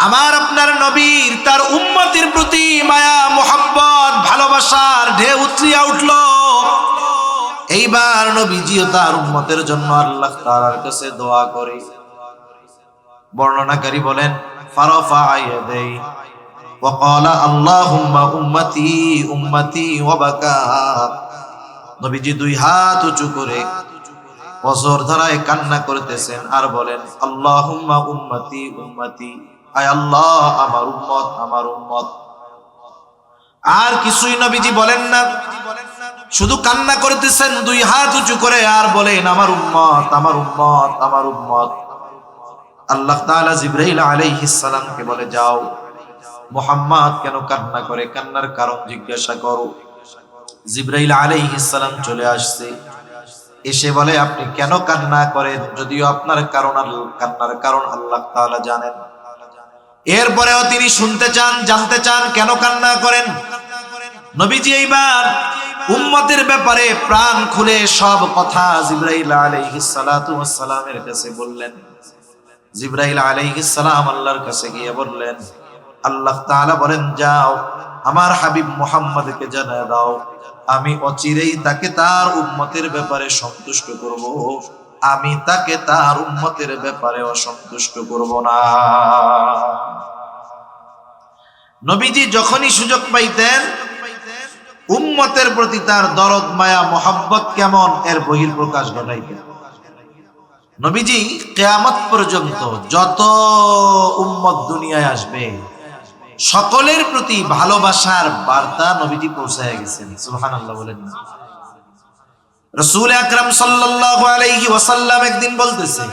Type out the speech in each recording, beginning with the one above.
আমার আপনার নবীর তার উম্মতের প্রতি মায়া মোহাব্বত ভালোবাসার ঢেউ উতলিয়া উঠল। এইবার নবীজিও তার উম্মতের জন্য আল্লাহ তাআলার কাছে দোয়া করে। বর্ণনাকারী বলেন ফারাফা ইয়াদাই ওয়া ক্বালা আল্লাহুম্মা উম্মতি উম্মতি ওয়া বাকা। নবীজি দুই হাত উঁচু করে অঝর ধারায় কান্না করতেছেন আর বলেন আল্লাহুম্মা উম্মতি উম্মতি, আয় আল্লাহ আমার উম্মত আমার উম্মত। আর কিছুই নবীজি বলেন না, শুধু কান্না করতেছেন দুই হাত উঁচু করে আর বলেন আমার উম্মত আমার উম্মত আমার উম্মত। আল্লাহ তাআলা জিবরাইল আলাইহিস সালামকে বলে যাও মুহাম্মদ কেন কান্না করে, কান্নার কারণ জিজ্ঞাসা করো। জিবরাইল আলাইহিস সালাম চলে আসছে, এসে বলে আপনি কেন কান্না করেন, যদিও আপনার কান্নার কারণ আল্লাহ তাআলা জানেন। এরপরেও তিনি শুনতে চান, জানতে চান কেন কান্না করেন। নবীজি এইবার উম্মতের ব্যাপারে প্রাণ খুলে সব কথা জিবরাইল আলাইহিস সালাতু ওয়াস সালামের কাছে বললেন। জিবরাইল আলাইহিস সালাম আল্লাহর কাছে গিয়ে বললেন, আল্লাহ তাআলা বলেন যাও আমার হাবিব মুহাম্মদকে জানিয়ে দাও আমি অচিরেই তাকে তার উম্মতের ব্যাপারে সন্তুষ্ট করব, আমি তাকে তার উম্মতের ব্যাপারে অসন্তুষ্ট করব না। নবীজি যখনই সুযোগ পাইতেন উম্মতের প্রতি তার দরদ মায়া মোহাব্বত কেমন এর বহিঃপ্রকাশ ঘটাইতেন। নবীজি কিয়ামত পর্যন্ত যত উম্মত দুনিয়ায় আসবে সকলের প্রতি ভালোবাসার বার্তা নবীজি পৌঁছায় গেছেন। সুবহানাল্লাহ বলেন না। রাসূল আকরাম সাল্লাল্লাহু আলাইহি ওয়াসাল্লাম একদিন বলতেছে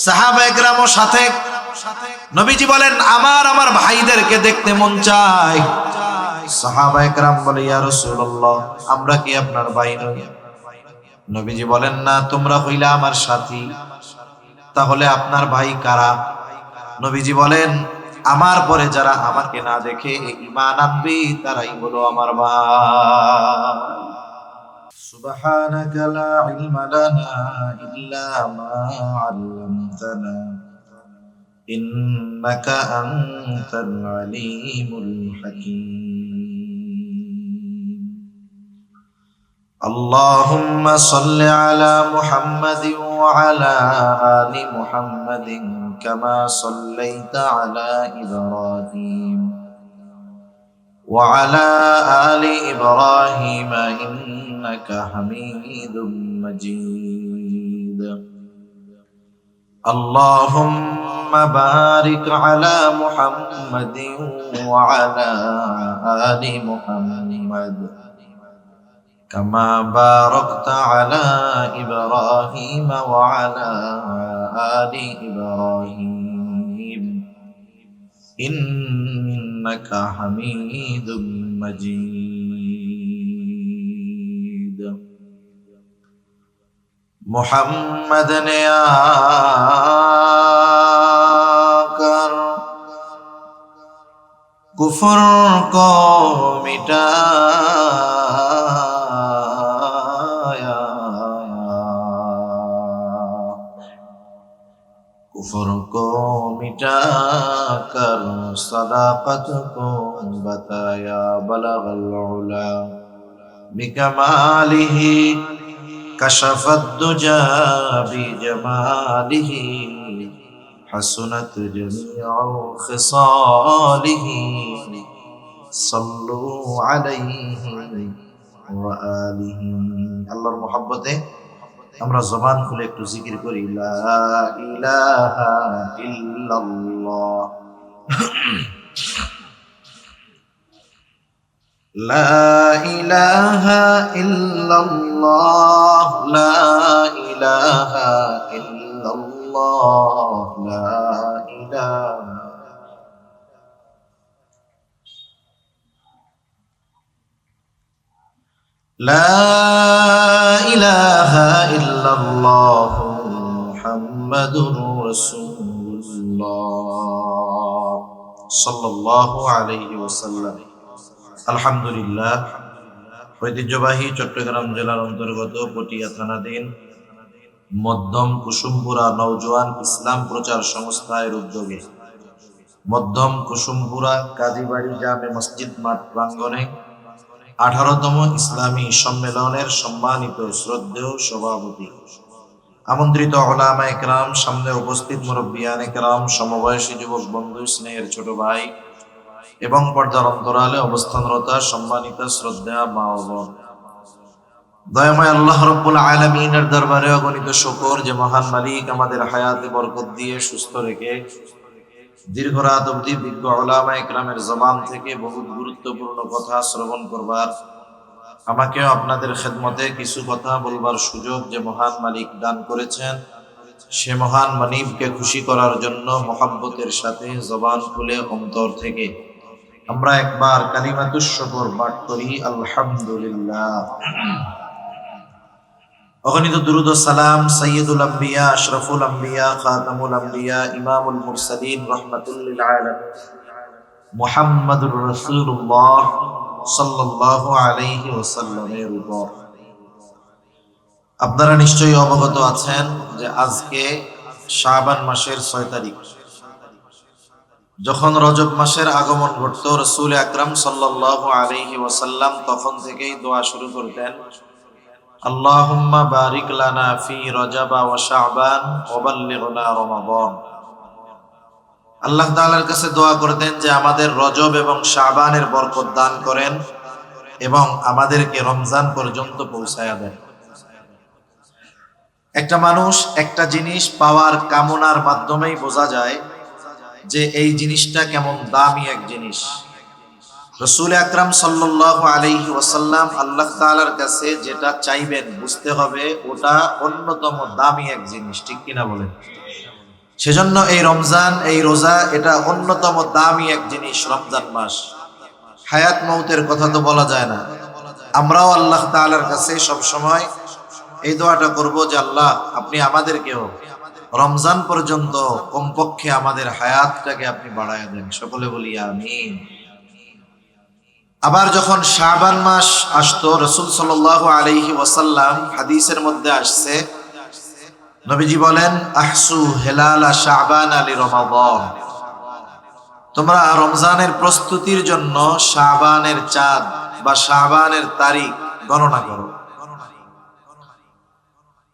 সাহাবা একরামের সাথে, নবীজি বলেন আমার ভাইদেরকে দেখতে মন চায়। সাহাবা একরাম বলে ইয়া রাসূলুল্লাহ আমরা কি আপনার ভাই নই? নবীজি বলেন না, তোমরা হইলা আমার সাথী, তাহলে আপনার ভাই কারা? নবীজি বলেন আমার পরে যারা আমাকে না দেখে ঈমান আনবে তারাই হলো আমার ভাই। সুবহানাকা লা ইলমা লানা ইল্লা মা 'আল্লামতানা ইন্নাকা আনতাল আলীমুল হাকীম। আল্লাহুম্মা সাল্লি আলা মুহাম্মাদিন ওয়া আলা আলি মুহাম্মাদিন কামা সাল্লাইতা আলা ইব্রাহিম ওয়া আলা আলি ইব্রাহিম ইন্নাকা হামিদুম মাজিদ। আল্লাহুম্মা বারিক আলা মুহাম্মাদিন ওয়া আলা আলি মুহাম্মাদ كما باركت على إبراهيم وعلى آل إبراهيم إنك حميد مجيد. محمد يا कर कुफर को मिटा कुफर को मिटा कर सदाकत को बताया बलगल उला बिकमालिही कशफत दुजा बिजमालिही हसनत जमीउ खिसालिही सल्लु अलैहि व आलिही। আল্লাহর মোহাব্বতে আমরা জবান খুলে একটু জিকির করি লা ইলাহা ইল্লাল্লাহ লা ইলাহা ইল্লাল্লাহ লা ইলাহা ইল্লাল্লাহ লা ইলাহা لا إله إلا الله محمد رسول الله صلى الله عليه وسلم। আলহামদুলিল্লাহ, ঐতিহ্যবাহী চট্টগ্রাম জেলার অন্তর্গত পটিয়া থানাধীন মধ্যম কুসুমপুরা নওজোয়ান ইসলাম প্রচার সংস্থার উদ্যোগে মধ্যম কুসুমপুরা কাজীবাড়ি জামে মসজিদ মাঠ প্রাঙ্গণে 18তম ইসলামী সম্মেলনের সম্মানিত শ্রদ্ধেয় সভাপতি, আমন্ত্রিত উলামায়ে কেরাম, সামনে উপস্থিত মুরব্বিয়ানে কেরাম, সমবয়সী যুবক বন্ধু, স্নেহের ছোট ভাই এবং পর্দার অন্তরালে অবস্থানরত সম্মানিত শ্রদ্ধা মা ও বোন, দয়াময় আল্লাহ রাব্বুল আলামিনের দরবারে অগণিত শুকর যে মহান মালিক আমাদের হায়াতে বরকত দিয়ে সুস্থ রেখে দীর্ঘ রাত অবধি বিজ্ঞ উলামায়ে কেরামের জবান থেকে বহু গুরুত্বপূর্ণ কথা শ্রবণ করবার, আমাকেও আপনাদের খেদমতে কিছু কথা বলবার সুযোগ যে মহান মালিক দান করেছেন, সে মহান মালিককে খুশি করার জন্য মহব্বতের সাথে জবান খুলে অন্তর থেকে আমরা একবার কালিমাতুশ শুকর পাঠ করি, আলহামদুলিল্লাহ। অগণিত দুরূদ ও সালাম সাইয়্যিদুল আম্বিয়া, আশরাফুল আম্বিয়া, খাতামুল আম্বিয়া, ইমামুল মুরসালিন, রাহমাতুল লিল আলামিন মুহাম্মাদুর রাসূলুল্লাহ সাল্লাল্লাহু আলাইহি ওয়াসাল্লামের উপর। আপনারা নিশ্চয়ই অবগত আছেন যে আজকে শাবান মাসের 6 তারিখ। যখন রজব মাসের আগমন ঘটত, রাসূল আকরাম সাল্লাল্লাহু আলাইহি ওয়াসাল্লাম তখন থেকেই দোয়া শুরু করতেন, আল্লাহুম্মা বারিক লানা ফি রজব ওয়া শাবান ওয়া বাল্লিগনা রমাদান। আল্লাহ তাআলার কাছে দোয়া করতেন যে আমাদের রজব এবং শাবানের বরকত দান করেন এবং আমাদেরকে রমজান পর্যন্ত পৌঁছায়া দেন। একটা মানুষ একটা জিনিস পাওয়ার কামনার মাধ্যমেই বোঝা যায় যে এই জিনিসটা কেমন দামি এক জিনিস। রাসূল আকরাম সাল্লাল্লাহু আলাইহি ওয়াসাল্লাম আল্লাহ তাআলার কাছে যেটা চাইবেন বুঝতে হবে ওটা অন্যতম দামি এক জিনিস, ঠিক কিনা বলেন? সেজন্য এই রমজান, এই রোজা, এটা অন্যতম দামি এক জিনিস। রমজান মাস, হায়াত মৌতের কথা তো বলা যায় না। আমরাও আল্লাহ তাআলার কাছে সব সময় এই দোয়াটা করব যে আল্লাহ আপনি আমাদেরকেও রমজান পর্যন্ত কমপক্ষে আমাদের হায়াতটাকে আপনি বাড়ায় দেন। সকলে বলি আমিন। আবার যখন শাবান মাস আসতো, রাসূল সাল্লাল্লাহু আলাইহি ওয়াসাল্লাম হাদিসের মধ্যে আসছে, নবীজি বলেন, আহসু হেলালা শাবান আলি রমাদান, তোমরা রমজানের প্রস্তুতির জন্য শাবানের চাঁদ বা শাবানের তারিখ গণনা করো।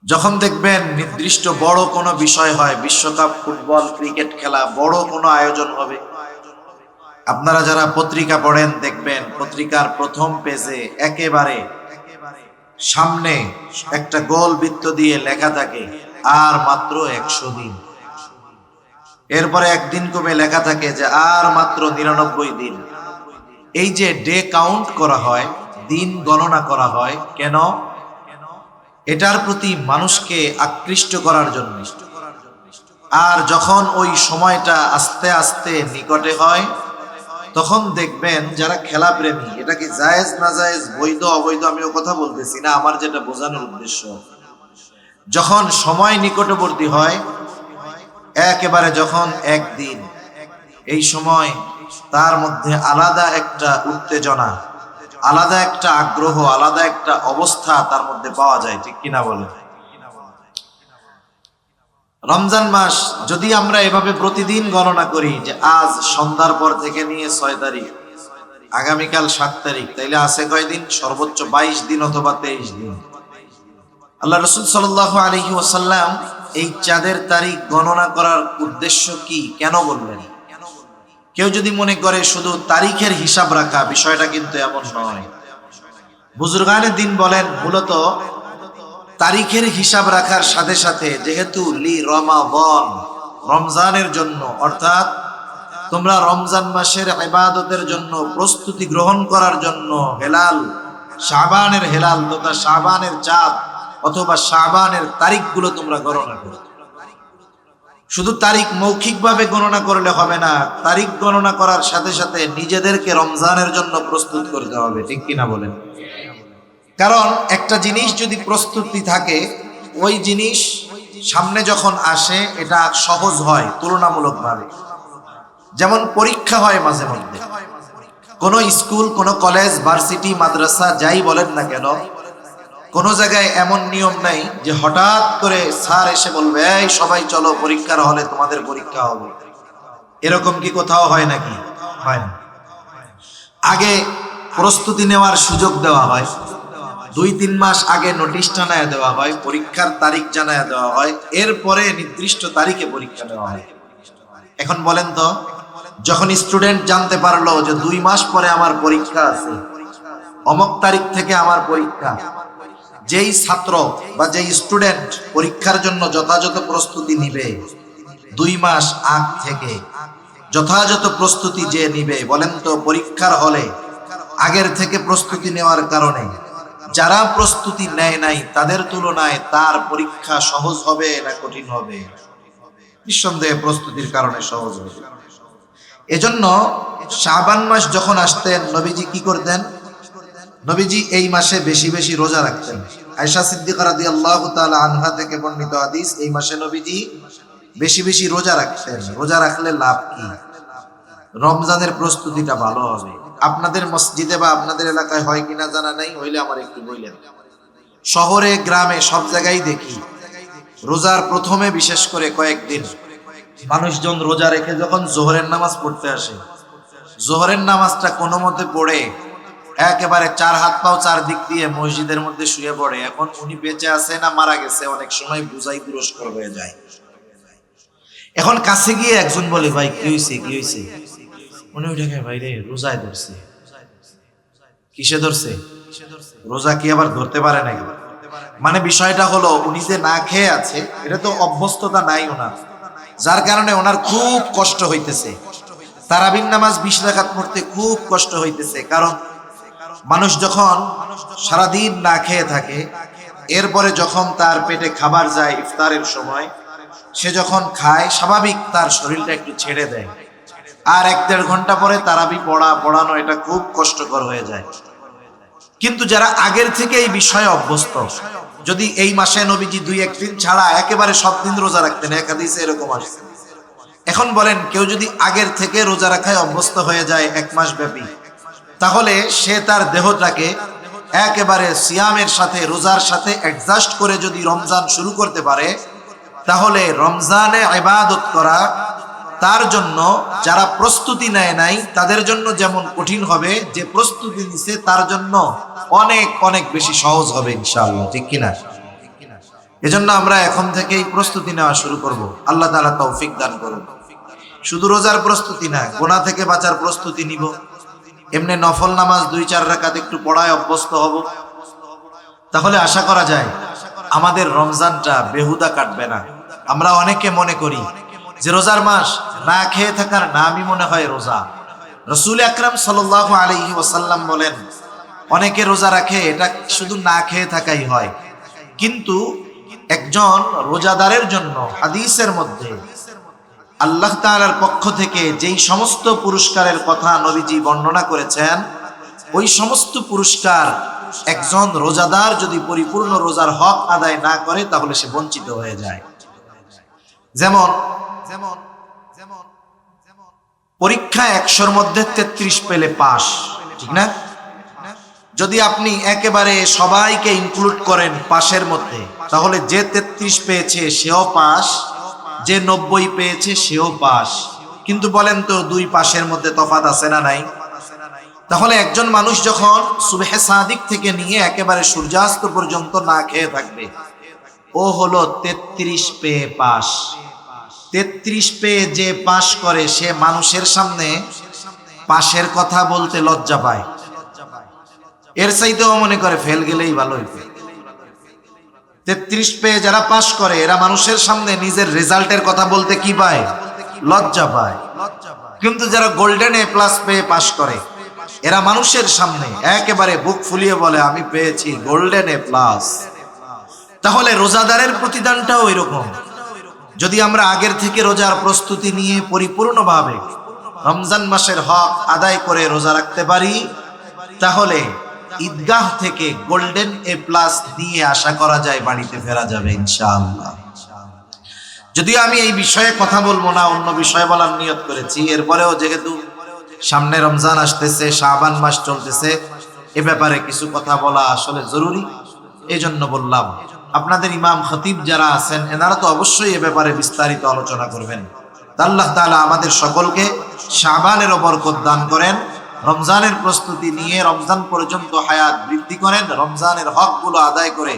যখন দেখবেন নির্দিষ্ট বড় কোনো বিষয় হয়, বিশ্বকাপ, ফুটবল, ক্রিকেট খেলা, বড় কোনো আয়োজন হবে, আপনারা যারা পত্রিকা পড়েন দেখবেন পত্রিকার প্রথম পেজে একেবারে সামনে একটা গোল বৃত্ত দিয়ে লেখা থাকে আর মাত্র 100 দিন। এরপরে একদিন কমে লেখা থাকে যে আর মাত্র 99 দিন। এই যে ডে কাউন্ট করা হয়, দিন গণনা করা হয়, কেন? এটার প্রতি মানুষকে আকৃষ্ট করার জন্য। আর যখন ওই সময়টা আস্তে আস্তে নিকটে হয়, তখন দেখবেন যারা খেলা প্রেমী, এটা কি জায়েজ না জায়েজ, বৈধ অবৈধ আমি ও কথা বলতেছি না, আমার যেটা বোঝানোর উদ্দেশ্য, যখন সময় নিকটবর্তী হয়, একেবারে যখন একদিন, এই সময় তার মধ্যে আলাদা একটা উত্তেজনা, আলাদা একটা আগ্রহ, আলাদা একটা অবস্থা তার মধ্যে পাওয়া যায়, ঠিক কিনা বলে? রমজান মাস যদি আমরা এভাবে প্রতিদিন গণনা করি যে আজ সন্ধ্যার পর থেকে নিয়ে 6 তারিখ, আগামীকাল 7 তারিখ, তাইলে আছে কয়দিন? সর্বোচ্চ 22 দিন অথবা 23 দিন। আল্লাহ রাসূল সাল্লাল্লাহু আলাইহি ওয়াসাল্লাম এই চাঁদের তারিখ গণনা করার উদ্দেশ্য কি, কেন বললেন? কেউ যদি মনে করে শুধু তারিখের হিসাব রাখা, বিষয়টা কিন্তু এমন নয়। বুজুর্গানে দিন বলেন মূলত তারিখের হিসাব রাখার সাথে সাথে, যেহেতু লি রমাদান, রমজানের জন্য, অর্থাৎ তোমরা রমজান মাসের ইবাদতের জন্য প্রস্তুতি গ্রহণ করার জন্য হেলাল, শাবানের হেলাল তথা শাবানের চাঁদ অথবা শাবানের তারিখগুলো তোমরা গণনা করো। শুধু তারিখ মৌখিকভাবে গণনা করলে হবে না, তারিখ গণনা করার সাথে সাথে নিজেদেরকে রমজানের জন্য প্রস্তুত করতে হবে, ঠিক কিনা বলেন? কারণ একটা জিনিস যদি প্রস্তুতি থাকে, ওই জিনিস সামনে যখন আসে এটা সহজ হয় তুলনামূলকভাবে। যেমন পরীক্ষা হয় মাঝে মধ্যে, কোনো স্কুল, কোনো কলেজ, ভার্সিটি, মাদ্রাসা যাই বলেন না কেন, কোনো জায়গায় এমন নিয়ম নাই যে হঠাৎ করে স্যার এসে বলবে এই সবাই চলো পরীক্ষার হলে তোমাদের পরীক্ষা হবে। এরকম কি কোথাও হয় নাকি? হয় না। আগে প্রস্তুতি নেওয়ার সুযোগ দেওয়া হয়, 2-3 মাস আগে নোটিশ জানায় দেওয়া হয়, পরীক্ষার তারিখ জানায় দেওয়া হয়, এরপরে নির্দিষ্ট তারিখে পরীক্ষা নেওয়া হয়। এখন বলেন তো, যখন স্টুডেন্ট জানতে পারলো যে 2 মাস পরে আমার পরীক্ষা আছে, অমুক তারিখ থেকে আমার পরীক্ষা, যেই ছাত্র বা যেই স্টুডেন্ট পরীক্ষার জন্য যথাযথ প্রস্তুতি নিবে 2 মাস আগ থেকে, যথাযথ প্রস্তুতি যে নিবে, বলেন তো পরীক্ষার হলে আগের থেকে প্রস্তুতি নেওয়ার কারণে যারা প্রস্তুতি নেয় নাই তাদের তুলনায় তার পরীক্ষা সহজ হবে না কঠিন হবে? নিঃসন্দেহে প্রস্তুতির কারণে সহজ হবে। এজন্য শাবান মাস যখন আসতেন নবীজি কি করতেন? নবীজি এই মাসে বেশি বেশি রোজা রাখতেন। আয়েশা সিদ্দিকা রাদিয়াল্লাহু তাআলা আনহা থেকে বর্ণিত হাদিস, এই মাসে নবীজি বেশি বেশি রোজা রাখতেন। রোজা রাখলে লাভ কি? রমজানের প্রস্তুতিটা ভালো হবে। আপনাদের মসজিদে বা আপনাদের এলাকায় হয় কিনা জানা নাই, হইলে আমার একটু বললেন। শহরে গ্রামে সব জায়গায় দেখি রোজার প্রথমে বিশেষ করে কয়েকদিন মানুষজন রোজা রেখে যখন জোহরের নামাজ পড়তে আসে, জোহরের নামাজটা কোনো মতে পড়ে একেবারে 4 হাত পাও 4 দিক দিয়ে মসজিদের মধ্যে শুয়ে পড়ে। এখন উনি বেঁচে আছে না মারা গেছে অনেক সময় বুঝাই পুরস্কার হয়ে যায়। এখন কাছে গিয়ে একজন বলে, ভাই কি হয়েছে কি হয়েছে? উনি উঠে, ভাই রে রোজায় ধরছে। কিসে ধরছে? রোজা কি আবার ধরতে পারে নাকি? মানে বিষয়টা হলো উনি যে না খেয়ে আছে, এটা তো অভ্যস্ততা নাই ওনার, যার কারণে ওনার খুব কষ্ট হইতেছে। তারাবির নামাজ 20 রাকাত পড়তে খুব কষ্ট হইতেছে। কারণ মানুষ যখন সারাদিন না খেয়ে থাকে, এরপরে যখন তার পেটে খাবার যায় ইফতারের সময়, সে যখন খায় স্বাভাবিক তার শরীরটা একটু ছেড়ে দেয়, আর 1-1.5 ঘন্টা পরে তারাবি পড়ানো এটা খুব কষ্টকর হয়ে যায়। কিন্তু যারা আগের থেকে এই বিষয়ে অভ্যস্ত, যদি এই মাসে নবীজি 2-1 দিন ছাড়া একেবারে সব দিন রোজা রাখতেন, এক হাদিসে এরকম আসছে। এখন বলেন কেউ যদি আগের থেকে রোজা রাখায় অভ্যস্ত হয়ে যায় 1 মাস ব্যাপী, তাহলে সে তার দেহটাকে একেবারে সিয়ামের সাথে রোজার সাথে অ্যাডজাস্ট করে যদি রমজান শুরু করতে পারে, তাহলে রমজানে ইবাদত করা তার জন্য যারা প্রস্তুতি নেয় নাই তাদের জন্য যেমন কঠিন হবে, যে প্রস্তুতি নিছে তার জন্য অনেক অনেক বেশি সহজ হবে ইনশাআল্লাহ, ঠিক কিনা? এজন্য আমরা এখন থেকেই প্রস্তুতি নেওয়া শুরু করব। আল্লাহ তাআলা তৌফিক দান করুন। শুধু রোজার প্রস্তুতি না, গুনাহ থেকে বাঁচার প্রস্তুতি নিব। এমনি নফল নামাজ 2-4 রাকাত একটু পড়ায় অভ্যস্ত হব, তাহলে আশা করা যায় আমাদের রমজানটা বেহুদা কাটবে না। আমরা অনেকে মনে করি যে রোজার মাস না খেয়ে থাকার নামই মনে হয় রোজা। রাসূল আকরাম সাল্লাল্লাহু আলাইহি ওয়াসাল্লাম বলেন, অনেকে রোজা রাখে এটা শুধু না খেয়ে থাকাই হয়, কিন্তু একজন রোজাদারের জন্য হাদিসের মধ্যে আল্লাহ তাআলার পক্ষ থেকে যেই সমস্ত পুরস্কারের কথা নবীজি বর্ণনা করেছেন, ওই সমস্ত পুরস্কার একজন রোজাদার যদি পরিপূর্ণ রোজার হক আদায় না করে তাহলে সে বঞ্চিত হয়ে যায়। যেমন পরীক্ষায় 100-র মধ্যে 33 পেলে পাস, ঠিক না? যদি আপনি একেবারে সবাইকে ইনক্লুড করেন পাশের মধ্যে, তাহলে যে 33 পেয়েছে সেও পাস, যে 90 পেয়েছে সেও পাস। কিন্তু বলেন তো 2 পাশের মধ্যে তফাৎ আছে না নাই? তাহলে একজন মানুষ যখন সুবহে সাদিক থেকে নিয়ে একেবারে সূর্যাস্ত পর্যন্ত না খেয়ে থাকবে, ও হলো 33 পেয়ে পাস। 33 পেয়ে যে পাস করে সে মানুষের সামনে পাশের কথা বলতে লজ্জা পায়, এর চাইতেও মনে করে ফেল গেলেই ভালো হইবে। 33 পেয়ে যারা পাস করে এরা মানুষের সামনে নিজের রেজাল্টের কথা বলতে কি পায়? লজ্জা পায়। কিন্তু যারা গোল্ডেন এ প্লাস পেয়ে পাস করে এরা মানুষের সামনে একেবারে বুক ফুলিয়ে বলে আমি পেয়েছি গোল্ডেন এ প্লাস। তাহলে রোজাদারের প্রতিদানটাও এরকম। যদি আমরা আগের থেকে রোজার প্রস্তুতি নিয়ে পরিপূর্ণভাবে রমজান মাসের হক আদায় করে রোজা রাখতে পারি, তাহলে ঈদগাহ থেকে গোল্ডেন এ প্লাস দিয়ে আশা করা যায় বাড়িতে ফেরা যাবে ইনশাআল্লাহ। যদিও আমি এই বিষয়ে কথা বলবো না, অন্য বিষয় বলার নিয়ত করেছি। এরপরেও যেহেতু সামনে রমজান আসতেছে, শাবান মাস চলতেছে, এ ব্যাপারে কিছু কথা বলা আসলে জরুরি, এই জন্য বললাম। আপনাদের ইমাম খতিব যারা আছেন এনারা তো অবশ্যই এ ব্যাপারে বিস্তারিত আলোচনা করবেন। আল্লাহ তাআলা আমাদের সকলকে শাবানেরও বরকত দান করেন, রমজানের প্রস্তুতি নিয়ে রমজান পর্যন্ত হায়াত বৃদ্ধি করেন, রমজানের হকগুলো আদায় করে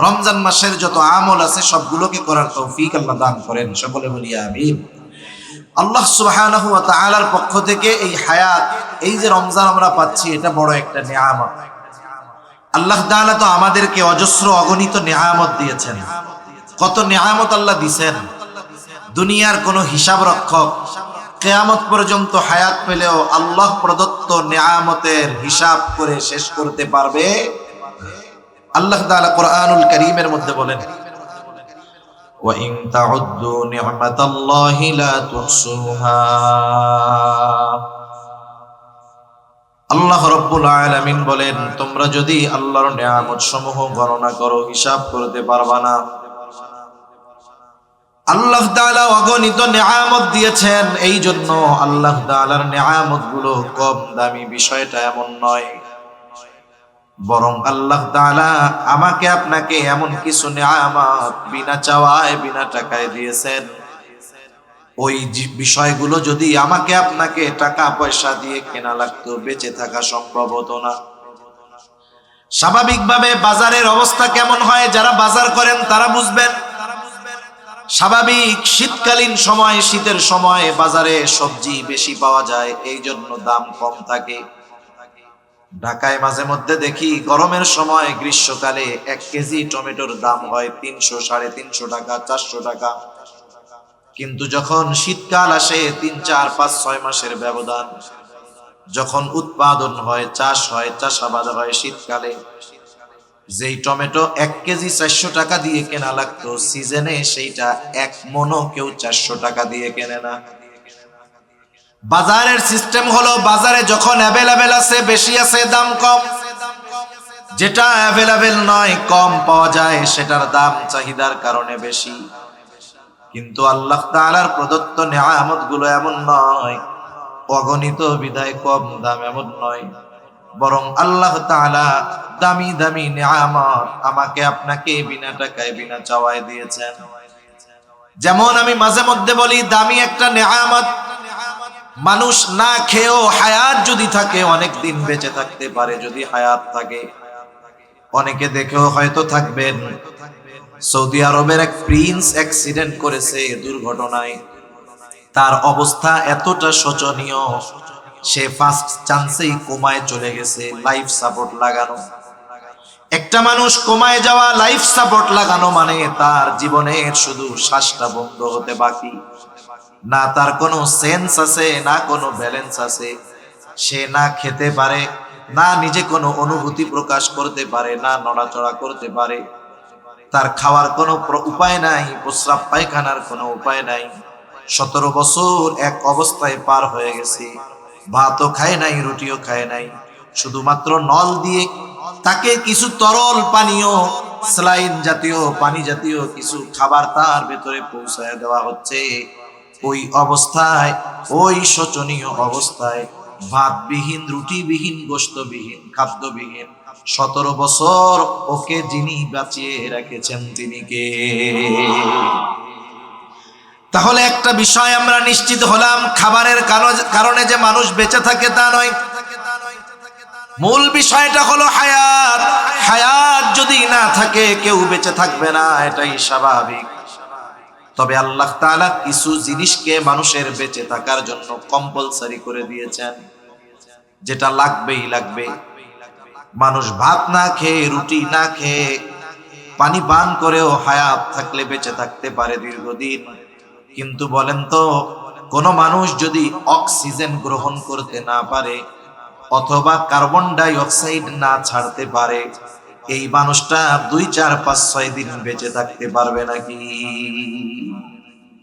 রমজান মাসের যত আমল আছে সবগুলোকে করার তৌফিক আল্লাহ দান করেন। সকলে বলি আমিন। আল্লাহ সুবহানাহু ওয়া তাআলার পক্ষ থেকে এই হায়াত, এই যে রমজান আমরা পাচ্ছি, এটা বড় একটা নিয়ামত। আল্লাহ তাআলা তো আমাদেরকে অজস্র অগণিত নিয়ামত দিয়েছেন। কত নিয়ামত আল্লাহ দিয়েছেন, দুনিয়ার কোনো হিসাব রক্ষক কিয়ামত পর্যন্ত হায়াত পেলেও আল্লাহ প্রদত্ত নিয়ামতের হিসাব করে শেষ করতে পারবে? আল্লাহ তাআলা কোরআনুল কারীমের মধ্যে বলেন, ওয়া ইন তাউদ্দু নি'মাতাল্লাহি লা তুহসুহা। আল্লাহ রাব্বুল আলামিন বলেন, তোমরা যদি আল্লাহর নিয়ামত সমূহ গণনা করো, হিসাব করতে পারবা না। আল্লাহ তাআলা অগণিত নিয়ামত দিয়েছেন, এই জন্য আল্লাহ তাআলার নিয়ামত গুলো কম দামি বিষয়টা এমন নয়, বরং আল্লাহ তাআলা আমাকে আপনাকে এমন কিছু নিয়ামত বিনা চাওয়ায় বিনা টাকায় দিয়েছেন, ওই বিষয়গুলো যদি আমাকে আপনাকে টাকা পয়সা দিয়ে কেনা লাগতো, বেঁচে থাকা সম্ভব হতো না। স্বাভাবিকভাবে বাজারের অবস্থা কেমন হয় যারা বাজার করেন তারা বুঝবেন। স্বাভাবিক শীতকালীন সময়, শীতের সময় বাজারে সবজি বেশি পাওয়া যায়, এই জন্য দাম কম থাকে। ঢাকায় মাঝে মধ্যে দেখি গরমের সময়, গ্রীষ্মকালে 1 কেজি টমেটোর দাম হয় 300, 350 টাকা, 400 টাকা। কিন্তু যখন শীতকাল আসে, 3, 4, 5, 6 মাসের ব্যবধান, যখন উৎপাদন হয়, চাষ হয়, চাষাবাদ হয় শীতকালে, যেই টমেটো 1 কেজি 400 টাকা দিয়ে কেনা লাগতো সিজনে, সেইটা 1 মনও কেউ 400 টাকা দিয়ে কেনে না। বাজারের সিস্টেম হলো, বাজারে যখন অ্যাভেলেবেল আছে, বেশি আছে, দাম কম। যেটা অ্যাভেলেবেল নয়, কম পাওয়া যায়, সেটার দাম চাহিদার কারণে বেশি। কিন্তু আল্লাহ তাআলার প্রদত্ত নিয়ামত গুলো এমন নয়, অগণিত বিধায় কম দাম এমন নয়, বরং আল্লাহ তাআলা দামি দামি নিয়ামত আমাকে আপনাকে বিনা টাকায় বিনা চাওয়ায় দিয়েছেন। যেমন আমি মাঝে মধ্যে বলি, দামি একটা নিয়ামত, মানুষ না খেয়েও হায়াত যদি থাকে অনেক দিন বেঁচে থাকতে পারে, যদি হায়াত থাকে। অনেকে দেখেও হয়তো থাকবেন, সৌদি আরবের এক প্রিন্স অ্যাক্সিডেন্ট করেছে দুর্ঘটনায়, তার অবস্থা এতটা শোচনীয়, সে ফার্স্ট চান্সেই কোমায় চলে গেছে, লাইফ সাপোর্ট লাগানো। একটা মানুষ কোমায় যাওয়া, লাইফ সাপোর্ট লাগানো মানে তার জীবনের শুধু শ্বাসটা বন্ধ হতে বাকি। না তার কোনো সেন্স আছে, না কোনো ব্যালেন্স আছে, সে না খেতে পারে, না নিজে কোনো অনুভূতি প্রকাশ করতে পারে, না নড়াচড়া করতে পারে, তার খাওয়ার কোনো উপায় নাই, প্রস্রাব পায়খানার কোনো উপায় নাই। 17 বছর এক অবস্থায় পার হয়ে গেছে, ভাতও খায় নাই, রুটিও খায় নাই, শুধুমাত্র নল দিয়ে তাকে কিছু তরল পানীয়, স্যালাইন জাতীয়, পানি জাতীয় কিছু খাবার তার ভেতরে পৌঁছায় দেওয়া হচ্ছে। ওই অবস্থায়, ওই শোচনীয় অবস্থায়, ভাতবিহীন, রুটিবিহীন, গোশতবিহীন, খাদ্যবিহীন 17 বছর ওকে যিনি বাঁচিয়ে রেখেছেন তিনি কে? তাহলে একটা বিষয় আমরা নিশ্চিত হলাম, খাবারের কারণে যে মানুষ বেঁচে থাকে তা নয়, মূল বিষয়টা হলো হায়াত। হায়াত যদি না থাকে কেউ বেঁচে থাকবে না, এটাই স্বাভাবিক। তবে আল্লাহ তাআলা কিছু জিনিসকে মানুষের বেঁচে থাকার জন্য কম্পালসারি করে দিয়েছেন, যেটা লাগবেই লাগবে। মানুষ ভাত না খেয়ে, রুটি না খেয়ে, পানি পান করেও হায়াত থাকলে বেঁচে থাকতে পারে দীর্ঘদিন। কিন্তু বলেন তো, কোন মানুষ যদি অক্সিজেন গ্রহণ করতে না পারে অথবা কার্বন ডাই অক্সাইড না ছাড়তে পারে, এই মানুষটা 2, 4, 5, 6 দিন বেঁচে থাকতে পারবে নাকি?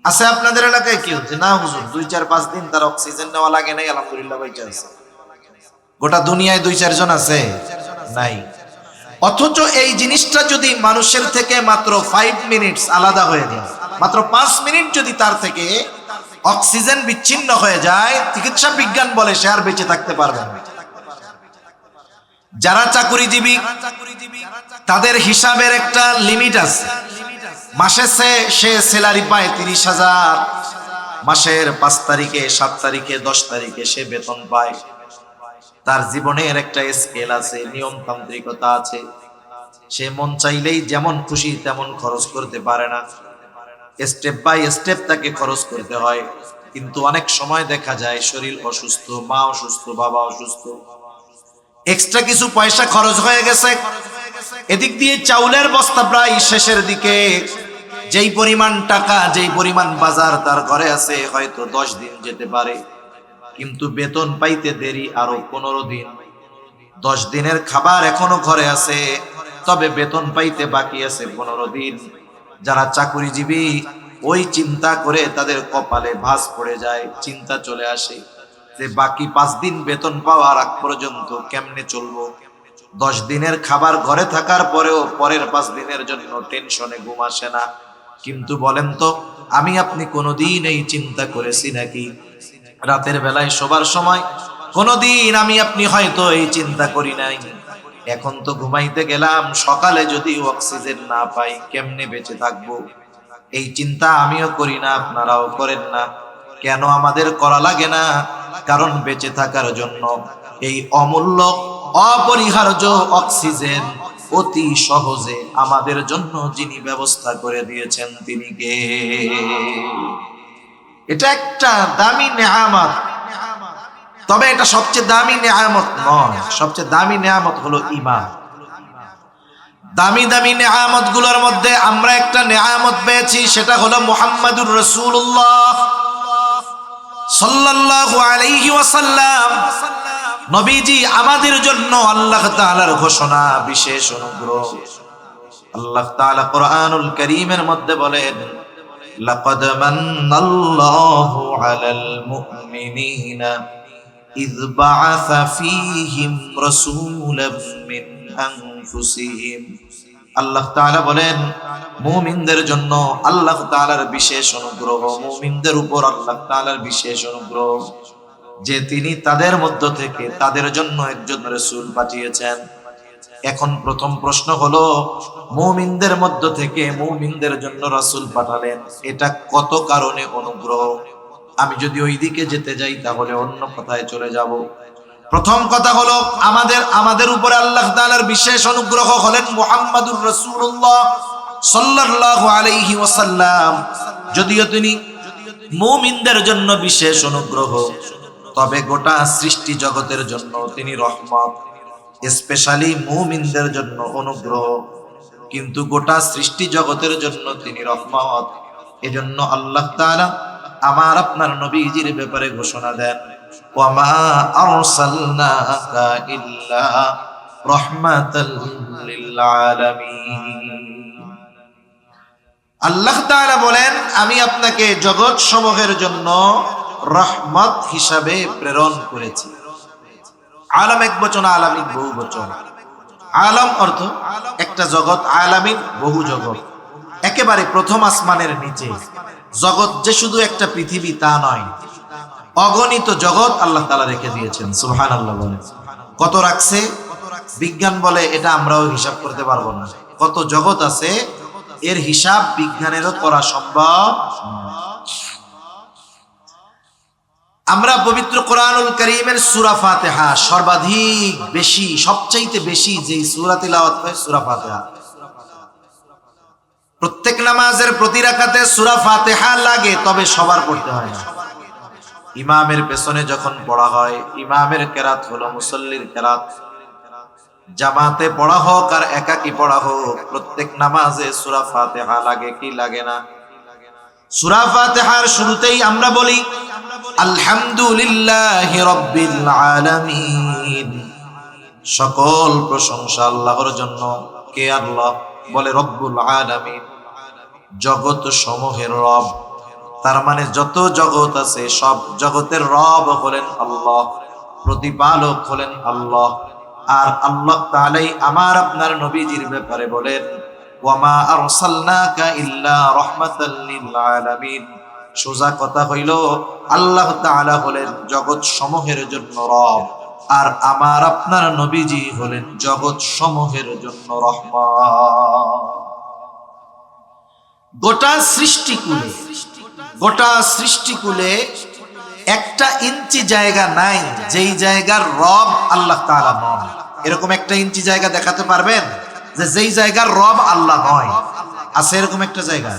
আছে আপনাদের এলাকায় কি হচ্ছে? না হুজুর, 2, 4, 5 দিন তার অক্সিজেন নেওয়া লাগে নাই, আলহামদুলিল্লাহ বেঁচে আছে। গোটা দুনিয়ায় 2, 4 জন আছে? নাই। অথচ এই জিনিসটা যদি মানুষের থেকে মাত্র 5 মিনিটস আলাদা হয়ে যায়, মাত্র 5 মিনিট যদি তার থেকে অক্সিজেন বিচ্ছিন্ন হয়ে যায়, চিকিৎসা বিজ্ঞান বলে সে আর বেঁচে থাকতে পারবে না। যারা চাকুরিজীবী তাদের হিসাবের একটা লিমিট আছে, মাসে সে স্যালারি পায় 30,000, মাসের 5 তারিখে, 7 তারিখে, 10 তারিখে সে বেতন পায়। তার জীবনের একটা স্কেল আছে, নিয়মতান্ত্রিকতা আছে। সে মন চাইলেই যেমন খুশি তেমন খরচ করতে পারে না, স্টেপ বাই স্টেপ তাকে খরচ করতে হয়। কিন্তু অনেক সময় দেখা যায় শরীর অসুস্থ, মা অসুস্থ, বাবা অসুস্থ, এক্সট্রা কিছু পয়সা খরচ হয়ে গেছে। এদিক দিয়ে চাউলের বস্তা প্রায় শেষের দিকে, যেই পরিমাণ টাকা, যেই পরিমাণ বাজার তার ঘরে আছে, হয়তো 10 দিন যেতে পারে, কিন্তু বেতন পাইতে দেরি আরো 15 দিন। 10 দিনের খাবার এখনো ঘরে আছে, তবে বেতন পাইতে বাকি আছে 15 দিন। যারা চাকুরিজীবী, ওই চিন্তা করে তাদের কপালে ভাঁজ পড়ে যায়, চিন্তা চলে আসে যে বাকি 5 দিন বেতন পাওয়ার আগ পর্যন্ত কেমনে চলবো। 10 দিনের খাবার ঘরে থাকার পরেও পরের 5 দিনের জন্য টেনশনে ঘুম আসে না। কিন্তু বলেন তো, আমি আপনি কোনোদিন এই চিন্তা করেছি নাকি? রাতের বেলায় শোবার সময় কোনোদিন আমি আপনি হয়তো এই চিন্তা করি নাই, এখন তো ঘুমাইতে গেলাম, সকালে যদি অক্সিজেন না পাই কেমনে বেঁচে থাকবো? এই চিন্তা আমিও করি না, আপনারাও করেন না। কেন আমাদের করা লাগে না? কারণ বেঁচে থাকার জন্য এই অমূল্য অপরিহার্য অক্সিজেন অতি সহজে আমাদের জন্য যিনি ব্যবস্থা করে দিয়েছেন তিনি কে? এটা একটা দামি নেয়ামত, তবে এটা সবচেয়ে দামি নেয়ামত নয়। সবচেয়ে দামি নেয়ামত হলো ঈমান। দামি দামি নেয়ামত গুলোর মধ্যে আমরা একটা নেয়ামত পেয়েছি, সেটা হলো মুহাম্মাদুর রাসূলুল্লাহ সাল্লাল্লাহু আলাইহি ওয়াসাল্লাম। নবীজি আমাদের জন্য আল্লাহ তাআলার ঘোষণা, বিশেষ অনুগ্রহ। আল্লাহ তাআলা কোরআনুল কারীমের মধ্যে বলেন, লাকাদ মান্নাল্লাহু আলাল মুমিনিনা ইয বাআসা ফীহিম রাসূলাম মিন আনফুসিহিম। আল্লাহ তাআলা বলেন, মুমিনদের জন্য আল্লাহ তাআলার বিশেষ অনুগ্রহ, মুমিনদের উপর আল্লাহ তাআলার বিশেষ অনুগ্রহ যে তিনি তাদের মধ্য থেকে তাদের জন্য একজন রাসূল পাঠিয়েছেন। এখন প্রথম প্রশ্ন হলো, মুমিনদের মধ্য থেকে মুমিনদের জন্য রাসূল পাঠালেন, এটা কত কারণে অনুগ্রহ? আমি যদি ওই দিকে যেতে যাই তাহলে অন্য কথায় চলে যাব। প্রথম কথা হলো, আমাদের উপরে আল্লাহ তাআলার বিশেষ অনুগ্রহ হলেন মুহাম্মাদুর রাসূলুল্লাহ সাল্লাল্লাহু আলাইহি ওয়াসাল্লাম। যদিও তিনি মুমিনদের জন্য বিশেষ অনুগ্রহ, তবে গোটা সৃষ্টি জগতের জন্য তিনি রহমত। স্পেশালি মুমিনদের জন্য অনুগ্রহ, কিন্তু গোটা সৃষ্টি জগতের জন্য তিনি রহমত। এজন্য আল্লাহ তাআলা আমার আপনার নবীজির ব্যাপারে ঘোষণা দেন, ওয়ামা আরসালনাকা ইল্লা রাহমাতাল লিল আলামিন। আল্লাহ তাআলা বলেন, আমি আপনাকে জগৎ সমূহের জন্য রহমত হিসাবে প্রেরণ করেছি। আলম এক বচন, আলামিন বহু বচন। আলম অর্থ একটা জগৎ, আলামিন বহু জগৎ। একেবারে প্রথম আসমানের নিচে জগৎ যে শুধু একটা পৃথিবী তা নয়, অগণিত জগৎ আল্লাহ তাআলা রেখে দিয়েছেন। সুবহানাল্লাহ বলে। কত রাখছে? বিজ্ঞান বলে এটা আমরাও হিসাব করতে পারবো না। কত জগৎ আছে এর হিসাব বিজ্ঞানেরও করা সম্ভব। আমরা পবিত্র কোরআনুল কারীমের সূরা ফাতিহা সর্বাধিক বেশি, সবচাইতে বেশি যেই সূরা তিলাওয়াত হয় সূরা ফাতিহা। প্রত্যেক নামাজের প্রতি রাকাতে সূরা ফাতিহা লাগে, তবে সবার পড়তে হয় না। ইমামের পেছনে যখন পড়া হয়, ইমামের কেরাত হলো মুসল্লির কেরাত। জামাতে পড়া হোক আর একাকী পড়া হোক, প্রত্যেক নামাজে সূরা ফাতিহা লাগে কি লাগে না? সূরা ফাতিহার শুরুতেই আমরা বলি আলহামদুলিল্লাহি রাব্বিল আলামিন। সকল প্রশংসা আল্লাহর জন্য। কে আল্লাহ? বলে রব্বুল আলামিন, জগৎ সমূহের রব। তার মানে যত জগৎ আছে সব জগতের রব হলেন আল্লাহ, প্রতিপালক হলেন আল্লাহ। আর আল্লাহ তাআলাই আমার আপনার নবীজির ব্যাপারে বলেন, ওয়ামা আরসালনাকা ইল্লা রাহমাতাল লিল আলামিন। সোজা কথা হইল, আল্লাহ তাআলা হলেন জগৎ সমূহের জন্য রব, আর আমার আপনার নবীজি হলেন জগৎ সমূহের জন্য রহমত। গোটা সৃষ্টিকুলে গোটা সৃষ্টিকুলে একটা ইঞ্চি জায়গা নাই যেই জায়গার রব আল্লাহ তাআলা নন। এরকম একটা ইঞ্চি জায়গা দেখাতে পারবেন যে যেই জায়গার রব আল্লাহ নয়? আছে এরকম একটা জায়গা?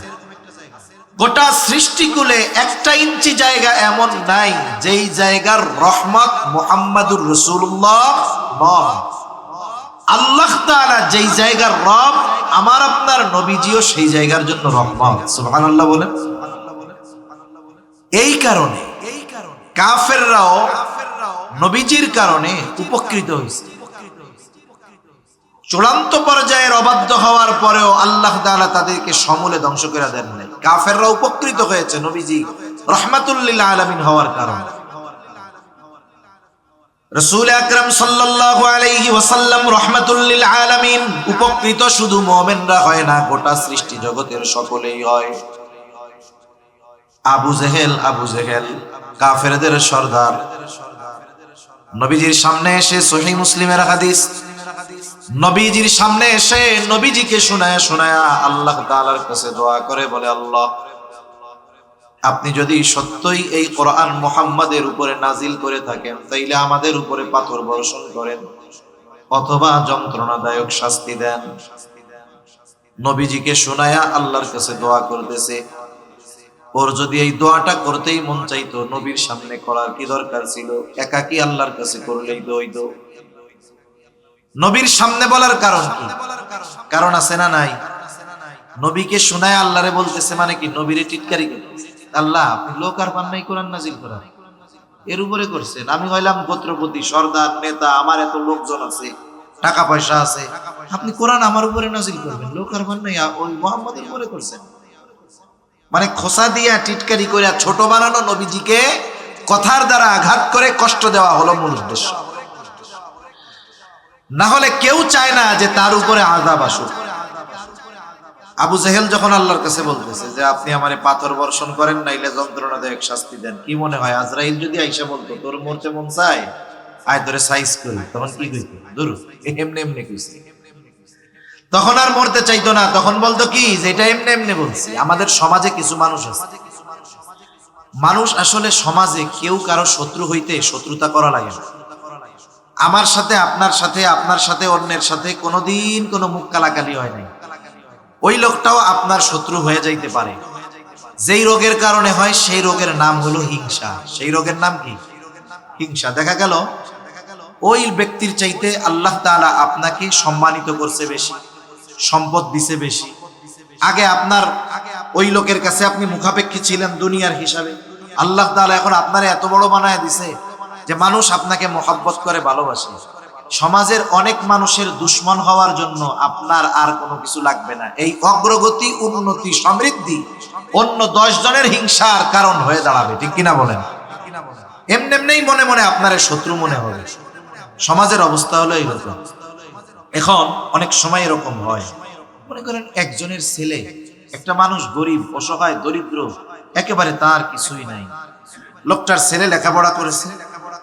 গোটা সৃষ্টিকুলে একটা ইঞ্চি জায়গা এমন নাই যেই জায়গার রহমত মুহাম্মাদুর রাসূলুল্লাহ নন। আল্লাহ তাআলা যেই জায়গার রব, আমার আপনার নবীজিও সেই জায়গার জন্য রহমত। সুবহানাল্লাহ বলেন। এই কারণে কাফেররাও নবীজির কারণে উপকৃত হয়েছে। চূড়ান্ত পর্যায়ের অবাধ্য হওয়ার পরেও আল্লাহ তাআলা তাদেরকে সমূলে ধ্বংস করে দেন নাই। কাফেররা উপকৃত হয়েছে নবীজি রাহমাতুল লিল আলামিন হওয়ার কারণে। রাসূল আকরাম সাল্লাল্লাহু আলাইহি ওয়াসাল্লাম রাহমাতুল লিল আলামিন। উপকৃত শুধু মুমিনরা হয় না, গোটা সৃষ্টি জগতের সকলেই হয়। আবু জেহেল কাফেরদের সর্দার, নবীজির সামনে এসে সহিহ মুসলিমের হাদিস, নবীজির সামনে এসে নবীজিকে শোনায়া শোনায়া আল্লাহ তাআলার কাছে দোয়া করে বলে, আল্লাহ আপনি যদি সত্যই এই কোরআন মুহাম্মাদের উপরে নাজিল করে থাকেন তাইলে আমাদের উপরে পাথর বর্ষণ করেন অথবা যন্ত্রণাদায়ক শাস্তি দেন। নবীজিকে শোনায়া আল্লাহর কাছে দোয়া করতেছে। ওর যদি এই দোয়াটা করতেই মন চাইতো, নবীর সামনে করার কি দরকার ছিল? একাকী আল্লাহর কাছে করলেই দইতো। নবীর সামনে বলার কারণ কি? কারণ আছে না নাই? নবীকে শোনায় আল্লাহরে বলতেছে মানে কি? নবীরে টিটকারি করতেছে। আল্লাহ আপনি লোক আর পান নাই কোরআন নাজিল করার, এর উপরে করছেন। আমি হইলাম গোত্রপতি, সর্দার, নেতা, আমার এত লোকজন আছে, টাকা পয়সা আছে, আপনি কোরআন আমার উপরে নাজিল করবেন? লোক আর পান নাই, ওই মুহাম্মাদের উপরে করছেন। মানে খোসা দিয়া টিটকারি করে ছোট বানানো নবীজিকে কথার দ্বারা আঘাত করে কষ্ট দেওয়া হলো মূল উদ্দেশ্য। না হলে কেউ চায় না যে তার উপরে আযাব আসুক। আবু জেহেল যখন আল্লাহর কাছে বলতেছে যে আপনি আমারে পাথর বর্ষণ করেন নাইলে যন্ত্রণাদায়ক শাস্তি দেন, কি মনে হয় আজরাইল যদি আইসা বলতো তোর মরতে মন চায়, আয় তোরে সাইজ করি, তখন কি কইতো? দূর, এমনি এমনি কইছে। তখন আর মরতে চাইতো না, তখন বলতো কি যে এটা এমনি এমনি বলছি। আমাদের সমাজে কিছু মানুষ আছে, মানুষ আসলে সমাজে কেউ কারো শত্রু হইতে শত্রুতা করা লাগে না। আমার সাথে আপনার সাথে, আপনার সাথে অন্যের সাথে কোনোদিন কোনো মুখ কালাকালি হয় নাই, ওই লোকটাও আপনার শত্রু হয়ে যাইতে পারে। যেই রোগের কারণে হয় সেই রোগের নাম হলো হিংসা। সেই রোগের নাম কি? হিংসা। দেখা গেল ওই ব্যক্তির চাইতে আল্লাহ তাআলা আপনাকে সম্মানিত করছে বেশি, সম্পদ দিছে বেশি। আগে আপনার ওই লোকের কাছে আপনি মুখাপেক্ষী ছিলেন দুনিয়ার হিসাবে, আল্লাহ তাআলা এখন আপনারে এত বড় বানায় দিছে যে মানুষ আপনাকে মহব্বত করে, ভালোবাসে। সমাজের অনেক মানুষের দুশ্মন হওয়ার জন্য আপনার আর কোনো কিছু লাগবে না। এই অগ্রগতি, উন্নতি, সমৃদ্ধি অন্য 10 জনের হিংসার কারণ হয়ে দাঁড়াবে, ঠিক কিনা বলেন? এমনি এমনিই মনে মনে আপনার শত্রু মনে হবে। সমাজের অবস্থা হলো এইরকম। এখন অনেক সময় এরকম হয়, মনে করেন একজনের ছেলে, একটা মানুষ গরিব, অসহায়, দরিদ্র, একেবারে তার কিছুই নাই। লোকটার ছেলে লেখাপড়া করেছে,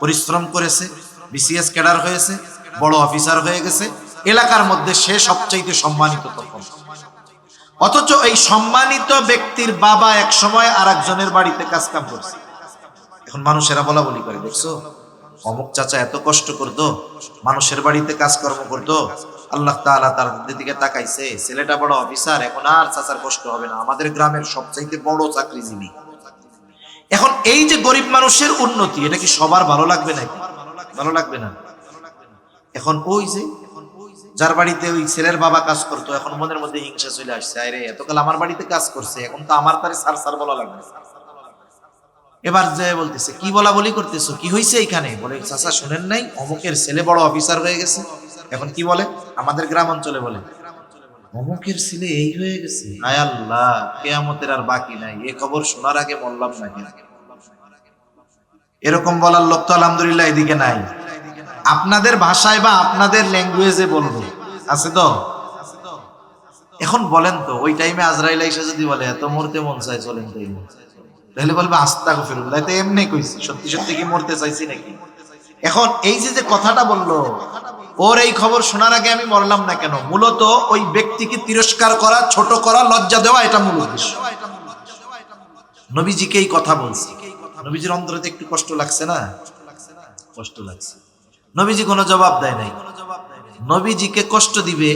পরিশ্রম করেছে, বিসিএস ক্যাডার হয়েছে, বড় অফিসার হয়ে গেছে, এলাকার মধ্যে সে সবচাইতে সম্মানিত তখন। অথচ এই সম্মানিত ব্যক্তির বাবা এক সময় আর একজনের বাড়িতে কাজ কাম করছে। এখন মানুষেরা বলা বলি করে, দেখছো অমুক চাচা এত কষ্ট করতো, মানুষের বাড়িতে কাজকর্ম করতো, আল্লাহ তাআলা তার দিকে তাকাইছে, ছেলেটা বড় অফিসার, এখন আর চাচার কষ্ট হবে না, আমাদের গ্রামের সবচাইতে বড় চাকরিজীবী। এখন এই যে গরিব মানুষের উন্নতি, এটা কি সবার ভালো লাগবে নাকি? ভালো লাগবে না। এখন ওই যে যার বাড়িতে ওই ছেলের বাবা কাজ করতো, এখন মনের মধ্যে হিংসা চলে আসছে, আরে এতকাল আমার বাড়িতে কাজ করছে, এখন তো আমার তারে সার সার বলা লাগবে। এবার যে বলতেছে, কি বলা বলি করতেছো, কি হয়েছে এখানে? বলে, চাচা শুনেন নাই অমুকের ছেলে বড় অফিসার হয়ে গেছে। এখন কি বলে? আমাদের গ্রাম অঞ্চলে বলে, অমুকের ছেলে এই হয়ে গেছে, হায় আল্লাহ, কিয়ামতের আর বাকি নাই, এই খবর শোনার আগে মরলাম না কেন? এরকম বলার লোক তো আলহামদুলিল্লাহ এদিকে নাই। আপনাদের ভাষায় বা আপনাদের ল্যাঙ্গুয়েজে বলবো, আছে তো? এখন বলেন তো, ওই টাইমে আজরাইল আইসা যদি বলে এত মরতে মন চায় চলেন তাইলে, তাহলে বলবে আস্তাগফিরুল্লাহ, তো এমনি কইছি, সত্যি সত্যি কি মরতে চাইছি নাকি? এখন এই যে কথাটা বললো, ওর এই খবর শোনার আগে আমি মরলাম না কেন, মূলত ওই ব্যক্তিকে তিরস্কার করা, ছোট করা, লজ্জা দেওয়া, এটা মূল উদ্দেশ্য। নবীজিকেই কথা বলছি। নবীজির অন্তরে একটু কষ্ট লাগছে না? কষ্ট লাগছে। নবীজি কোনো জবাব দেয় নাই। নবীজিকে কষ্ট দিবে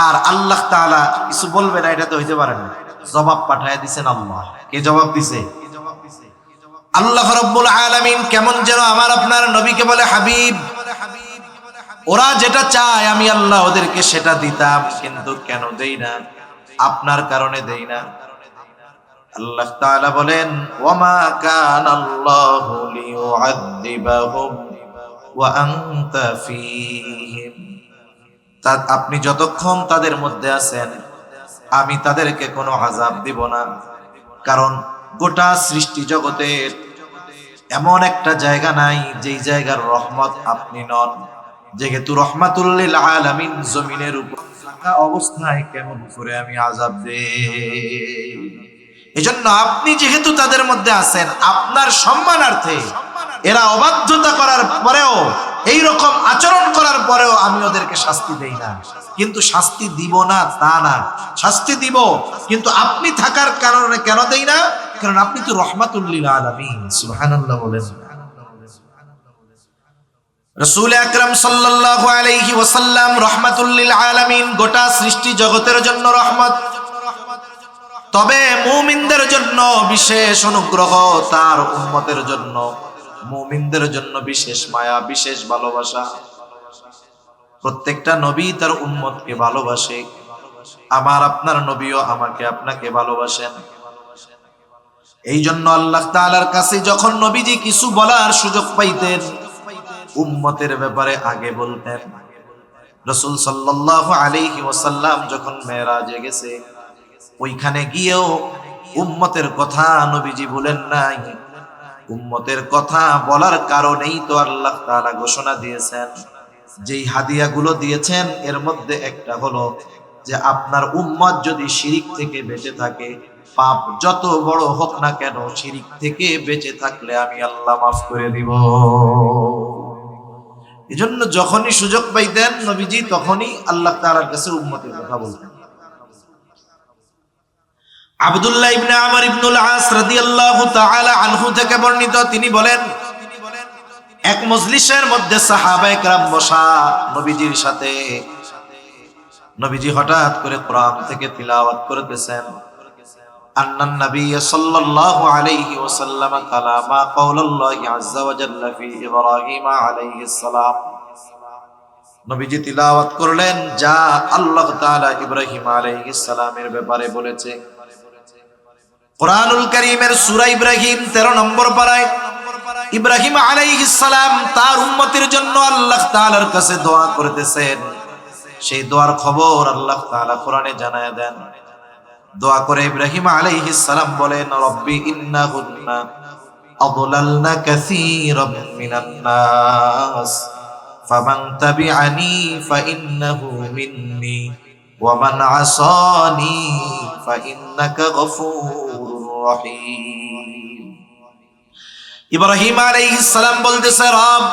আর আল্লাহ তাআলা কিছু বলবে না, এটা তো হইতে পারে না। জবাব পাঠায় দিছেন আল্লাহ। কে জবাব দিছে? আল্লাহ রাব্বুল আলামিন। কেমন যেন আমার আপনার নবীকে বলে, হাবিব, ওরা যেটা চায় আমি আল্লাহ ওদেরকে সেটা দিতাম, কিন্তু কেন দেই না? আপনার কারণে দেই না। আল্লাহ তাআলা বলেন, ওয়ামা কানাল্লাহু লিয়ুআযযিবাহুম ওয়া আনতা ফীহিম। আপনি যতক্ষণ তাদের মধ্যে আছেন আমি তাদেরকে কোনো আযাব দিব না, কারণ গোটা সৃষ্টি জগতের এমন একটা জায়গা নাই যেই জায়গার রহমত আপনি নন। যেহেতু রহমাতুল লিল আলামিন জমিনের উপর থাকা অবস্থায় কেমন করে আমি আযাব দেই? এজন্য আপনি যেহেতু তাদের মধ্যে আছেন, আপনার সম্মানার্থে এরা অবাধ্যতা করার পরেও, এই রকম আচরণ করার পরেও আমি ওদেরকে শাস্তি দেই না। কিন্তু শাস্তি দিব না তা না, শাস্তি দিব, কিন্তু আপনি থাকার কারণে কেন দেই না? কারণ আপনি তো রহমাতুল লিল আলামিন। সুবহানাল্লাহ বলেন। রাসূল আকরাম সাল্লাল্লাহু আলাইহি ওয়াসাল্লাম রহমাতুল লিল আলামিন, গোটা সৃষ্টি জগতের জন্য রহমত। তবে মুমিনদের জন্য বিশেষ অনুগ্রহ, তার উম্মতের জন্য, মুমিনদের জন্য বিশেষ মায়া, বিশেষ ভালোবাসা। প্রত্যেকটা নবী তার উম্মতকে ভালোবাসে। আমার আপনার নবীও আমাকে আপনাকে ভালোবাসেন। এই জন্য আল্লাহ তাআলার কাছে যখন নবীজি কিছু বলার সুযোগ পাইতেন, উম্মতের ব্যাপারে আগে বলতেন। রাসূল সাল্লাল্লাহু আলাইহি ওয়াসাল্লাম যখন মেরাজে গেছে, ওইখানে গিয়েও উম্মতের কথা নবীজি বলেন নাই। উম্মতের কথা বলার কারণেই তো আল্লাহ তাআলা ঘোষণা দিয়েছেন, যেই হাদিয়াগুলো দিয়েছেন এর মধ্যে একটা হলো যে আপনার উম্মত যদি শিরিক থেকে বেঁচে থাকে, পাপ যত বড় হোক না কেন, শিরিক থেকে বেঁচে থাকলে আমি আল্লাহ মাফ করে দিব। এজন্য যখনই সুযোগ পাইতেন নবীজি, তখনই আল্লাহ তাআলার কাছে উম্মতের কথা বলতেন। আব্দুল্লাহ ইবনে আমর ইবনুল আস রাদিয়াল্লাহু তাআলা আনহু থেকে বর্ণিত, তিনি বলেন, এক মজলিসের মধ্যে সাহাবায়ে কেরাম বসা, নবীজির সাথে। নবীজি হঠাৎ করে কোরআন থেকে তিলাওয়াত করতেছেন। আন্নান নবী সাল্লাল্লাহু আলাইহি ওয়াসাল্লাম কালামা কাওলাল্লাহি আযজা ওয়া জাল্লা ফি ইব্রাহিম আলাইহিস সালাম। নবীজি তিলাওয়াত করলেন যা আল্লাহ তাআলা ইব্রাহিম আলাইহিস সালামের ব্যাপারে বলেছে। কোরআনুল কারীমের সূরা ইব্রাহিম 13 নম্বর পারায় ইব্রাহিম আলাইহিস সালাম তার উম্মতের জন্য আল্লাহ তাআলার কাছে দোয়া করতেছেন। সেই দোয়ার খবর আল্লাহ তাআলা কোরআনে জানায় দেন। দোয়া করে ইব্রাহিম আলাইহিস সালাম বলেন, রব্বি ইন্নাহুন্না আদলালনা কাসীরাম মিনান নাস ফামান তাবিআনি ফাইন্নাহু মিন্নি ওয়া মান আসানি ফাইন্নাকা গফুরুর রহিম। ইব্রাহিম আলাইহিস সালাম বলতেছে, রব,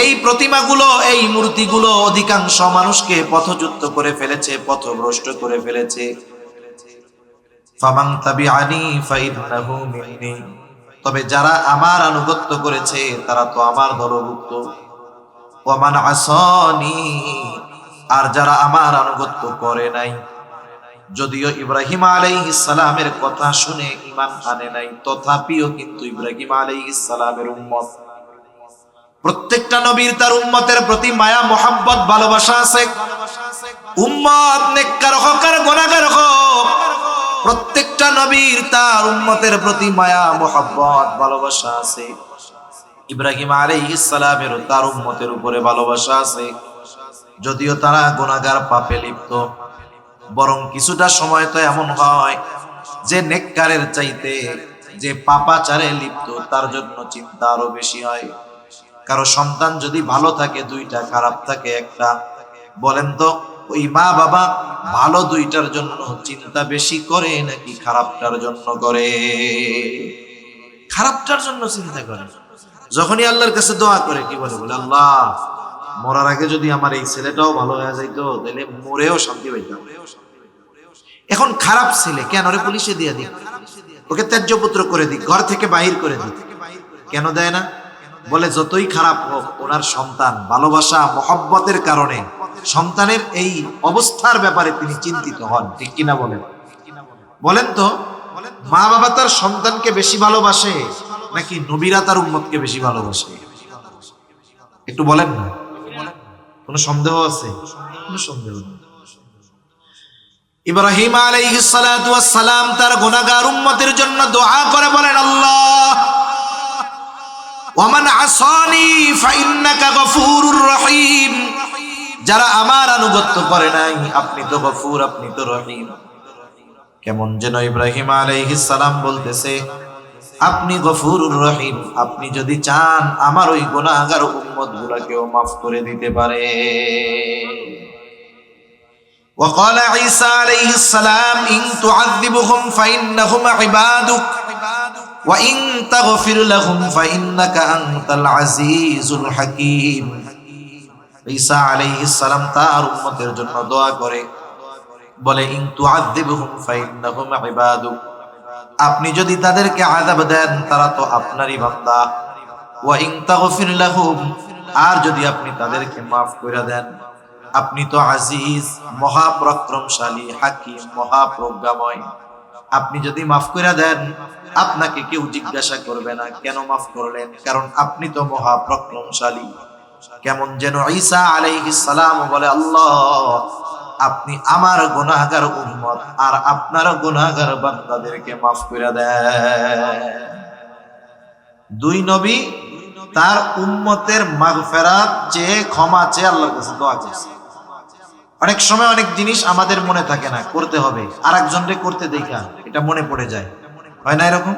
এই প্রতিমাগুলো, এই মূর্তিগুলো অধিকাংশ মানুষকে পথচ্যুত করে ফেলেছে, পথভ্রষ্ট করে ফেলেছে। ফামান তাবিআনি ফাইন্নাহু মিন্নি, তবে যারা আমার আনুগত্য করেছে তারা তো আমার দলভুক্ত। ওয়া মান আসানি, আর যারা আমার আনুগত্য করে নাই, যদিও ইব্রাহিম আলাইহিস সালামের কথা শুনে ঈমান আনে নাই, তথাপিও কিন্তু ইব্রাহিম আলাইহিস সালামের উম্মত। প্রত্যেকটা নবীর তার উম্মতের প্রতি মায়া, মোহাব্বত, ভালোবাসা আছে। উম্মত নেককার হোক আর গুনাহগার হোক, প্রত্যেকটা নবীর তার উম্মতের প্রতি মায়া, মোহাব্বত, ভালোবাসা আছে। ইব্রাহিম আলাইহিস সালামের তার উম্মতের উপরে ভালোবাসা আছে, যদিও তারা গুনাহগার, পাপে লিপ্ত। বরং কিছুটা সময় তো এমন হয় যে নেককারের চাইতে যে পাপাচারে লিপ্ত তার জন্য চিন্তা আরো বেশি হয়। কারো সন্তান যদি ভালো থাকে দুইটা, খারাপ থাকে একটা, বলেন তো ওই মা বাবা ভালো দুইটার জন্য চিন্তা বেশি করে নাকি খারাপটার জন্য করে? খারাপটার জন্য চিন্তা করে। যখনই আল্লাহর কাছে দোয়া করে কি বলে? বলে আল্লাহ, মরার আগে যদি আমার এই ছেলেটাও ভালো হয়ে যাইতো তাহলে মরেও শান্তি পাইতাম। এখন খারাপ ছেলে কেন রে পুলিশে দিয়ে দিই? ওকে ত্যায্য পুত্র করে দিক, ঘর থেকে বাহির করে দিক। কেন দেয় না? বলে যতই খারাপ হোক ওনার সন্তান, ভালোবাসা মহব্বতের কারণে সন্তানের এই অবস্থার ব্যাপারে তিনি চিন্তিত হন। ঠিক কিনা বলেন? বলেন তো, মা বাবা তার সন্তানকে বেশি ভালোবাসে নাকি নবীরা তার উম্মতকে বেশি ভালোবাসে? একটু বলেন না। কোনো সন্দেহ আছে? কোনো সন্দেহ নেই। ইব্রাহিম আলাইহিস সালাতু ওয়াস সালাম তার গুনাহগার উম্মতের জন্য দোয়া করে বলেন, আল্লাহ ওয়ামান আসানি ফাইন্নাকা গফুরুর রহিম, যারা আমার আনুগত্য করে নাই আপনি তো গফুর, আপনি তো রহিম। কেমন যেন ইব্রাহিম আলাইহিস সালাম বলতেছে, আপনি গফুরুর রহিম, আপনি যদি চান আমার ওই গুনাহগার উম্মতগুলোকেও maaf করে দিতে পারে। وقال عيسى عليه السلام إن تعذبهم فإنهم عبادك وإن تغفر لهم فإنك أنت العزيز الحكيم। ঈসা আলাইহিস সালাম তার উম্মতের জন্য দোয়া করে বলে, ইন তুআযিবহুম ফাইন্নাহুম ইবাদুক, আপনি যদি তাদেরকে আযাব দেন তারা তো আপনারই বান্দা। ওয়া ইন তাগফির লাহুম, আর যদি আপনি তাদেরকে maaf করে দেন আপনি তো আজিজ, মহাপরাক্রমশালী, হাকিম, মহাপ্রজ্ঞাময়। আপনি যদি maaf করে দেন আপনাকে কেউ জিজ্ঞাসা করবে না কেন maaf করলেন, কারণ আপনি তো মহাপরাক্রমশালী। কেমন যেন ঈসা আলাইহিস সালাম বলে, আল্লাহ আপনি আমার গুনাহগার উম্মত আর আপনার গুনাহগার বান্দাদেরকে maaf করে দেন। দুই নবী তার উম্মতের মাগফিরাত চেয়ে, ক্ষমা চেয়ে আল্লাহর কাছে দোয়া করছে। অনেক সময় অনেক জিনিস আমাদের মনে থাকে না, করতে হবে, আরেকজনকে করতে দেখা এটা মনে পড়ে যায়। হয় না এরকম?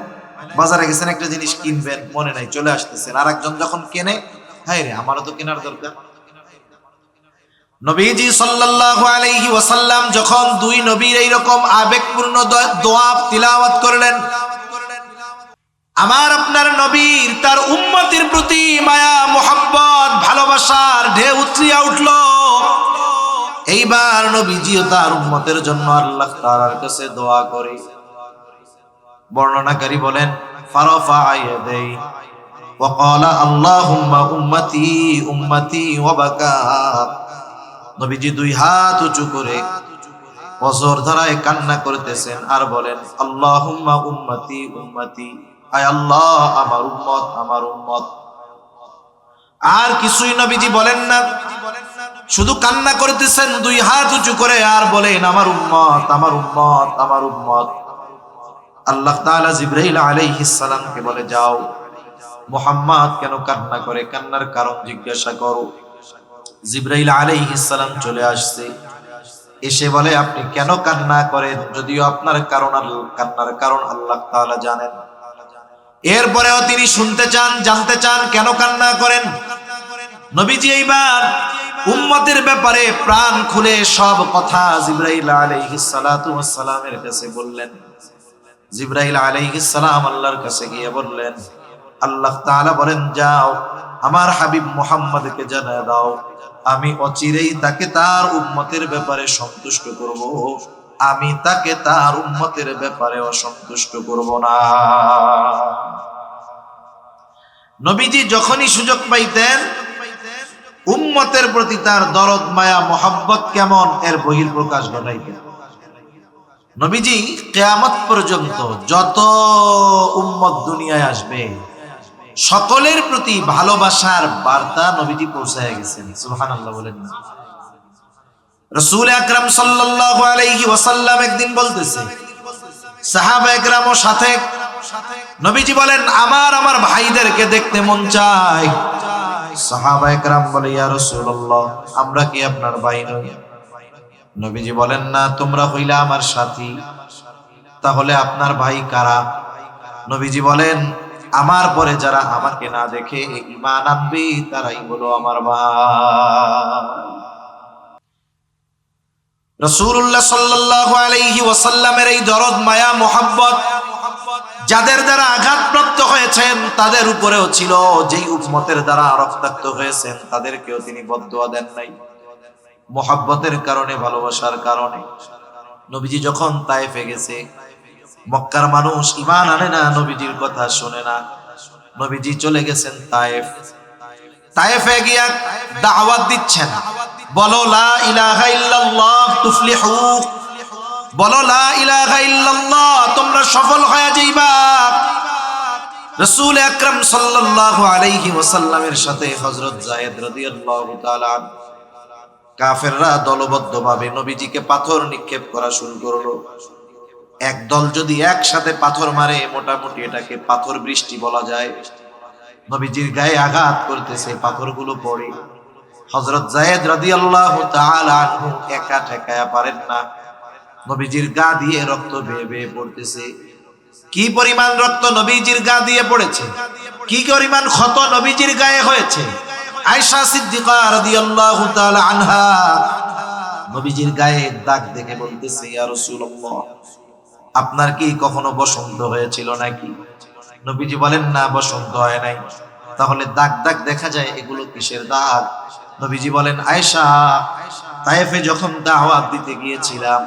বাজারে গেছেন একটা জিনিস কিনবেন, মনে নাই, চলে আসতেছেন, আরেকজন যখন কেনে, হায় রে আমারও তো কেনার দরকার। নবীজি সাল্লাল্লাহু আলাইহি ওয়াসাল্লাম যখন দুই নবীর এইরকম আবেগপূর্ণ দোয়া তিলাওয়াত করলেন, আমার আপনার নবীর তার উম্মতের প্রতি মায়া, মোহাব্বত, ভালোবাসার ঢেউ উতলিয়া উঠল। এইবার নবীজিও তার উম্মতের জন্য আল্লাহ তাআলার কাছে দোয়া করে। বর্ণনাকারী বলেন, ফারাফা ইয়াদাই ওয়া ক্বালা আল্লাহুম্মা উম্মতি উম্মতি ওয়া বাকা। নবীজি দুই হাত উঁচু করে অঝর ধারায় কান্না করতেছেন আর বলেন, আল্লাহুম্মা উম্মতি উম্মতি, আয় আল্লাহ আমার উম্মত আমার উম্মত। আর কিছুই নবীজি বলেন না, শুধু কান্না করতেছেন দুই হাত উঁচু করে আর বলেন, আমার উম্মত আমার উম্মত আমার উম্মত। আল্লাহ তাআলা জিবরাইল আলাইহিস সালামকে বলে, যাও মুহাম্মদ কেন কান্না করে, কান্নার কারণ জিজ্ঞাসা করো। জিবরাইল আলাইহিস সালাম চলে আসছে, এসে বলে, আপনি কেন কান্না করেন, যদিও আপনার কান্নার কারণ আল্লাহ তাআলা জানেন। এরপরেও তিনি শুনতে চান, জানতে চান কেন কান্না করেন। নবীজি এইবার উম্মতের ব্যাপারে প্রাণ খুলে সব কথা জিবরাইল আলাইহিস সালাতু ওয়াস সালামের কাছে বললেন। জিবরাইল আলাইহিস সালাম আল্লাহর কাছে গিয়ে বললেন, আল্লাহ তাআলা বলেন, যাও আমার হাবিব মুহাম্মদকে জানিয়ে দাও, আমি অচিরেই তাকে তার উম্মতের ব্যাপারে সন্তুষ্ট করব, আমি তাকে তার উম্মতের ব্যাপারে অসন্তুষ্ট করব না। নবীজি যখনই সুযোগ পাইতেন উম্মতের প্রতি তার দরদ, মায়া, মোহাব্বত কেমন এর বহিঃপ্রকাশ ঘটাইতেন। নবীজি কিয়ামত পর্যন্ত যত উম্মত দুনিয়ায় আসবে সকলের প্রতি ভালোবাসার বার্তা নবীজি পৌঁছায় গেছেন। সুবহানাল্লাহ বলেন না? রাসূল আকরাম সাল্লাল্লাহু আলাইহি ওয়াসাল্লাম একদিন বলতেছে, সাহাবা একরামও সাথে, নবীজি বলেন, আমার ভাইদেরকে দেখতে মন চায়। সাহাবা একরাম বলে, ইয়া রাসূলুল্লাহ আমরা কি আপনার ভাই নই? নবীজি বলেন, না, তোমরা হইলা আমার সাথী, তাহলে আপনার ভাই কারা? নবীজি বলেন, আমার পরে যারা আমাকে না দেখে ঈমান আনবে তারাই হলো আমার ভাই। রাসূলুল্লাহ সাল্লাল্লাহু আলাইহি ওয়াসাল্লামের এই দরদ, মায়া, মোহাব্বত যাদের দ্বারা আঘাতপ্রাপ্ত হয়েছেন তাদের উপরেও ছিল, যেই উম্মতের দ্বারা রক্তাক্ত হয়েছেন তাদেরকেও তিনি বদদুয়া দেন নাই। মোহাব্বতের কারণে, ভালোবাসার কারণে। নবীজি যখন তায়েফে গেছে, মক্কার মানুষ ঈমান আনে না, নবীজির কথা শোনে না। নবীজি চলে গেছেন তায়েফ। তায়েফে গিয়া দাওয়াত দিচ্ছেন, বলো লা ইলাহা ইল্লাল্লাহ তুফলিহু, বলো লা ইলাহা ইল্লাল্লাহ, তোমরা সফল হয়ে যাইবা। রাসূল আকরাম সাল্লাল্লাহু আলাইহি ওয়াসাল্লামের সাথে হযরত যায়েদ রাদিয়াল্লাহু তাআলা, কাফেররা দলবদ্ধভাবে নবীজিকে পাথর নিক্ষেপ করা শুরু করলো। এক দল যদি একসাথে পাথর মারে, মোটামুটি এটাকে পাথর বৃষ্টি বলা যায়। নবীজির গায়ে আঘাত করতেছে, পাথরগুলো পড়ে। হযরত যায়েদ রাদিয়াল্লাহু তাআলা আনহু একা ঠেকায়া পারেন না, নবীজির গা দিয়ে রক্ত বেয়ে বেয়ে পড়তেছে। কি পরিমাণ রক্ত নবীজির গা দিয়ে পড়েছে, কি পরিমাণ ক্ষত নবীজির গায়ে হয়েছে। আয়েশা সিদ্দিকা রাদিয়াল্লাহু তাআলা আনহা নবীজির গায়ে দাগ দেখে বলতেছে, ইয়া রাসূলুল্লাহ, আপনার কি কখনো বসন্ত হয়েছিল নাকি? নবীজি বলেন, না, বসন্ত হয় নাই। তাহলে দাগ দাগ দেখা যায়, এগুলো কিসের দাগ? নবীজি বলেন, আয়েশা, তায়েফে যখন দাওয়াত দিতে গিয়েছিলাম,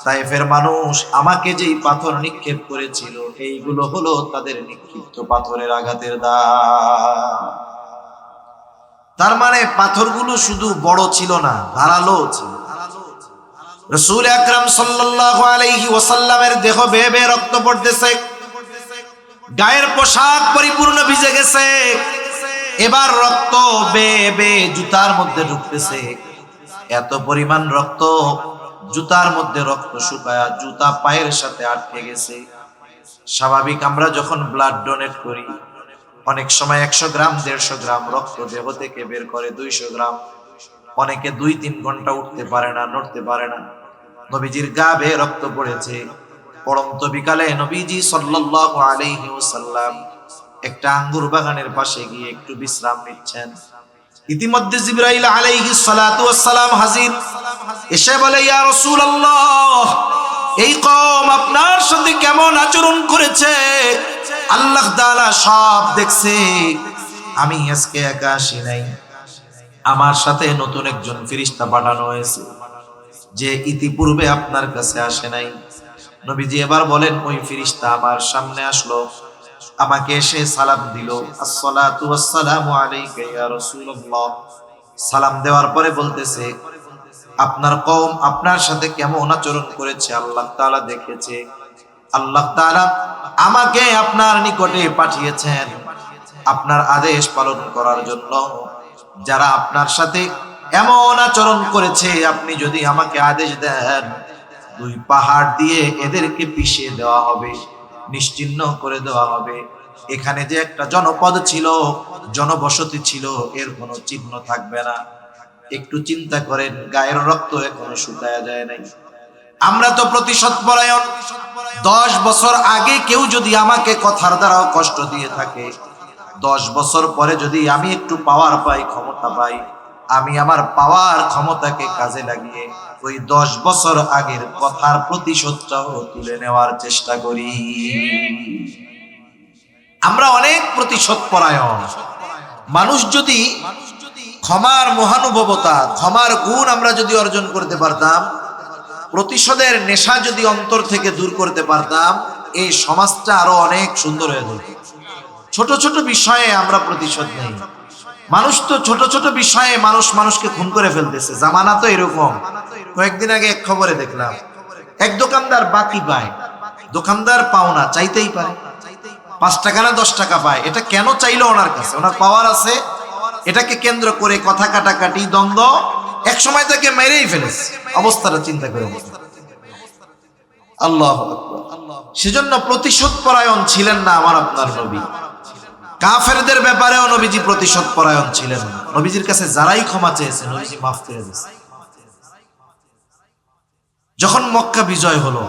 তায়েফের মানুষ আমাকে যেই পাথর নিক্ষেপ করেছিল, এইগুলো হলো তাদের নিক্ষিপ্ত পাথরের আঘাতের দাগ। তার মানে পাথরগুলো শুধু বড় ছিল না, ধারালো ছিল। রাসূল আকরাম সাল্লাল্লাহু আলাইহি ওয়াসাল্লামের দেহ বেয়ে বেয়ে রক্ত পড়তেছে, গায়ের পোশাক পরিপূর্ণ ভিজে গেছে। এবার রক্ত বেয়ে বেয়ে জুতার মধ্যে ঢুকতেছে। এত পরিমাণ রক্ত, জুতার মধ্যে রক্ত শুকায়া জুতা পায়ের সাথে আটকে গেছে। স্বাভাবিক আমরা যখন ব্লাড ডোনেট করি, অনেক সময় 100 গ্রাম 150 গ্রাম রক্ত দেহ থেকে বের করে, 200 গ্রাম। অনেকে 2-3 ঘন্টা উঠতে পারে না, নড়তে পারে না। নবীজির গা বেয়ে রক্ত পড়েছে। পড়ন্ত বিকালে নবীজি সাল্লাল্লাহু আলাইহি ওয়াসাল্লাম একটা আঙ্গুর বাগানের পাশে গিয়ে একটু বিশ্রাম নিচ্ছেন। ইতিমধ্যে জিবরাইল আলাইহিস সালাতু ওয়াস সালাম হাজির, এসে বলে, ইয়া রাসূলুল্লাহ, এই কওম আপনার সাথে কেমন আচরণ করেছে আল্লাহ তাআলা সব দেখছে। আমি আজকে একা আসি নাই, আমার সাথে নতুন একজন ফেরেশতা পাঠানো হয়েছে, যে ইতিপূর্বে আপনার কাছে আসে নাই। নবীজি এবার বলেন, ওই ফেরেশতা আমার সামনে আসলো, আমাকে এসে সালাম দিল, আসসালাতু ওয়াসসালামু আলাইকা ইয়া রাসূলুল্লাহ। সালাম দেওয়ার পরে বলতেছে, আপনার কওম আপনার সাথে কেমন আচরণ করেছে আল্লাহ তাআলা দেখেছে। আল্লাহ তাআলা আমাকে আপনার নিকটে পাঠিয়েছেন আপনার আদেশ পালন করার জন্য। যারা আপনার সাথে এমন আচরণ করেছে, আপনি যদি আমাকে আদেশ দেন, 2 পাহাড় দিয়ে এদেরকে পিষিয়ে দেওয়া হবে, নিশ্চিহ্ন করে দেওয়া হবে। এখানে যে একটা জনপদ ছিল, জনবসতি ছিল, এর কোনো চিহ্ন থাকবে না। একটু চিন্তা করেন, গায়ের রক্ত এখনো শুকায়া যায় নাই। আমরা তো প্রতিশোধ পরায়ণ। 10 বছর আগে কেউ যদি আমাকে কথার দ্বারাও কষ্ট দিয়ে থাকে, 10 বছর পরে যদি আমি একটু পাওয়ার পাই, ক্ষমতা পাই, আমি আমার পাওয়ার ক্ষমতাকে কাজে লাগিয়ে ওই 10 বছর আগের কথার প্রতিশোধটাও তুলে নেওয়ার চেষ্টা করি। আমরা অনেক প্রতিশোধ পরায়ণ মানুষ। যদি ক্ষমার মহানুভবতা, ক্ষমার গুণ আমরা যদি অর্জন করতে পারতাম, প্রতিশোধের নেশা যদি অন্তর থেকে দূর করতে পারতাম, এই সমাজটা আরো অনেক সুন্দর হয়ে যেত। ছোট ছোট বিষয়ে আমরা প্রতিশোধ নেই। মানুষ তো ছোট ছোট বিষয়ে মানুষকে খুন করে ফেলতেছে। জামানা তো এরকম। কয়েকদিন আগে এক খবরে দেখলাম, এক দোকানদার বাকি পায়, দোকানদার পাওনা চাইতেই পারে, 5 টাকা না 10 টাকা পায়। এটা কেন চাইলো ওনার কাছে? ওনার পাওয়ার আছে। এটাকে কেন্দ্র করে কথা কাটাকাটি, দ্বন্দ্ব, এক সময় তাকে মেরেই ফেলেছে। অবস্থাটা চিন্তা করে আল্লাহু আকবার। সেজন্য প্রতিশোধ পরায়ণ ছিলেন না আমার আপনার নবী। কাফেরদের ব্যাপারেও নবীজি প্রতিশোধ পরায়ণ ছিলেন না। নবীজির কাছে যারাই ক্ষমা চেয়েছে, নবীজি মাফ করে দিয়েছে। যখন মক্কা বিজয় হলো,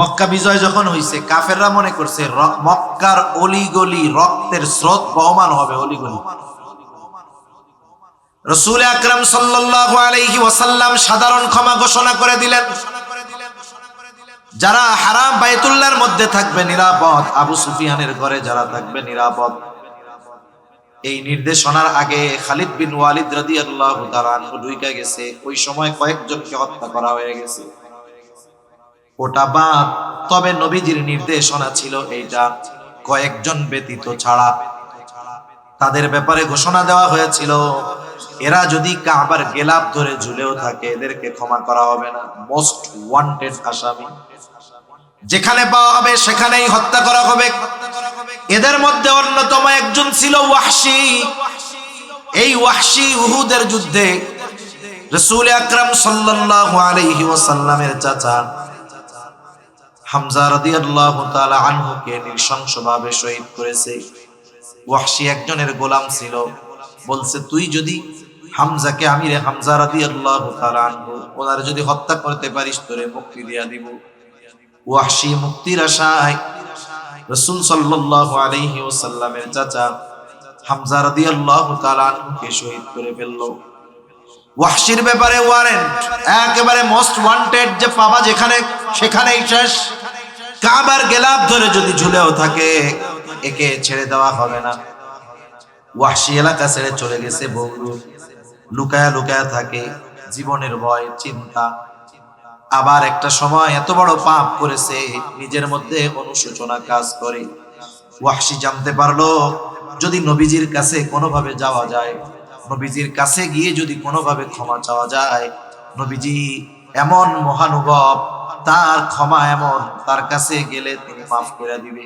মক্কা বিজয় যখন হইছে, কাফেররা মনে করছে মক্কার অলিগলি রক্তের স্রোত বহমান হবে, অলিগলি। রাসূল আকরাম সাল্লাল্লাহু আলাইহি ওয়াসাল্লাম সাধারণ ক্ষমা ঘোষণা করে দিলেন। যারা হারাম বাইতুল্লাহর মধ্যে থাকবে নিরাপদ, আবু সুফিয়ানের ঘরে যারা থাকবে নিরাপদ। এই নির্দেশনার আগে খালিদ বিন ওয়ালিদ রাদিয়াল্লাহু তাআলা আনহু ঢুকে গেছে। ওই সময় কয়েকজনকে হত্যা করা হয়ে গেছে। ওটা বাদ। তবে নবীজির নির্দেশনা ছিল এইটা, কয়েকজন ব্যতীত ছাড়া তাদের ব্যাপারে ঘোষণা দেওয়া হয়েছিল, এরা যদি কাবার গেলাপ ধরে ঝুলেও থাকে এদেরকে ক্ষমা করা হবে না। মোস্ট ওয়ান্টেড আসামি, যেখানে পাওয়া হবে সেখানেই হত্যা করা হবে। এদের মধ্যে অন্যতম একজন ছিল ওয়াহশী। এই ওয়াহশী উহুদের যুদ্ধে রাসূল আকরাম সাল্লাল্লাহু আলাইহি ওয়াসাল্লামের চাচা হামজা রাদিয়াল্লাহু তাআলা আনহুকে নৃশংসভাবে শহীদ করেছে। ওয়াহশী একজনের গোলাম ছিল, বলছে তুই যদি হামজাকে, আমিরে হামজা রাদিয়াল্লাহু তাআলা আনহু, ওনারে যদি হত্যা করতে পারিস তোরে মুক্তি দিয়া দিব। ওয়াহশী মুক্তির আশায় রাসূল সাল্লাল্লাহু আলাইহি ওয়াসাল্লামের চাচা হামজা রাদিয়াল্লাহু তাআলা আনহুকে শহীদ করে ফেলল। ওয়াহশীর ব্যাপারে ওয়ারেন্ট, একেবারে মোস্ট ওয়ান্টেড, যে পাবা যেখানে সেখানেই শেষ। কাবার গেলাপ ধরে যদি ঝুলেও থাকে একে ছেড়ে দেওয়া হবে না। ওয়াহশী এলাকা ছেড়ে চলে গেছে বহুদূর, লুকায়া লুকায়া থাকে, জীবনের ভয় চিন্তা। আবার একটা সময় এত বড় পাপ করেছে, নিজের মধ্যে অনুশোচনা কাজ করে। ওয়াহশী জানতে পারলো যদি নবীজির কাছে কোনোভাবে যাওয়া যায়, নবীজির কাছে গিয়ে যদি কোনোভাবে ক্ষমা চাওয়া যায়, নবীজি এমন মহানুভব, তার ক্ষমা এমন, তার কাছে গেলে তিনি মাফ করে দিবে।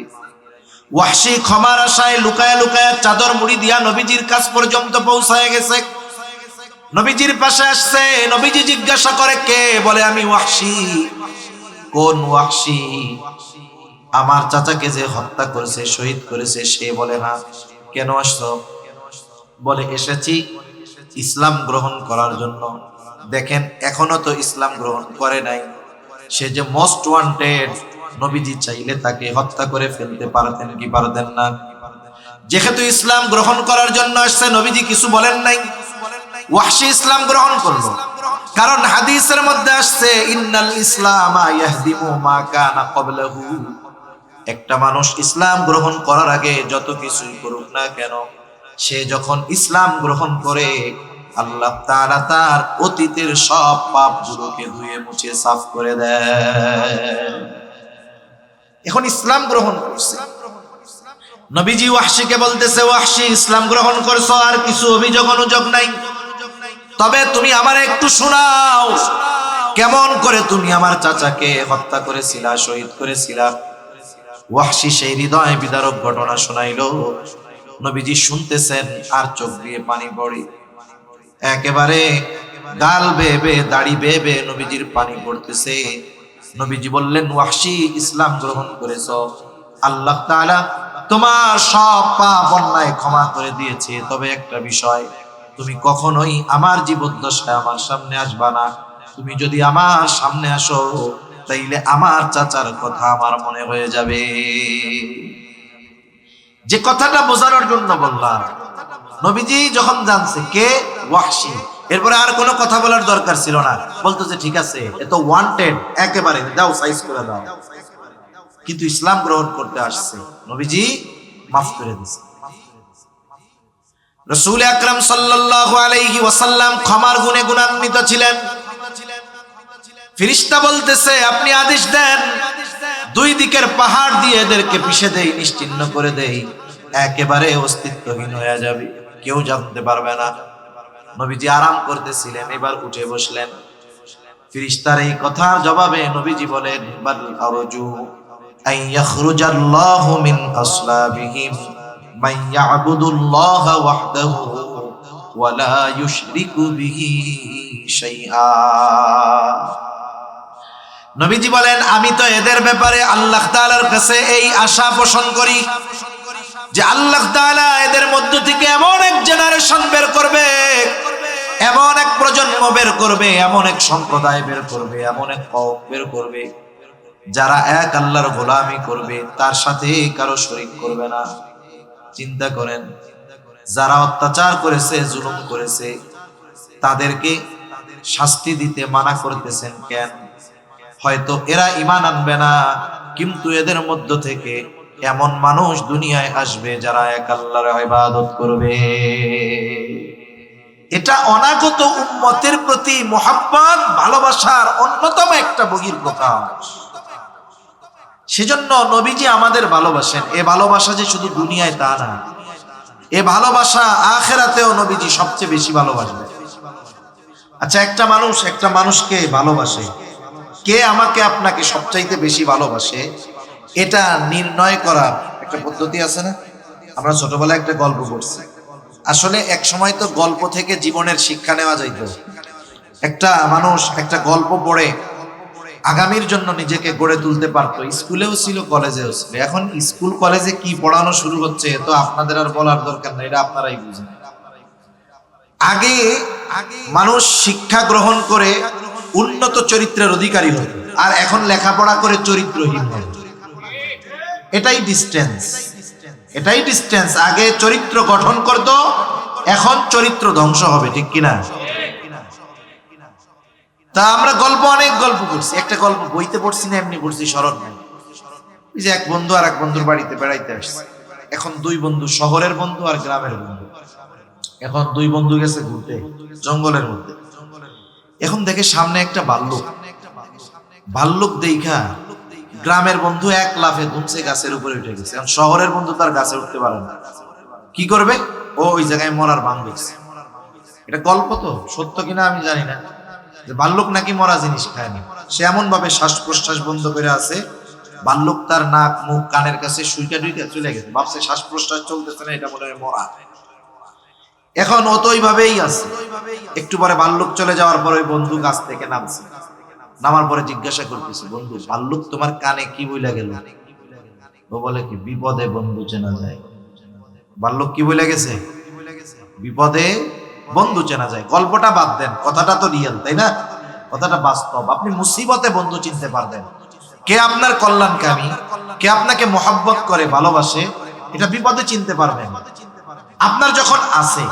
ওয়াহশী ক্ষমার আশায় লুকায়া লুকায়া চাদর মুড়ি দিয়া নবীজির কাছ পর্যন্ত পৌঁছায় গেছে। নবীজির পাশে আসছে, নবীজি জিজ্ঞাসা করে কে? বলে আমি ওয়াহশী। কোন ওয়াহশী? আমার চাচাকে যে হত্যা করেছে, শহীদ করেছে সে। বলে হ্যাঁ। কেন আসছো? বলে এসেছি ইসলাম গ্রহণ করার জন্য। দেখেন এখনো তো ইসলাম গ্রহণ করে নাই, সে যে মোস্ট ওয়ান্টেড, নবীজি চাইলে তাকে হত্যা করে ফেলতে পারতেন কি পারতেন না? যেহেতু ইসলাম গ্রহণ করার জন্য আসছে, নবীজি কিছু বলেন নাই, ওয়াহশী ইসলাম গ্রহণ করলো। কারণ হাদিসের মধ্যে আসছে ইন্নাল ইসলামা ইয়াহদিমু মা কানা ক্বাবলাহু, একটা মানুষ ইসলাম গ্রহণ করার আগে যত কিছুই করুক না কেন, সে যখন ইসলাম গ্রহণ করে আল্লাহ তাআলা তার অতীতের সব পাপগুলোকে ধুয়ে মুছে সাফ করে দেয়। এখন ইসলাম গ্রহণ করছে, নবীজি ওয়াহশীকে বলতেছে ওয়াহশী ইসলাম গ্রহণ করছো, আর কিছু অভিযোগ অনুযোগ নাই, তবে তুমি আমারে একটু শোনাও, কেমন করে তুমি আমার চাচাকে হত্যা করেছিলা, শহীদ করেছিলা। ওয়াহশী সেই হৃদয় বিদারক ঘটনা শোনাইলো। নবীজি শুনতেছেন আর চোখ দিয়ে পানি পড়ে, একেবারে গাল বেয়ে বেয়ে, দাড়ি বেয়ে বেয়ে নবীজির পানি পড়তেছে। নবীজি বললেন ওয়াহশী ইসলাম গ্রহণ করেছো, আল্লাহ তাআলা তোমার সব পাপ অন্যায় ক্ষমা করে দিয়েছে, তবে একটা বিষয়, তুমি কখনোই আমার জীবদ্দশায় আমার সামনে আসবা না। তুমি যদি আমার সামনে আসো তাইলে আমার চাচার কথা আমার মনে হয়ে যাবে। যে কথাটা বোঝানোর জন্য বললাম, নবীজি যখন জানছে কে ওয়াহশী, এরপরে আর কোনো কথা বলার দরকার ছিল না, বলতো যে ঠিক আছে এত ওয়ান্টেড, একেবারে দাও, সাইজ করে দাও। কিন্তু ইসলাম গ্রহণ করতে আসছে, নবীজি মাফ করে দিয়েছে। রাসূল আকরাম সাল্লাল্লাহু আলাইহি ওয়াসাল্লাম ক্ষমার গুণে গুণান্বিত ছিলেন। ফেরেশতা বলতেছে আপনি আদেশ দেন, দুই দিকের পাহাড় দিয়ে এদেরকে পিষে দেই, নিশ্চিহ্ন করে দেই, একেবারে অস্তিত্বহীন হয়ে যাবে, কেউ জানতে পারবে না। নবীজি আরাম করতেছিলেন, এবার উঠে বসলেন। ফেরেশতার এই কথার জবাবে নবীজি বলেন বাল আরজু আন ইয়াখরুজাল্লাহু মিন আসলাবিহিম মান ইয়াবুদুল্লাহা ওয়াহদাহু ওয়া লা ইউশরিকু বিহি শাইআ। নবীজি বলেন আমি তো এদের ব্যাপারে আল্লাহ তাআলার কাছে এই আশা পোষণ করি যে আল্লাহ তাআলা এদের মধ্য থেকে এমন এক জেনারেশন বের করবে, এমন এক প্রজন্ম বের করবে, এমন এক সম্প্রদায় বের করবে, এমন এক কওম বের করবে যারা এক আল্লাহর গোলামি করবে, তার সাথে কারো শরীক করবে না। চিন্তা করেন, যারা অত্যাচার করেছে, জুলুম করেছে, তাদেরকে শাস্তি দিতে মানা করতেছেন কেন? হয়তো এরা ঈমান আনবে না, কিন্তু এদের মধ্য থেকে এমন মানুষ দুনিয়ায় আসবে যারা এক আল্লাহর ইবাদত করবে। এটা অনাগত উম্মতের প্রতি মুহাব্বত, ভালোবাসার অন্যতম একটা বহিঃপ্রকাশ। সেজন্য নবীজি আমাদের ভালোবাসেন। এ ভালোবাসা যে শুধু দুনিয়ায় তা না, এ ভালোবাসা আখিরাতেও নবীজি সবচেয়ে বেশি ভালোবাসবেন। আচ্ছা, একটা মানুষকে ভালোবাসে, কে আমাকে আপনাকে সবচাইতে বেশি ভালোবাসে, এটা নির্ণয় করার একটা পদ্ধতি আছে না? আমরা ছোটবেলায় একটা গল্প পড়ছি। আসলে এক সময় তো গল্প থেকে জীবনের শিক্ষা নেওয়া যাইত। একটা মানুষ একটা গল্প পড়ে আগামীর জন্য নিজেকে গড়ে তুলতে পারতো। স্কুলেও ছিল, কলেজেও ছিল। এখন স্কুল কলেজে কি পড়ানো শুরু হচ্ছে তো আপনাদের আর বলার দরকার নেই, এটা আপনারাই বুঝেন। আগে মানুষ শিক্ষা গ্রহণ করে উন্নত চরিত্রের অধিকারী হতো, আর এখন লেখাপড়া করে চরিত্রহীন হবে। এটাই ডিস্টেন্স। আগে চরিত্র গঠন করত, এখন চরিত্র ধ্বংস হবে। ঠিক কিনা? তা আমরা অনেক গল্প পড়ছি। একটা গল্প বইতে পড়ছি না, এমনি পড়ছি, স্মরণ নাই। এই যে এক বন্ধু আর এক বন্ধুর বাড়িতে বেড়াইতে আসছে। এখন দুই বন্ধু, শহরের বন্ধু আর গ্রামের বন্ধু। এখন দুই বন্ধু গেছে ঘুরতে জঙ্গলের মধ্যে। এখন দেখে সামনে একটা ভাল্লুক দেখা গ্রামের বন্ধু এক লাফে ধুমসে গাছের উপরে উঠে গেছে। এখন শহরের বন্ধু তার গাছে উঠতে পারে না। কি করবে? ও ওই জায়গায় মরার ভান ধরছে। এটা গল্প, তো সত্য কিনা আমি জানি না, যে ভাল্লুক নাকি মরা জিনিস খায় না। সে এমন ভাবে শ্বাস প্রশ্বাস বন্ধ করে আছে, ভাল্লুক তার নাক মুখ কানের কাছে সুইটা ডুইটা চলে গেছে। ভাবছে শ্বাস প্রশ্বাস চলতেছে না, এটা মনে হয় মরা। এখন ও তো ওইভাবেই আছে। একটু পরে ভাল্লুক চলে যাওয়ার পর ওই বন্ধু গাছ থেকে নামছে। নামার পরে জিজ্ঞাসা করতেছে, বন্ধু ভাল্লুক তোমার কানে কি বইলা গেল? ও বলে কি, বিপদে বন্ধু চেনা যায়। ভাল্লুক কি বইলা গেছে? বিপদে বন্ধু চেনা যায়। গল্পটা বাদ দেন, কথাটা তো রিয়েল, তাই না? কথাটা বাস্তব। আপনি মুসিবতে বন্ধু চিনতে পারবেন। কে আপনার কল্যাণকামী, কে আপনাকে মহব্বত করে ভালোবাসে, এটা বিপদে চিনতে পারবেন। আপনার যখন আছে,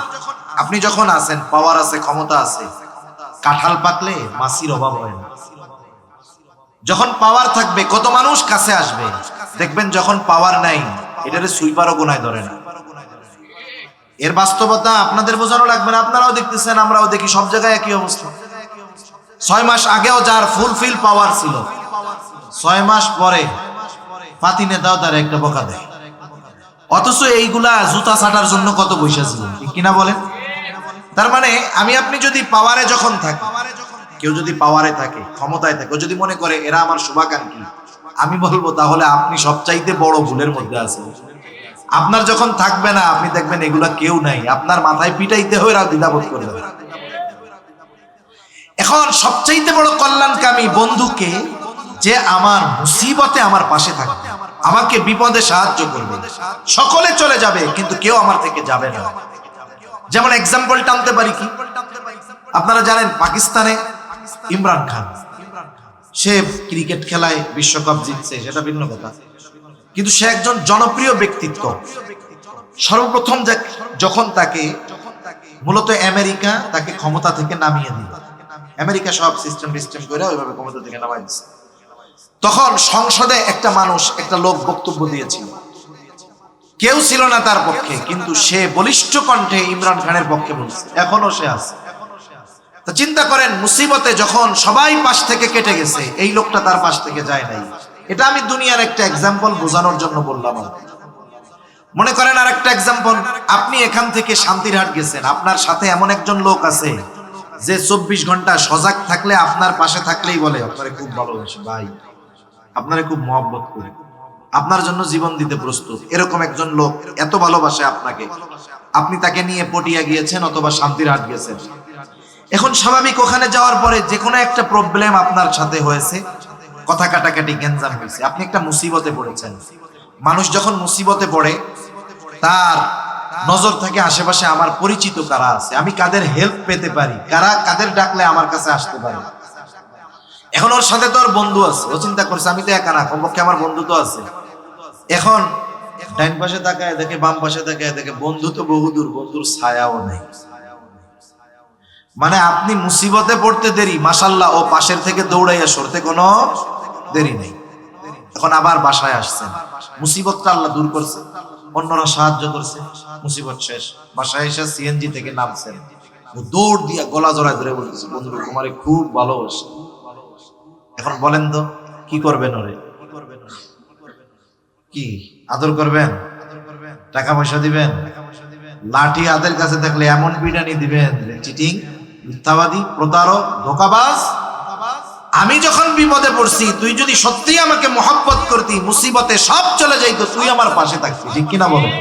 আপনি যখন আছেন, পাওয়ার আছে, ক্ষমতা আছে, কাঁঠাল পাকলে মাছির অভাব হয় না। যখন পাওয়ার থাকবে কত মানুষ কাছে আসবে। দেখবেন যখন পাওয়ার নাই, এটারে সুইপারও গোনায় ধরে না। এর বাস্তবতা আপনাদের বোঝানো লাগবে না, আপনারাও দেখতেছেন, আমরাও দেখি, সব জায়গায় একই অবস্থা। 6 মাস আগেও যার ফুলফিল পাওয়ার ছিল, 6 মাস পরে পাতি নেতাও তার একটা বকা দেয়। অথচ এইগুলা জুতা ছাটার জন্য কত পয়সা ছিল, ঠিক কিনা বলেন? তার মানে আপনি যদি পাওয়ারে যখন থাকি, কেউ যদি পাওয়ারে থাকে, ক্ষমতায় থাকে, ও যদি মনে করে এরা আমার শুভাকাঙ্ক্ষী, আমি বলবো তাহলে আপনি সবচাইতে বড় ভুলের মধ্যে আছেন। আপনার যখন থাকবে না, আপনি দেখবেন এগুলা কেউ নাই, আপনার মাথায় পিটাইতে হয়ে এরা দ্বিধাবোধ করবে। এখন সবচাইতে বড় কল্যাণকামী বন্ধুকে, যে আমার মুসিবতে আমার পাশে থাকবে, আমাকে বিপদে সাহায্য করবে। সকলে চলে যাবে কিন্তু কেউ আমার থেকে যাবে না। যেমন এক্সাম্পল টানতে পারি কি, আপনারা জানেন পাকিস্তানে ইমরান খান, সে ক্রিকেট খেলায় বিশ্বকাপ জিতছে, সেটা ভিন্ন কথা, কিন্তু সে একজন জনপ্রিয় ব্যক্তিত্ব। সর্বপ্রথম যখন তাকে মূলত আমেরিকা তাকে ক্ষমতা থেকে নামিয়ে দিল, আমেরিকা সব সিস্টেম করে ওইভাবে ক্ষমতা থেকে নামাই দিচ্ছে। তখন সংসদে একটা লোক বক্তব্য দিয়েছিল, কেউ ছিল না তার পক্ষে, কিন্তু সে বলিষ্ঠ কণ্ঠে ইমরান খানের পক্ষে বলছে, এখনো সে আছে। তো চিন্তা করেন, মুসিবতে যখন সবাই পাশ থেকে কেটে গেছে, এই লোকটা তার পাশ থেকে যায় নাই। এটা আমি দুনিয়ার একটা এক্সাম্পল বোঝানোর জন্য বললাম। মনে করেন আর একটা এক্সাম্পল, আপনি এখান থেকে শান্তিরহাট গেছেন, আপনার সাথে এমন একজন লোক আছে যে 24 ঘন্টা সজাগ থাকলে, আপনার পাশে থাকলেই বলে আপনারে খুব ভালোবাসি ভাই, আপনারে খুব মহব্বত করি, আপনার জন্য জীবন দিতে প্রস্তুত। এরকম একজন লোক এত ভালোবাসে আপনাকে, আপনি তাকে নিয়ে পটিয়া গিয়েছেন অথবা শান্তিরহাট গেছেন। এখন স্বাভাবিক ওখানে যাওয়ার পরে যে কোনো একটা প্রবলেম আপনার সাথে হয়েছে, কথা কাটাকাটি গ্যাঞ্জাম হয়েছে, আপনি একটা মুসিবতে পড়েছেন। মানুষ যখন মুসিবতে পড়ে, তার নজর থাকে আশেপাশে আমার পরিচিত কারা আছে, আমি কাদের হেল্প পেতে পারি, কাদের ডাকলে আমার কাছে আসতে পারে। এখন ওর সাথে তো ওর বন্ধু আছে, ও চিন্তা করছে আমি তো একা না, কমপক্ষে আমার বন্ধু তো আছে। এখন ডাইন পাশে তাকায় দেখে, বাম পাশে তাকায় দেখে, বন্ধু তো বহুদূর, বন্ধুর ছায়াও নেই। মানে আপনি মুসিবতে পড়তে দেরি, মাশাআল্লাহ ও পাশের থেকে দৌড়াইয়া সরতে কোনো দেরি নেই। এখন আবার বাসায় আসছেন, মুসিবতটা আল্লাহ দূর করছে, অন্যরা সাহায্য করছে, মুসিবত শেষ। বাসায় এসে সিএনজি থেকে নামছেন, দৌড় দিয়া গলা জড়ায় ধরে বলতেছে, বন্ধু তোমারে খুব ভালোবাসি। এখন বলেন তো কি করবেন ওরে? কি আদর করবেন, টাকা পয়সা দিবেন, লাঠি হাতের কাছে থাকলে এমন পিটানি দিবেন, চিটিং, মিথ্যাবাদী, প্রতারক, ধোঁকাবাজ। আমি যখন বিপদে পড়ছি, তুই যদি সত্যি আমাকে মহব্বত করতি, মুসিবতে সব চলে যাইতো, তুই আমার পাশে থাকতি, ঠিক কিনা বলেন?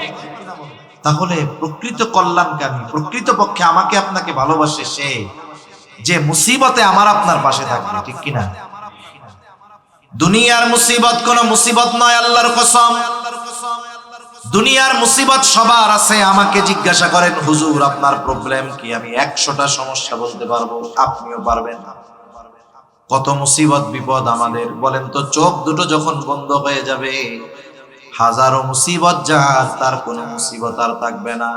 তাহলে প্রকৃত কল্যাণকামী, প্রকৃত পক্ষে আমাকে আপনাকে ভালোবাসে সে যে মুসিবতে আমার আপনার পাশে থাকবে, ঠিক কিনা? দুনিয়ার মুসিবত কোন মুসিবত নয়, আল্লাহর কসম। দুনিয়ার মুসিবত সবার আছে। আমাকে জিজ্ঞাসা করেন, হুজুর আপনার প্রবলেম কি? আমি 100টা সমস্যা বলতে পারবো, আপনিও পারবেন। কত মুসিবত বিপদ আমাদের, বলেন তো। চোখ দুটো যখন বন্ধ হয়ে যাবে, হাজারো মুসিবত যার, তার কোনো মুসিবত আর থাকবে না।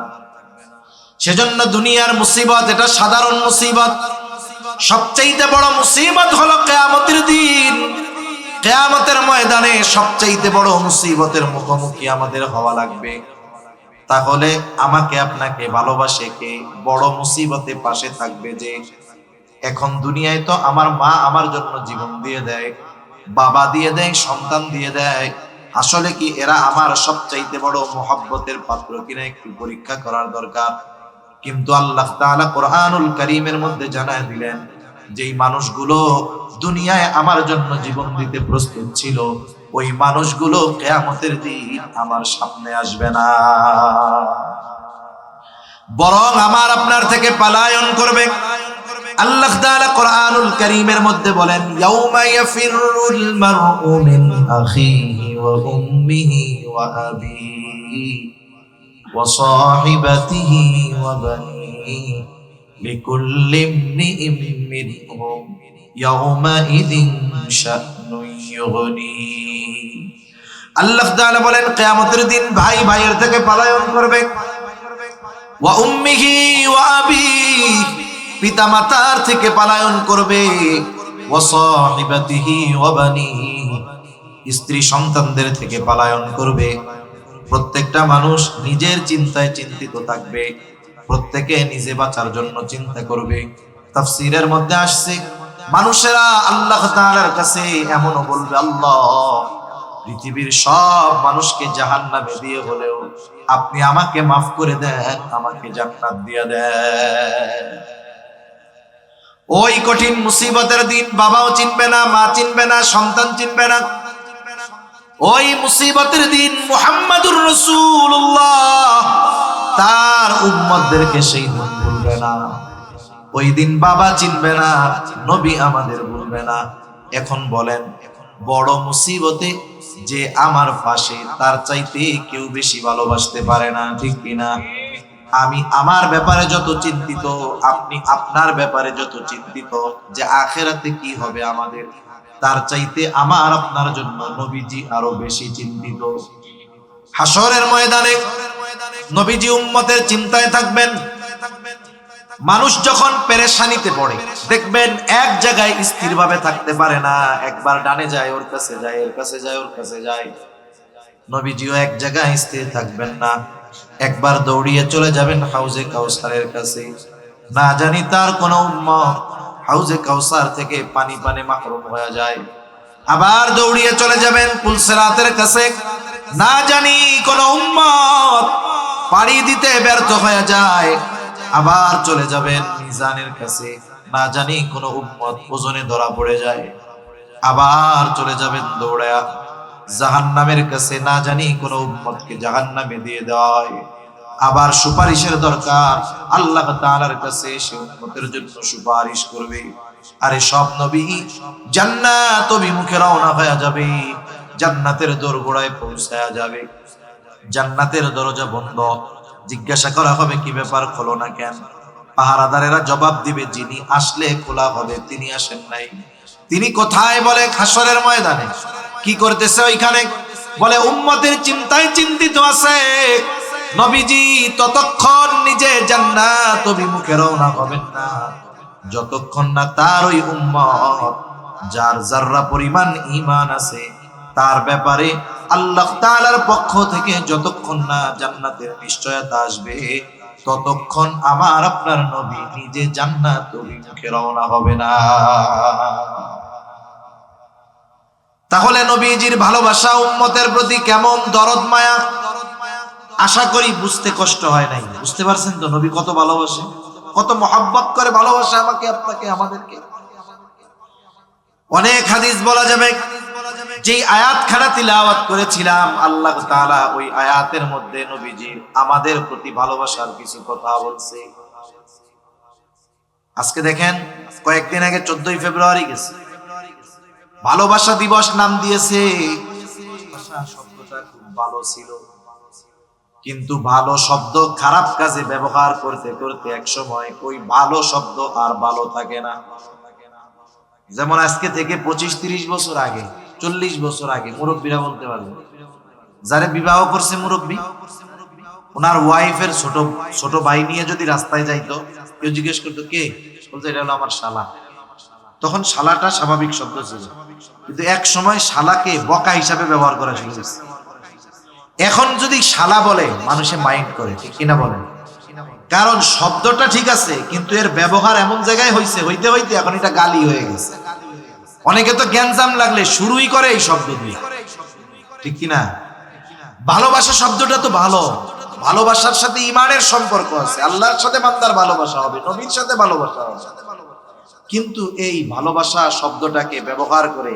সেজন্য দুনিয়ার মুসিবত এটা সাধারণ মুসিবত। সবচেয়ে বড় মুসিবত হলো কিয়ামতের দিন। কিয়ামতের ময়দানে সবচেয়ে বড় মুসিবতের মুখোমুখি আমাদের হওয়া লাগবে। তাহলে আমাকে আপনাকে ভালোবাসে কে? বড় মুসিবতে পাশে থাকবে যে। এখন দুনিয়ায় তো আমার মা আমার জন্য জীবন দিয়ে দেয়, বাবা দিয়ে দেয়, সন্তান দিয়ে দেয়। আসলে কি এরা আমার সবচাইতে বড় মোহাব্বতের পাত্র কিনা একটু পরীক্ষা করার দরকার। কিন্তু আল্লাহ তাআলা কোরআনুল কারীমের মধ্যে জানায় দিলেন, যেই মানুষগুলো দুনিয়ায় আমার জন্য জীবন দিতে প্রস্তুত ছিল, ওই মানুষগুলো কিয়ামতের দিন আমার সামনে আসবে না, বরং আমার আপনার থেকে পলায়ন করবে। আল্লাহ তাআলা কোরআনুল কারীমের মধ্যে বলেন, ইয়াউমা ইয়াফিরুল মারউ মিন আখিহি ওয়া উম্মিহি ওয়া আবিহি ওয়া সাহিবাতিহি ওয়া বানিহি লিকুল্লি ইমরিইম মিনহুম ইয়াউমা ইযিন শা'নুন ইউগনি। আল্লাহ তাআলা বলেন, কিয়ামতের দিন ভাই ভাইয়ের থেকে পলায়ন করবে। ওয়া উম্মিহি ওয়া আবিহি, পিতা মাতার থেকে পলায়ন করবে। ওয়া সাহিবাতিহি ওয়া বানিহি, স্ত্রী সন্তানদের থেকে পলায়ন করবে। প্রত্যেকটা মানুষ নিজের চিন্তায় চিন্তিত থাকবে, প্রত্যেকে নিজে বাঁচার জন্য চিন্তা করবে। তাফসীরের মধ্যে আসছে, মানুষেরা আল্লাহ তাআলার কাছে এমনও বলবে, আল্লাহ, পৃথিবীর সব মানুষকে জাহান্নামে দিয়ে হলেও আপনি আমাকে মাফ করে দেন, আমাকে জান্নাত দিয়ে দেন। ওই কঠিন মুসিবতের দিন বাবাও চিনবে না, মা চিনবে না, সন্তান চিনবে না। ওই মুসিবতের দিন মুহাম্মাদুর রাসূলুল্লাহ তার উম্মতদেরকে সেই দিন ভুলবে না। ওই দিন বাবা চিনবে না, নবী আমাদের ভুলবে না। এখন বলেন, বড় মুসিবতে যে আমার পাশে, তার চাইতে কেউ বেশি ভালোবাসতে পারে না, ঠিক কিনা? আমি আমার ব্যাপারে যত চিন্তিত, আপনি আপনার ব্যাপারে যত চিন্তিত যে আখিরাতে কি হবে আমাদের, তার চাইতে আমার আপনার জন্য নবীজি আরো বেশি চিন্তিত। হাসরের ময়দানে নবীজি উম্মতের চিন্তায় থাকবেন। মানুষ যখন পেরেশানিতে পড়ে, দেখবেন এক জায়গায় স্থিরভাবে থাকতে পারে না, একবার ডানে যায়, ওর কাছে যায়, ওর কাছে যায়, ওর কাছে যায়। নবীজিও এক জায়গায় স্থির থাকবেন না, একবার দৌড়িয়ে চলে যাবেন হাউজে কাউসারের কাছে। না জানি তার কোন উম্মত হাউজে কাউসার থেকে পানি পানে মাহরুম হয়ে যায়। আবার দৌড়িয়ে চলে যাবেন পুলসিরাতের কাছে। না জানি কোন উম্মত পাড়ি দিতে ব্যর্থ হয়ে যায়। আবার চলে যাবেন মিজানের কাছে। না জানি কোন উম্মত ওজনে ধরা পড়ে যায়। আবার চলে যাবেন দৌড়ায়া জাহান্নামের কাছে। না জানি কোন উম্মতকে জাহান্নামে দিয়ে দেওয়া হয়। আবার সুপারিশের দরকার, আল্লাহ তাআলার কাছে সে উম্মতের জন্য সুপারিশ করবে। আরে সব নবী জান্নাত অভিমুখে রওনা হয়ে যাবে, জান্নাতের দোরগোড়ায় পৌঁছায়া যাবে। জান্নাতের দরজা বন্ধ। জিজ্ঞাসা করা হবে, কি ব্যাপার, খোলো না কেন? পাহারাদারেরা জবাব দিবে, যিনি আসলে খোলা হবে, তিনি আসেন নাই। তিনি কোথায়? বলে হাসরের ময়দানে। কি করতেছে ওইখানে? বলে উম্মতের চিন্তায় চিন্তিত আছে। নবীজি ততক্ষণ নিজে জান্নাত অভিমুখে রওনা হবেন না, যতক্ষণ না তার ওই উম্মত যার যাররা পরিমাণ ঈমান আছে তার ব্যাপারে আল্লাহ তাআলার পক্ষ থেকে যতক্ষণ না জান্নাতের নিশ্চয়তা আসবে, ততক্ষণ আমার আপনার নবী নিজে জান্নাত অভিমুখে রওনা হবে না। তাহলে নবীজির ভালোবাসা উম্মতের প্রতি কেমন দরদ মায়া, আশা করি বুঝতে কষ্ট হয় নাই। বুঝতে পারছেন তো নবী কত ভালোবাসে, কত মহব্বত করে ভালোবাসে আমাকে, আপনাকে, আমাদেরকে। অনেক হাদিস বলা যাবে। যে আয়াতখানা তিলাওয়াত করেছিলাম, আল্লাহ তাআলা ওই আয়াতের মধ্যে নবীজির আমাদের প্রতি ভালোবাসার কিছু কথা বলছে। আজকে দেখেন, কয়েকদিন আগে 14ই ফেব্রুয়ারি গেছে, ভালোবাসা দিবস নাম দিয়েছে। ভালোবাসা শব্দটা খুব ভালো ছিল, কিন্তু ভালো শব্দ খারাপ কাজে ব্যবহার করতে করতে এক সময় ওই ভালো শব্দ আর ভালো থাকে না। যেমন আজকে থেকে 25-30 বছর আগে, 40 বছর আগে মুরব্বীরা বলতে পারবে, যারা বিবাহ করছে মুরব্বী, ওনার ওয়াইফের ছোট ভাই নিয়ে যদি রাস্তায় যাইতো, কেউ জিজ্ঞেস করতো কে, বলতো এটা হলো আমার শালা। তখন শালাটা স্বাভাবিক শব্দ ছিল, কিন্তু এক সময় শালাকে বকা হিসাবে ব্যবহার করা শুরু হয়েছে। এখন যদি শালা বলে মানুষে মাইন্ড করে, ঠিক কিনা বলেন? কারণ শব্দটা ঠিক আছে, কিন্তু এর ব্যবহার এমন জায়গায় হইতে হইতে এখন এটা গালি হয়ে গেছে। অনেকে তো গ্যাঞ্জাম লাগলে শুরুই করে এই শব্দ দিয়ে, ঠিক কিনা? ভালোবাসা শব্দটা তো ভালো, ভালোবাসার সাথে ইমানের সম্পর্ক আছে, আল্লাহর সাথে বান্দার ভালোবাসা হবে, নবীর সাথে ভালোবাসা হবে। কিন্তু এই ভালোবাসা শব্দটাকে ব্যবহার করে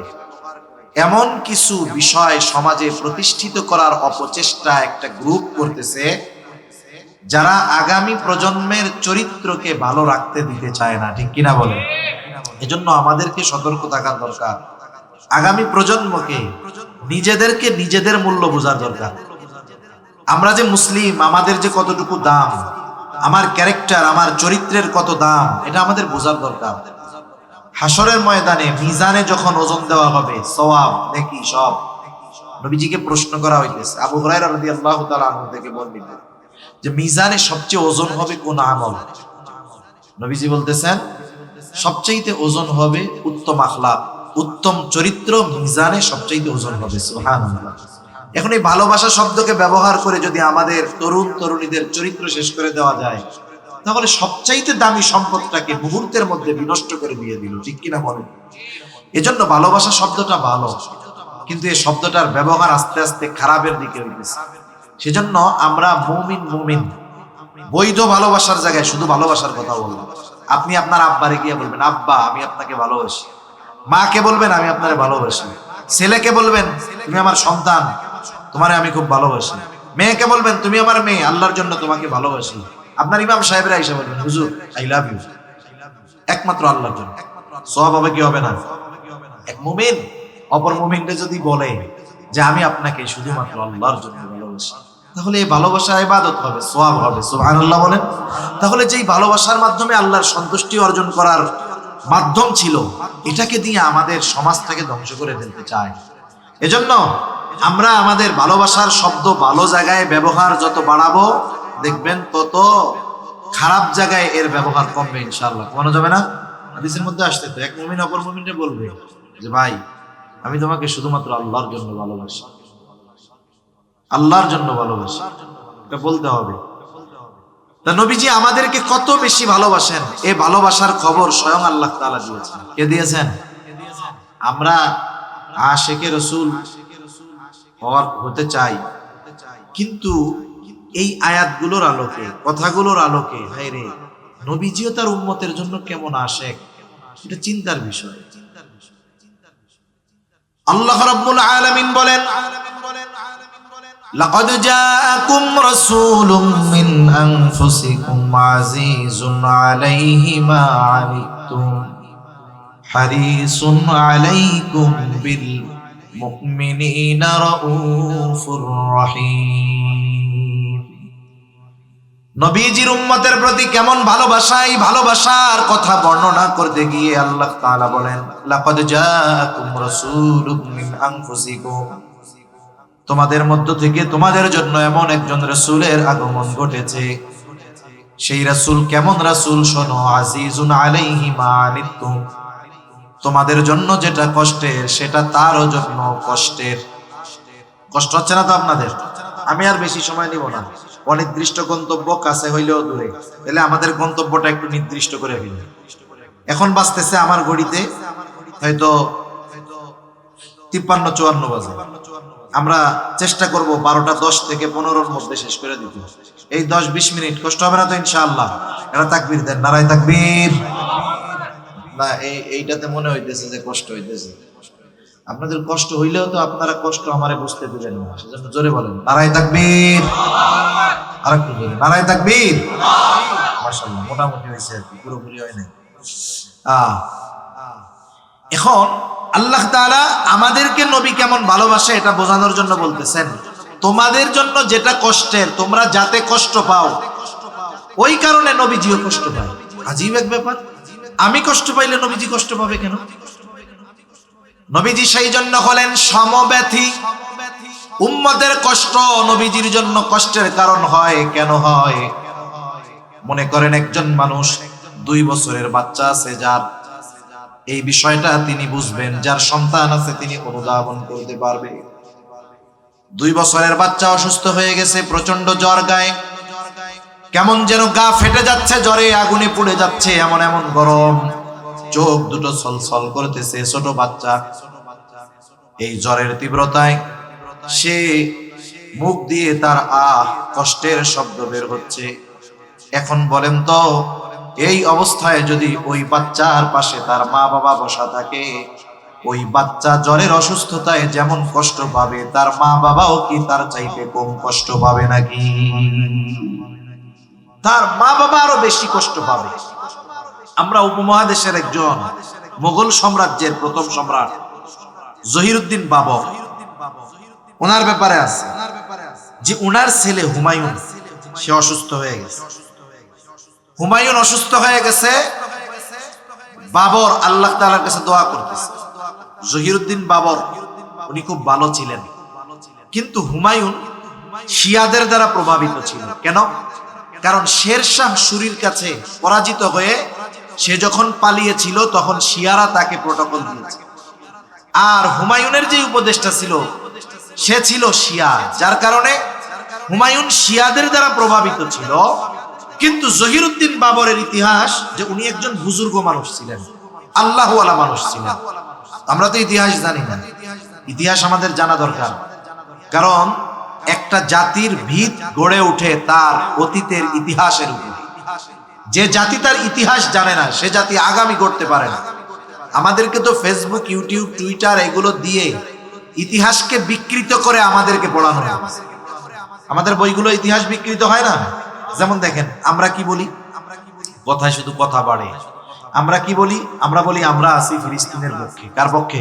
এমন কিছু বিষয় সমাজে প্রতিষ্ঠিত করার অপচেষ্টা একটা গ্রুপ করতেছে, যারা আগামী প্রজন্মের চরিত্রকে ভালো রাখতে দিতে চায় না, ঠিক কিনা বলেন? এজন্য আমাদেরকে সতর্ক থাকার দরকার। আগামী প্রজন্মকে, নিজেদেরকে নিজেদের মূল্য বোঝার দরকার। আমরা যে মুসলিম, আমাদের যে কতটুকু দাম, আমার ক্যারেক্টার, আমার চরিত্রের কত দাম, এটা আমাদের বোঝার দরকার। হাসরের ময়দানে মিজানে যখন ওজন দেওয়া হবে, সওয়াব নেকি সব, নবীজিকে প্রশ্ন করা হইতেছে। আবু হুরায়রা রাদিয়াল্লাহু তাআলা আনহু থেকে বর্ণিত যে মিজানে সবচেয়ে ওজন হবে কোন আমল? নবীজি বলতেছেন সবচেয়ে ওজন হবে উত্তম আখলাক, উত্তম চরিত্র মিজানে সবচেয়ে ওজন হবে। সুবহানাল্লাহ। এখন এই ভালোবাসা শব্দকে ব্যবহার করে যদি আমাদের তরুণ তরুণীদের চরিত্র শেষ করে দেওয়া যায়, তাহলে সবচাইতে দামি সম্পদটাকে মুহূর্তের মধ্যে বিনষ্ট করে দিয়ে দিল, ঠিক কিনা বলেন? এজন্য ভালোবাসা শব্দটা ভালো, কিন্তু এই শব্দটার ব্যবহার আস্তে আস্তে খারাপের দিকে হইতেছে। সেজন্য আমরা মুমিন বৈধ ভালোবাসার জায়গায় শুধু ভালোবাসার কথা বললাম। আপনি আপনার আব্বারে গিয়ে বলবেন, আব্বা আমি আপনাকে ভালোবাসি। মাকে বলবেন, আমি আপনারে ভালোবাসি। ছেলেকে বলবেন, তুমি আমার সন্তান, তোমারে আমি খুব ভালোবাসি। মেয়েকে বলবেন, তুমি আমার মেয়ে, আল্লাহর জন্য তোমাকে ভালোবাসি। আপনার ইমাম সাহেবরা এসে বলবেন, হুজুর আই লাভ ইউ, একমাত্র আল্লাহর জন্য। সওয়াব হবে কি হবে না? এক মুমিন অপর মুমিনকে যদি বলে যে আমি আপনাকে শুধুমাত্র আল্লাহর জন্য ভালোবাসি, তাহলে এই ভালোবাসা ইবাদত হবে, সওয়াব হবে। সুবহানাল্লাহ বলেন। তাহলে যেই ভালোবাসার মাধ্যমে আল্লাহর সন্তুষ্টি অর্জন করার মাধ্যম ছিল, এটাকে দিয়ে আমাদের সমাজটাকে ধ্বংস করে ফেলতে চায়। এজন্য আমরা আমাদের ভালোবাসার শব্দ ভালো জায়গায় ব্যবহার যত বাড়াবো, দেখবেন তত খারাপ জায়গায় এর ব্যবহার কমবে ইনশাআল্লাহ। কমানো যাবে না? হাদিসের মধ্যে আসছে তো, এক মুমিন অপর মুমিনকে বলবে যে ভাই আমি তোমাকে শুধুমাত্র আল্লাহর জন্য ভালোবাসি, আল্লাহর জন্য ভালোবাসি, এটা বলতে হবে। তা নবীজি আমাদেরকে কত বেশি ভালোবাসেন, এই ভালোবাসার খবর স্বয়ং আল্লাহ তাআলা দিয়েছেন। কে দিয়েছেন? আমরা আশিকে রাসূল হতে চাই, কিন্তু এই আয়াতগুলোর আলোকে, কথাগুলোর আলোকে, হায় রে নবীজিও তার উম্মতের জন্য কেমন আশেক, এটা চিন্তার বিষয়। আল্লাহ রাব্বুল আলামিন বলেন, লাকাদ জাআকুম রাসূলুম মিন আনফুসিকুম আজিজুন আলাইহি মা আনিতুম হারিসুন আলাইকুম বিল মুমিনিনা রাউফুর রহিম। নবীজির উম্মতের প্রতি কেমন ভালোবাসা, এই ভালোবাসার কথা বর্ণনা করতে গিয়ে আল্লাহ তাআলা বলেন, লাকাদ জাআকুম রাসূলুম মিন আনফুসিকুম, তোমাদের মধ্য থেকে তোমাদের জন্য এমন একজন রাসূলের আগমন ঘটেছে। সেই রাসূল কেমন রাসূল শোনো, আজিজুন আলাইহি মা আনিতুম, তোমাদের জন্য যেটা কষ্টের সেটা তারও জন্য কষ্টের। কষ্ট হচ্ছে না তো আপনাদের? আমি আর বেশি সময় নিব না। অনির্দিষ্ট গন্তব্য কাছে হইলেও দূরে, তাহলে আমাদের গন্তব্যটা একটু নির্দিষ্ট করে ফেলি। এখন বাজতেছে আমার ঘড়িতে হয়তো 53-54 বাজে। আমরা চেষ্টা করব 12:10 থেকে 15-র মধ্যে শেষ করে দিতে। এই 10-20 মিনিট কষ্ট হবে না তো ইনশাআল্লাহ? এরা তাকবীর দেন, নারায়ে তাকবীর। না এইটাতে মনে হইতেছে যে কষ্ট হইতেছে। আপনাদের কষ্ট হইলেও তো আপনারা কষ্ট আমারে বুঝতে দিবেন না, সেজন্য জোরে বলেন নারায়ে তাকবীর। আরেকটু জোরে নারায়ে তাকবীর। মাশাআল্লাহ, মোটামুটি হইছে আর কি, পুরোপুরি হয় নাই। এখন আল্লাহ তাআলা আমাদেরকে নবী কেমন ভালোবাসে এটা বোঝানোর জন্য বলতেছেন, তোমাদের জন্য যেটা কষ্টের, তোমরা যাতে কষ্ট পাও, ওই কারণে নবীজিও কষ্ট পায়। আজীব এক ব্যাপার, আমি কষ্ট পাইলে নবীজি কষ্ট পাবে কেন? নবীজি সেই জন্য হলেন সমব্যথী। উম্মতের কষ্ট নবীজির জন্য কষ্টের কারণ হয়। কেন হয়? মনে করেন একজন মানুষ 2 বছরের বাচ্চা আছে, যার এই বিষয়টা তিনি বুঝবেন, যার সন্তান আছে তিনি অনুধাবন করতে পারবে। 2 বছরের বাচ্চা অসুস্থ হয়ে গেছে, প্রচন্ড জ্বর, গায়ে কেমন যেন গা ফেটে যাচ্ছে, জ্বরে আগুনে পুড়ে যাচ্ছে, এমন এমন গরম, চোখ দুটো ছলছল করতেছে, ছোট বাচ্চা। এই জ্বরের তীব্রতায় সে মুখ দিয়ে তার কষ্টের শব্দ বের হচ্ছে। এখন বলেন তো, এই অবস্থায় যদি ওই বাচ্চার পাশে তার মা বাবা বসা থাকে, ওই বাচ্চা জ্বরের অসুস্থতায় যেমন কষ্ট পাবে, তার মা বাবাও কি তার চাইতে কম কষ্ট পাবে নাকি? তার মা বাবা আরো বেশি কষ্ট পাবে। আমরা উপমহাদেশের একজন মুঘল সাম্রাজ্যের প্রথম সম্রাট জহিরুদ্দিন বাবর, ওনার ব্যাপারে আছে যে ওনার ছেলে হুমায়ুন, সে অসুস্থ হয়ে গেছে। হুমায়ুন অসুস্থ হয়ে গেছে, বাবর আল্লাহ তাআলার কাছে দোয়া করতেছে। জহিরুদ্দিন বাবর উনি খুব ভালো ছিলেন, কিন্তু হুমায়ুন শিয়াদের দ্বারা প্রভাবিত ছিল। কেন? কারণ শেরশাহ সুরির কাছে পরাজিত হয়ে সে যখন পালিয়েছিল, তখন শিয়ারা তাকে প্রটোকল দিয়েছে। আর হুমায়ুনের যে উপদেষ্টা ছিল, সে ছিল শিয়া, যার কারণে হুমায়ুন শিয়াদের দ্বারা প্রভাবিত ছিল। কিন্তু জহিরুদ্দিন বাবরের ইতিহাস যে উনি একজন বুজুর্গ মানুষ ছিলেন, আল্লাহওয়ালা মানুষ ছিলেন। আমরা তো ইতিহাস জানি না, ইতিহাস আমাদের জানা দরকার। কারণ একটা জাতির ভিত গড়ে ওঠে তার অতীতের ইতিহাসের উপর। যে জাতি তার ইতিহাস জানে না, সে জাতি আগামী গড়তে পারে না। আমাদেরকে তো ফেসবুক, ইউটিউব, টুইটার এগুলো দিয়ে ইতিহাসকে বিকৃত করে আমাদেরকে পড়ানো হয়। আমাদের বইগুলো ইতিহাস বিকৃত হয় না? যেমন দেখেন, আমরা কি বলি, কথায় শুধু কথা বাড়ে। আমরা কি বলি? আমরা বলি আমরা আছি ফিলিস্তিনের পক্ষে। কার পক্ষে?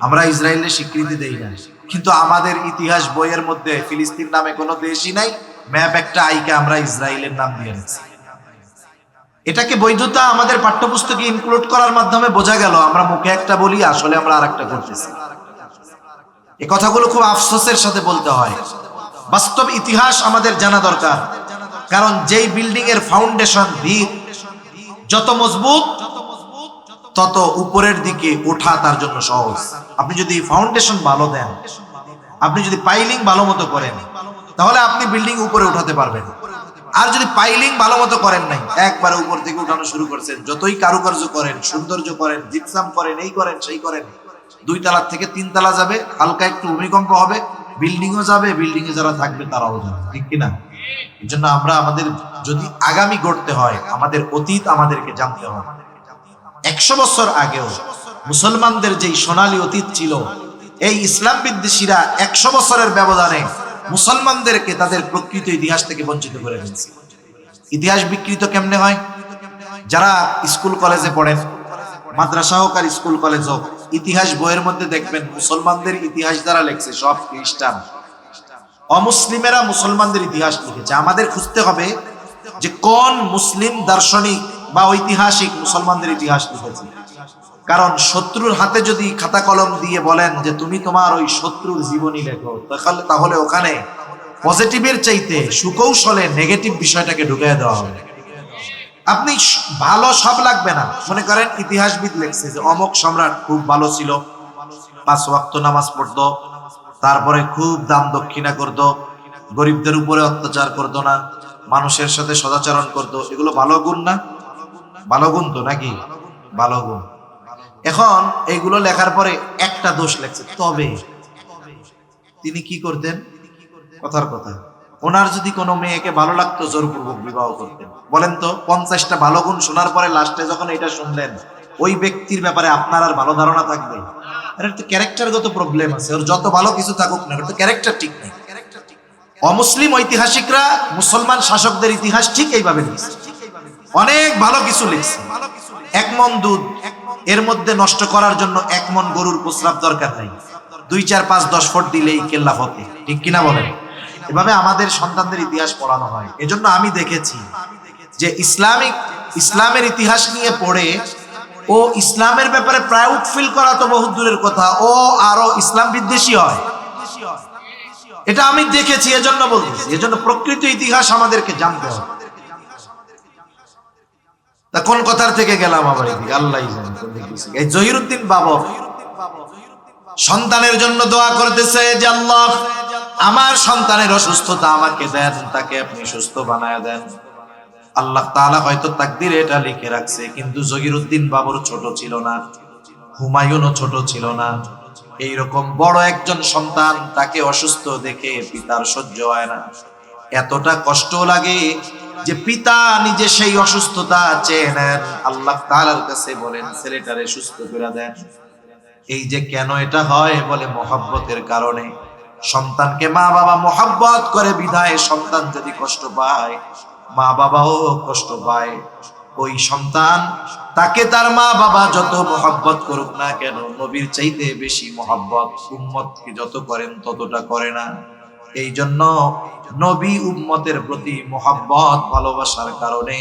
আমরা ইসরায়েলের স্বীকৃতি দেই না, কিন্তু আমাদের ইতিহাস বইয়ের মধ্যে ফিলিস্তিন নামে কোনো দেশই নাই। ম্যাপ একটা আইকে আমরা ইসরায়েলের নাম দিয়ে নিচ্ছি। এটাকে বৈধতা আমাদের পাঠ্যপুস্তকে ইনক্লুড করার মাধ্যমে বোঝা গেল আমরা মুখে একটা বলি, আসলে আমরা আরেকটা করতেছি। এই কথাগুলো খুব আফসোসের সাথে বলতে হয়। বাস্তব ইতিহাস আমাদের জানা দরকার। কারণ যেই বিল্ডিং এর ফাউন্ডেশন, ভিত যত মজবুত, তত উপরের দিকে ওঠা তার জন্য সহজ। আপনি যদি ফাউন্ডেশন ভালো দেন, আপনি যদি পাইলিং ভালো মতো করেন, তাহলে আপনি বিল্ডিং উপরে উঠাতে পারবেন। আর যদি পাইলিং ভালো মতো করেন নাই, একবারে উপর থেকে উঠানো শুরু করছেন, যতই কারুকার্য করেন, সৌন্দর্য করেন, জিপসাম করেন, এই করেন সেই করেন, 2 তলা থেকে 3 তলা যাবে, হালকা একটু ভূমিকম্প হবে, বিল্ডিংও যাবে, বিল্ডিং এ যারা থাকবে তারাও যাবে, ঠিক কিনা? এই জন্য আমরা আমাদের যদি আগামী গড়তে হয়, আমাদের অতীত আমাদেরকে জানতে হবে। 100 বছর আগেও মুসলমানদের যেই সোনালী অতীত ছিল, এই ইসলাম বিদ্বেষীরা 100 বছরের ব্যবধানে মুসলমানদেরকে তাদের প্রকৃত ইতিহাস থেকে বঞ্চিত করে ফেলছে। ইতিহাস বিকৃত কেমনে হয়? যারা স্কুল কলেজে পড়েন, মাদ্রাসা হোক আর স্কুল কলেজ হোক, ইতিহাস বইয়ের মধ্যে দেখবেন মুসলমানদের ইতিহাস যারা লেখছে সব খ্রিস্টান। অমুসলিমেরা মুসলমানদের ইতিহাস লিখেছে। আমাদের খুঁজতে হবে যে কোন মুসলিম দার্শনিক বা ঐতিহাসিক মুসলমানদের ইতিহাস লিখেছে। কারণ শত্রুর হাতে যদি খাতা কলম দিয়ে বলেন যে তুমি তোমার ওই শত্রুর জীবনী লেখো, তাহলে ওখানে পজিটিভের চাইতে সুকৌশলে নেগেটিভ বিষয়টাকে ঢুকিয়ে দেওয়া হবে। আপনি ভালো সব লাগবে না। মনে করেন ইতিহাসবিদ লেখছে যে অমুক সম্রাট খুব ভালো ছিল, 5 ওয়াক্ত নামাজ পড়তো, তারপরে খুব দান দক্ষিণা করতো, গরিবদের উপরে অত্যাচার করতো না, মানুষের সাথে সদাচরণ করতো। এগুলো ভালো গুণ না? ভালো গুণ তো নাকি? ভালো গুণ। এখন এইগুলো লেখার পরে একটা দোষ লেখছে, তবে তিনি কি করতেন? কথার কথা, ওনার যদি কোনো মেয়েকে ভালো লাগতো জোরপূর্বক বিবাহ করতেন। বলেন তো, 50টা ভালো গুণ শোনার পরে লাস্টে যখন এটা শুনলেন, ওই ব্যক্তির ব্যাপারে আপনার আর ভালো ধারণা থাকবে? এর তো ক্যারেক্টারগত প্রবলেম আছে, ওর যত ভালো কিছু থাকুক না, ওর তো ক্যারেক্টার ঠিক নেই। অমুসলিম ঐতিহাসিকরা মুসলমান শাসকদের ইতিহাস ঠিক এইভাবে লিখছে, অনেক ভালো কিছু লিখছে। 1 মণ দুধ, এর মধ্যে নষ্ট করার জন্য 1 মণ গরুর প্রস্রাব দরকার নাই, 2, 4, 5, 10 ফুট দিলেই কেল্লা ফতে, ঠিক কিনা বলেন? এভাবে আমাদের সন্তানদের ইতিহাস পড়ানো হয়। এজন্য আমি দেখেছি যে ইসলামের ইতিহাস নিয়ে পড়ে ও ইসলামের ব্যাপারে প্রাউড ফিল করা তো বহুত দূরের কথা, ও আরো ইসলাম বিদ্বেষী হয়। এটা আমি দেখেছি, এজন্য বলতেছি। এজন্য প্রকৃত ইতিহাস আমাদেরকে জানতে হবে। তা কোন কথার থেকে গেলাম আবার এদিকে, আল্লাহই জানে। এই জহিরুদ্দিন বাবা সন্তানের জন্য দোয়া করতেছে যে আল্লাহ, আমার সন্তানের অসুস্থতা আমাকে দেন, তাকে আপনি সুস্থ বানায় দেন। আল্লাহ তাআলা হয়তো তাকদীরে এটা লিখে রাখছে, কিন্তু জহিরুদ্দিন বাবুর ছোট ছিল না, হুমায়ুনও ছোট ছিল না। এইরকম বড় একজন সন্তান, তাকে অসুস্থ দেখে পিতার সহ্য হয় না, এতটা কষ্ট লাগে যে পিতা নিজে সেই অসুস্থতা চেয়ে নেন, আল্লাহ তাআলার কাছে বলেন ছেলেটারে সুস্থ করে দেন। এই যে কেন এটা হয়, বলে মহব্বতের কারণে। সন্তানকে মা বাবা মহব্বত করে বিধায় সন্তান যদি কষ্ট পায়, মা বাবাও কষ্ট পায়। ওই সন্তান, তাকে তার মা বাবা যত মহব্বত করুক না কেন, নবীর চাইতে বেশি মহব্বত উম্মতকে যত করেন ততটা করে না। এই জন্য নবী উম্মতের প্রতি মহব্বত ভালোবাসার কারণে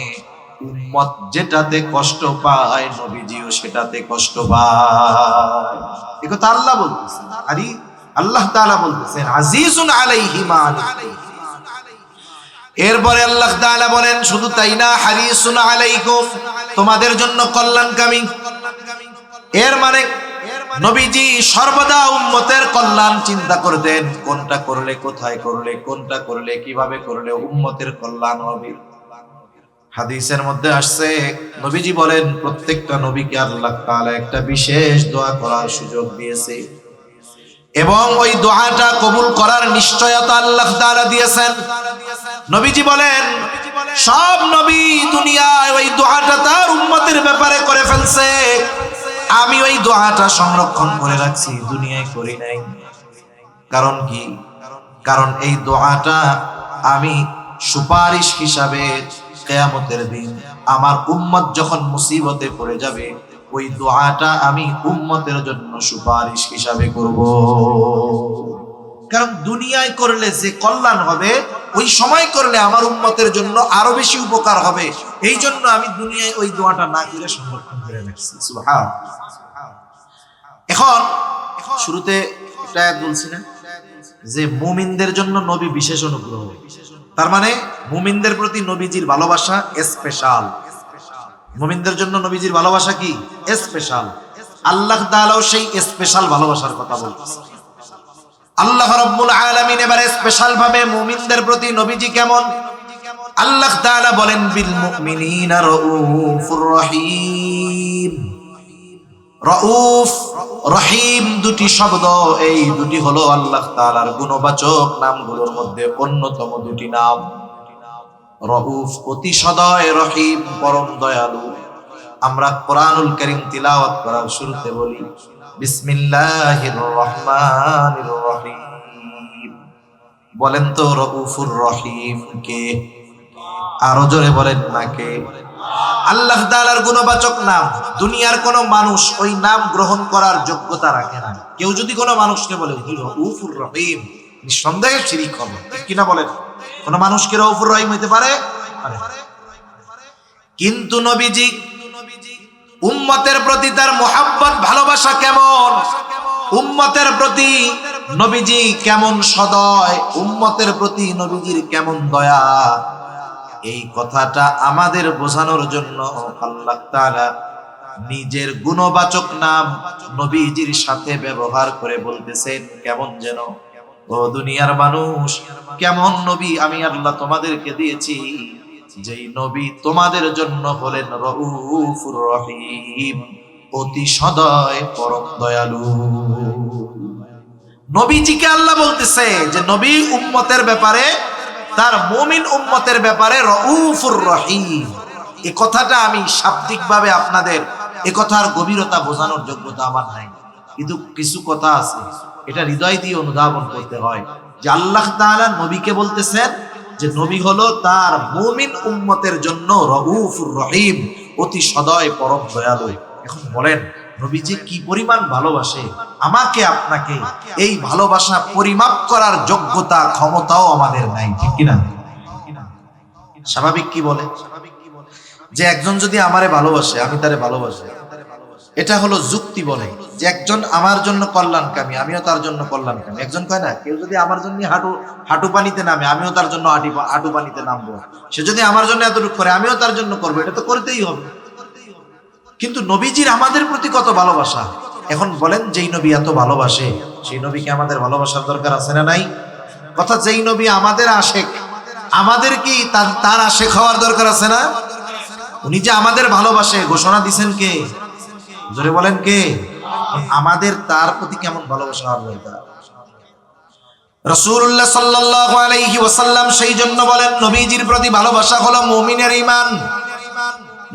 উম্মত যেটাতে কষ্ট পায়, নবীজিও সেটাতে কষ্ট পায়। একথা আল্লাহ বলতেছেন। আরে আল্লাহ তাআলা বলতেছেন আজিজুন আলাইহি মা আনিতুম। এরপরে আল্লাহ তাআলা বলেন শুধু তাই না, হারিসুন আলাইকুম, তোমাদের জন্য কল্যাণকামী। এর মানে নবীজি সর্বদা উম্মতের কল্যাণ চিন্তা করতেন, কোনটা করলে, কোথায় করলে, কোনটা করলে, কিভাবে করলে উম্মতের কল্যাণ হবে। হাদিসের মধ্যে আসছে, নবীজি বলেন প্রত্যেকটা নবীকে আল্লাহ তাআলা একটা বিশেষ দোয়া করার সুযোগ দিয়েছে, এবং ওই দোয়াটা কবুল করার নিশ্চয়তা আল্লাহ তাআলা দিয়েছেন। নবীজি বলেন সব নবী দুনিয়ায় ওই দোয়াটা তার উম্মতের ব্যাপারে করে ফেলছে, আমি ওই দোয়াটা সংরক্ষণ করে রাখছি, দুনিয়ায় করি নাই। কারণ কি? কারণ এই দোয়াটা আমি সুপারিশ হিসাবে কিয়ামতের দিন আমার উম্মত যখন মুসিবতে পড়ে যাবে, ওই দোয়াটা আমি উম্মতের জন্য সুপারিশ হিসাবে করব। কারণ দুনিয়ায় করলে যে কল্যাণ হবে, ওই সময় করলে আমার উম্মতের জন্য আরো বেশি উপকার হবে। এই জন্য আমি দুনিয়ায় ওই দোয়াটা না করে সংরক্ষণ করে রাখছি। সুবহানাল্লাহ। এখন শুরুতে একটা বলছি না যে মুমিনদের জন্য নবী বিশেষ অনুগ্রহ, তার মানে মুমিনদের প্রতি নবীজির ভালোবাসা স্পেশাল। মুমিনদের জন্য নবীজির ভালোবাসা কি? স্পেশাল। আল্লাহ তাআলাও সেই স্পেশাল ভালোবাসার কথা বলতেছে। আল্লাহ রাব্বুল আলামিন এবারে স্পেশাল ভাবে মুমিনদের প্রতি নবীজি কেমন, আল্লাহ তাআলা বলেন বিল মুমিনিনা রাউফুর রহিম। রাউফ, রহিম দুটি শব্দ, এই দুটি হলো আল্লাহ তাআলার গুণবাচক নামগুলোর মধ্যে অন্যতম দুটি নাম। রাউফ অতি সদয়, রহিম পরম দয়ালু। আমরা কোরআনুল কারীম তিলাওয়াত করার শুরুতে বলি বিসমিল্লাহির রহমানির রহিম। বলেন তো রাউফুর রহিম কে? আরো জোরে বলেন না কে? আল্লাহ তাআলার গুণবাচক নাম। দুনিয়ার কোন মানুষ ওই নাম গ্রহণ করার যোগ্যতা রাখে না। কেউ যদি কোনো মানুষকে বলে রাউফুর রহিম, নিঃসন্দেহে শিরক হবে, ঠিক কিনা বলেন? কোন মানুষকে রাউফুর রহিম হইতে পারে? কিন্তু নবীজি উম্মতের প্রতি তার মুহাব্বত ভালোবাসা কেমন, উম্মতের প্রতি নবীজি কেমন সদয়, উম্মতের প্রতি নবীজির কেমন দয়া, এই কথাটা আমাদের বোঝানোর জন্য আল্লাহ তাআলা নিজের গুণবাচক নাম নবীজির সাথে ব্যবহার করে বলতেছেন কেমন যেন, ও দুনিয়ার মানুষ, কেমন নবী আমি আল্লাহ তোমাদেরকে দিয়েছি, যেই নবী তোমাদের জন্য হলেন রাউফুর রহিম। অতি সদয় পরম দয়ালু। নবীজিকে আল্লাহ বলতেছে যে নবী উম্মতের ব্যাপারে, তার মুমিন উম্মতের ব্যাপারে রউফুর রহিম। এই কথাটা আমি শাব্দিকভাবে আপনাদের এই কথার গভীরতা বোঝানোর যোগ্যতা আমার নাই, কিন্তু কিছু কথা আছে এটা হৃদয় দিয়ে অনুধাবন করতে হয় যে আল্লাহ তাআলা নবীকে বলতেছেন যে নবী হলো তার মুমিন উম্মতের জন্য রউফুর রহিম, অতি সদয় পরম দয়ালু। এখন বলেন নবীজি কি পরিমাণ ভালোবাসে আমাকে আপনাকে, এই ভালোবাসা পরিমাপ করার যোগ্যতা ক্ষমতাও আমাদের নাই, ঠিক কিনা? স্বাভাবিক কি বলে যে একজন যদি আমারে ভালোবাসে আমি তারে ভালোবাসি, এটা হলো যুক্তি। বলে যে একজন আমার জন্য কল্যাণকামী আমিও তার জন্য কল্যাণকামী। একজন কয় না, কেউ যদি আমার জন্য হাঁটু পানিতে নামে আমিও তার জন্য হাঁটু পানিতে নামবো, সে যদি আমার জন্য এতটুকু করে আমিও তার জন্য করবো, এটা তো করতেই হবে। কিন্তু নবীজির আমাদের প্রতি কত ভালোবাসা। এখন বলেন যেই নবী এত ভালোবাসে সেই নবীকে আমাদের ভালোবাসার দরকার আছে না নাই? কথা, যেই নবী আমাদের আশেক আমাদের কি তার আশেক হওয়ার দরকার আছে না? উনি যে আমাদের ভালোবাসে ঘোষণা দিছেন কে? জোরে বলেন কে? আমাদের তার প্রতি কেমন ভালোবাসা হওয়ার দরকার? রাসূলুল্লাহ সাল্লাল্লাহু আলাইহি ওয়াসাল্লাম সেই জন্য বলেন নবীজির প্রতি ভালোবাসা হলো মুমিনের ঈমান।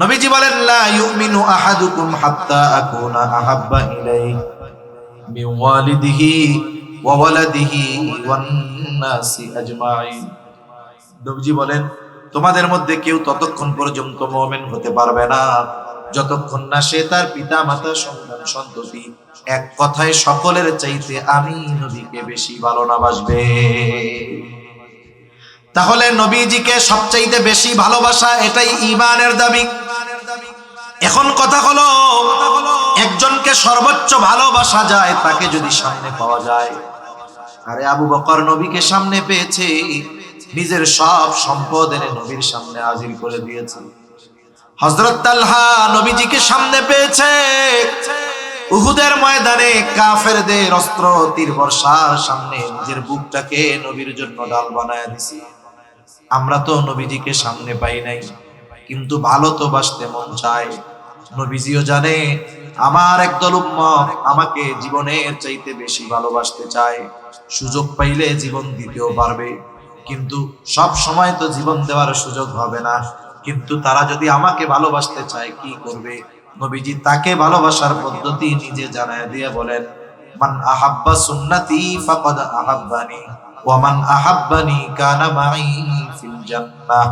নবীজি বলেন লা ইউমিনু আহাদুকুম হাত্তা আকুনা আহাব্বা ইলাইহি মিন ওয়ালিদিহি ওয়া ওয়ালাদিহি ওয়ান নাসি আজমাইন। নবীজি বলেন তোমাদের মধ্যে কেউ ততক্ষণ পর্যন্ত মুমিন হতে পারবে না যতক্ষণ না সে তার পিতা মাতা সন্তান সন্ততি এক কথায় সকলের চাইতে আমি নবীকে বেশি ভালো না বাসবে। তাহলে নবীজিকে সবচাইতে বেশি ভালোবাসা এটাই ঈমানের দাবি। এখন কথা হলো একজনকে সর্বোচ্চ ভালোবাসা যায় তাকে যদি সামনে পাওয়া যায়। আরে আবু বকর নবীকে সামনে পেয়েছে, নিজের সব সম্পদ এনে নবীর সামনে হাজির করে দিয়েছে। হযরত তালহা নবীজিকে সামনে পেয়েছে, উহুদের ময়দানে কাফেরদের অস্ত্র তীর বর্ষার সামনে নিজের বুকটাকে নবীর জন্য ডাল বানায় দিছে। আমরা তো নবীজিকে সামনে পাই নাই, কিন্তু ভালো তো বাসতে মন চায়। নবীজিও জানে আমার একদল উম্মত আমাকে জীবনের চাইতে বেশি ভালোবাসতে চায়, সুযোগ পাইলে জীবন দিতেও পারবে, কিন্তু সব সময় তো জীবন দেওয়ার সুযোগ হবে না। কিন্তু তারা যদি আমাকে ভালোবাসতে চায় কি করবে? নবীজি তাকে ভালোবাসার পদ্ধতি নিজে জানায় দিয়ে বলেন মান আহাব্বা সুন্নতি ফাকাদ আহাব্বানি ওয়া মান আহাব্বানি কানা মাই ফিল জান্নাহ।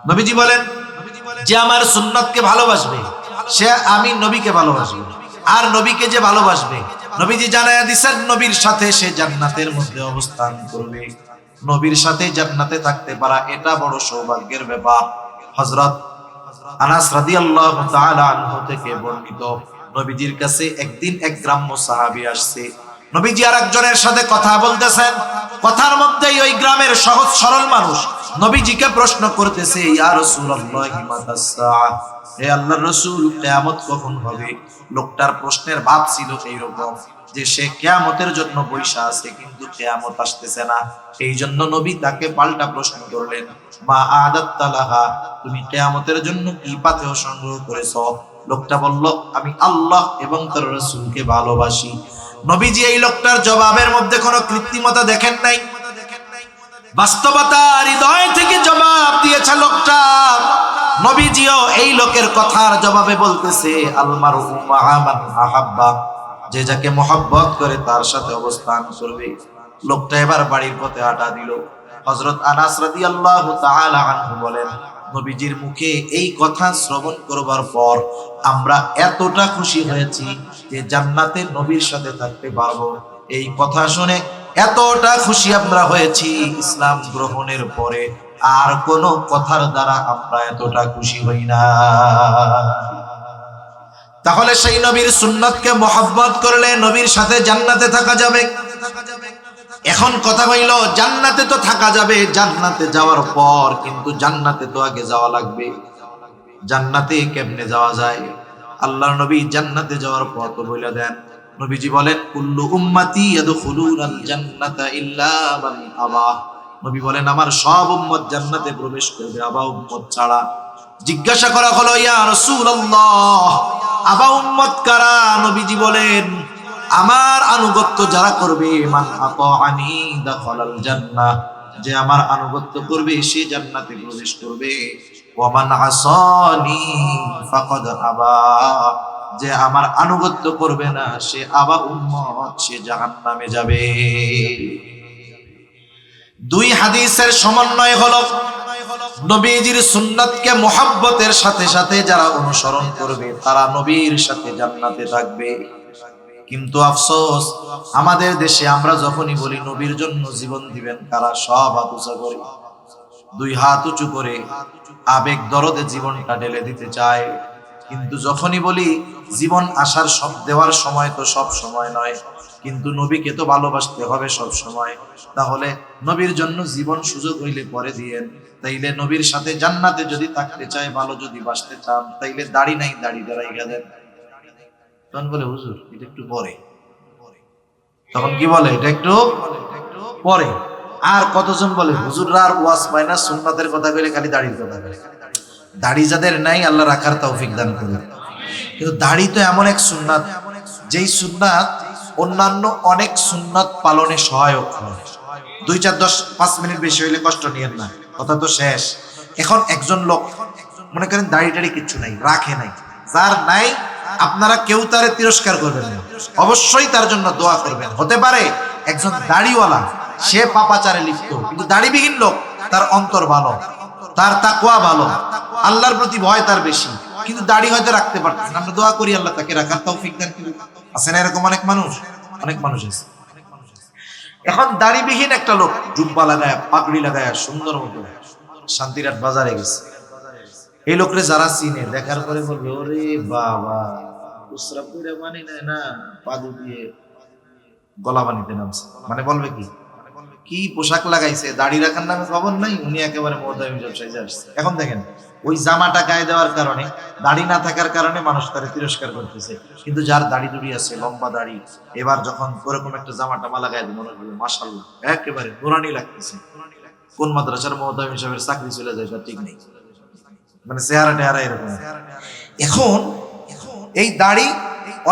নবীজি বলেন যে আমার সুন্নাতকে ভালোবাসবে সে আমি নবীকে ভালোবাসবে, আর নবীকে যে ভালোবাসবে নবীজি জানায়া দিয়েছেন নবীর সাথে সে জান্নাতের মধ্যে অবস্থান করবে। নবীর সাথে জান্নাতে থাকতে পারা এটা বড় সৌভাগ্যের ব্যাপার। হযরত আনাস রাদিয়াল্লাহু তাআলা আনহু থেকে বর্ণিত, নবীজির কাছে একদিন এক গ্রাম্য সাহাবী আসছে। নবীজি আরেকজনের সাথে কথা বলতেছেন, কথার মধ্যেই ওই গ্রামের সহজ সরল মানুষ নবীজিকে প্রশ্ন করতেছে ইয়া রাসূলুল্লাহি মাতাস সাআহ, হে আল্লাহর রাসূল কিয়ামত কখন হবে? লোকটার প্রশ্নের ভাব ছিল এইরকম যে সে কিয়ামতের জন্য বৈশা আছে কিন্তু কিয়ামত আসতেছে না। এই জন্য নবী তাকে পাল্টা প্রশ্ন করলেন মা আদাত্তা লাহা, তুমি কিয়ামতের জন্য কি পাথেয় সংগ্রহ করেছো? লোকটা বলল আমি আল্লাহ এবং তার রাসূলকে ভালোবাসি। নবীজি এই লোকটার জবাবের মধ্যে কোনো কৃত্রিমতা দেখেন নাই, বাস্তবতা হৃদয় থেকে জবাব দিয়েছে লোকটা। নবীজিও এই লোকের কথার জবাবে বলতেছে আল মারউ মা'a মান আহাব্বা, যে যাকে মহব্বত করে তার সাথে অবস্থান করবে। লোকটা এবার বাড়ির পথে হাঁটা দিল। হযরত আনাস রাদিয়াল্লাহু তাআলা আনহু বলেন নবীজির মুখে এই কথা শ্রবণ করবার পর আমরা এতটা খুশি হয়েছি যে জান্নাতে নবীর সাথে থাকতে পারবো। এই কথা শুনে এতটা খুশি আমরা হয়েছি ইসলাম গ্রহণের পরে আর কোন কথার দ্বারা আমরা এতটা খুশি হই না। তাহলে সেই নবীর সুন্নাতকে মহব্বত করলে নবীর সাথে জান্নাতে থাকা যাবে। এখন কথা হইল জান্নাতে তো থাকা যাবে, জান্নাতে যাওয়ার পর কিন্তু জান্নাতে তো আগে যাওয়া লাগবে। জান্নাতে কেমনে যাওয়া যায়? আল্লাহর নবী জান্নাতে যাওয়ার পথ বলে দেন। নবীজি বলেন কুল্লু উম্মতি ইয়াদখুলুনাল জান্নাতা ইল্লা মান আবা। নবী বলেন আমার সব উম্মত জান্নাতে প্রবেশ করবে আবা উম্মত ছাড়া। জিজ্ঞাসা করা হলো ইয়া রাসূলুল্লাহ আবা উম্মত কারা? নবীজি বলেন আমার আনুগত্য যারা করবে, মান আতাআনি দাখালাল জান্নাহ, যে আমার আনুগত্য করবে সে জান্নাতে প্রবেশ করবে। ওয়া মান আসানি ফাকাদ আবা, যে আমার আনুগত্য করবে না সে আবা উম্মত, সে জাহান্নামে যাবে। দুই হাদিসের সমন্বয় হলো নবীজির সুন্নাতকে মুহাব্বতের সাথে সাথে যারা অনুসরণ করবে তারা নবীর সাথে জান্নাতে থাকবে। কিন্তু আফসোস, আমাদের দেশে আমরা যখনই বলি নবীর জন্য জীবন দিবেন কারা, সব হাত উঁচু করে, দুই হাত উঁচু করে আবেগ দরদে জীবনটা ঢেলে দিতে চায়। কিন্তু যখনই বলি জীবন আসার সব দেওয়ার সময় তো সব সময় নয়, কিন্তু নবীকে তো ভালোবাসতে হবে সব সময়, তাহলে নবীর জন্য জীবন সুযোগ হইলে পরে দিয়েন। তাইলে নবীর সাথে জান্নাতে যদি থাকতে চায়, ভালো যদি বাসতে চান, তাইলে দাড়ি নাই, দাড়ি দাঁড়াই গেলেন। তখন বলে হুজুর এটা একটু পরে, তখন কি বলে এটা একটু পরে। আর কতজন বলে হুজুররা আর ওয়াজ পায় না, সুন্নাতের কথা বলে খালি দাড়ির কথা বলে। দাড়ি যাদের নাই আল্লাহ রাখার তৌফিক দান করুন। কিন্তু দাড়ি তো এমন এক সুন্নাত, যেই সুন্নাত অন্যান্য অনেক সুন্নাত পালনে সহায়ক হয়। 2, 4, 10, 5 মিনিট বেশি হইলে কষ্ট নিয়েন না, কথা তো শেষ। এখন একজন লোক মনে করেন দাড়ি টাড়ি কিচ্ছু নাই, রাখে নাই, যার নাই আপনারা কেউ তারে তিরস্কার করবেন না, অবশ্যই তার জন্য দোয়া করবেন। হতে পারে একজন দাড়িওয়ালা সে পাপাচারে লিপ্ত, কিন্তু দাড়িবিহীন লোক তার অন্তর ভালো, তার তাকওয়া ভালো, আল্লাহর প্রতি ভয় তার বেশি, কিন্তু দাড়ি হয়তো রাখতে পারতেছে না। আমরা দোয়া করি আল্লাহ তাকে রাখার তৌফিক দান করুন। আছে না এরকম অনেক মানুষ? অনেক মানুষ আছে। এখন দাড়িবিহীন একটা লোক জুব্বা লাগায়, পাগড়ি লাগায়, সুন্দর মতো শান্তিরাট বাজারে গেছে। এই লোকরে যারা চিনে দেখার পরে বলবে ওরে বাবা, উসরা পুরে মানি নেয় না, পাদু দিয়ে গলা বানিতে নামছে। মানে বলবে কি কি পোশাক লাগাইছে, দাড়ি রাখার নামে খবর নাই, উনি একেবারে মোহদামি ব্যবসায়ী আসছে। এখন দেখেন ওই জামাটা গায়ে দেওয়ার কারণে, দাড়ি না থাকার কারণে মানুষ তারে তিরস্কার করতেছে। কিন্তু যার দাড়ি দুড়ি আছে, লম্বা দাড়ি, এবার যখন ওরকম একটা জামাটা মালা গায়ে দেয় মনে করবে মাশাআল্লাহ একেবারে নুরানি লাগতেছে। কোন মাদ্রাসার মোহদামি সাহেবের চাকরি চলে যায় তার ঠিক নেই, মানে চেহারা টেহারা এরকম। এখন এই দাড়ি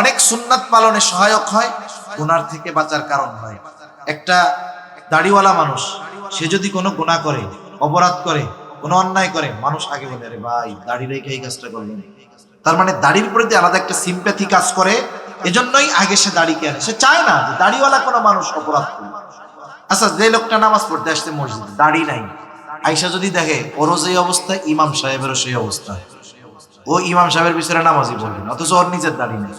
অনেক সুন্নাত পালনে সহায়ক হয়, গুনার থেকে বাঁচার কারণ হয়। একটা দাড়িওয়ালা মানুষ সে যদি কোনো গুনাহ করে, অপরাধ করে, কোনো অন্যায় করে, মানুষ আগে বলে আরে ভাই দাড়ি রেখে এই কাজটা করলেন। তার মানে দাড়ির প্রতি আলাদা একটা সিম্প্যাথি কাজ করে, এজন্যই আগে সে দাড়িকে আনে। সে চায় না যে দাড়িওয়ালা কোনো মানুষ অপরাধ করে। আচ্ছা, যে লোকটা নামাজ পড়তে আসছে মসজিদে, দাড়ি নাই, আইসা যদি দেখে ওরও যেই অবস্থা, ইমাম সাহেবেরও সেই অবস্থা, ও ইমাম সাহেবের পিছনে নামাজই পড়বে না, অথচ ওর নিজের দাড়ি নেই।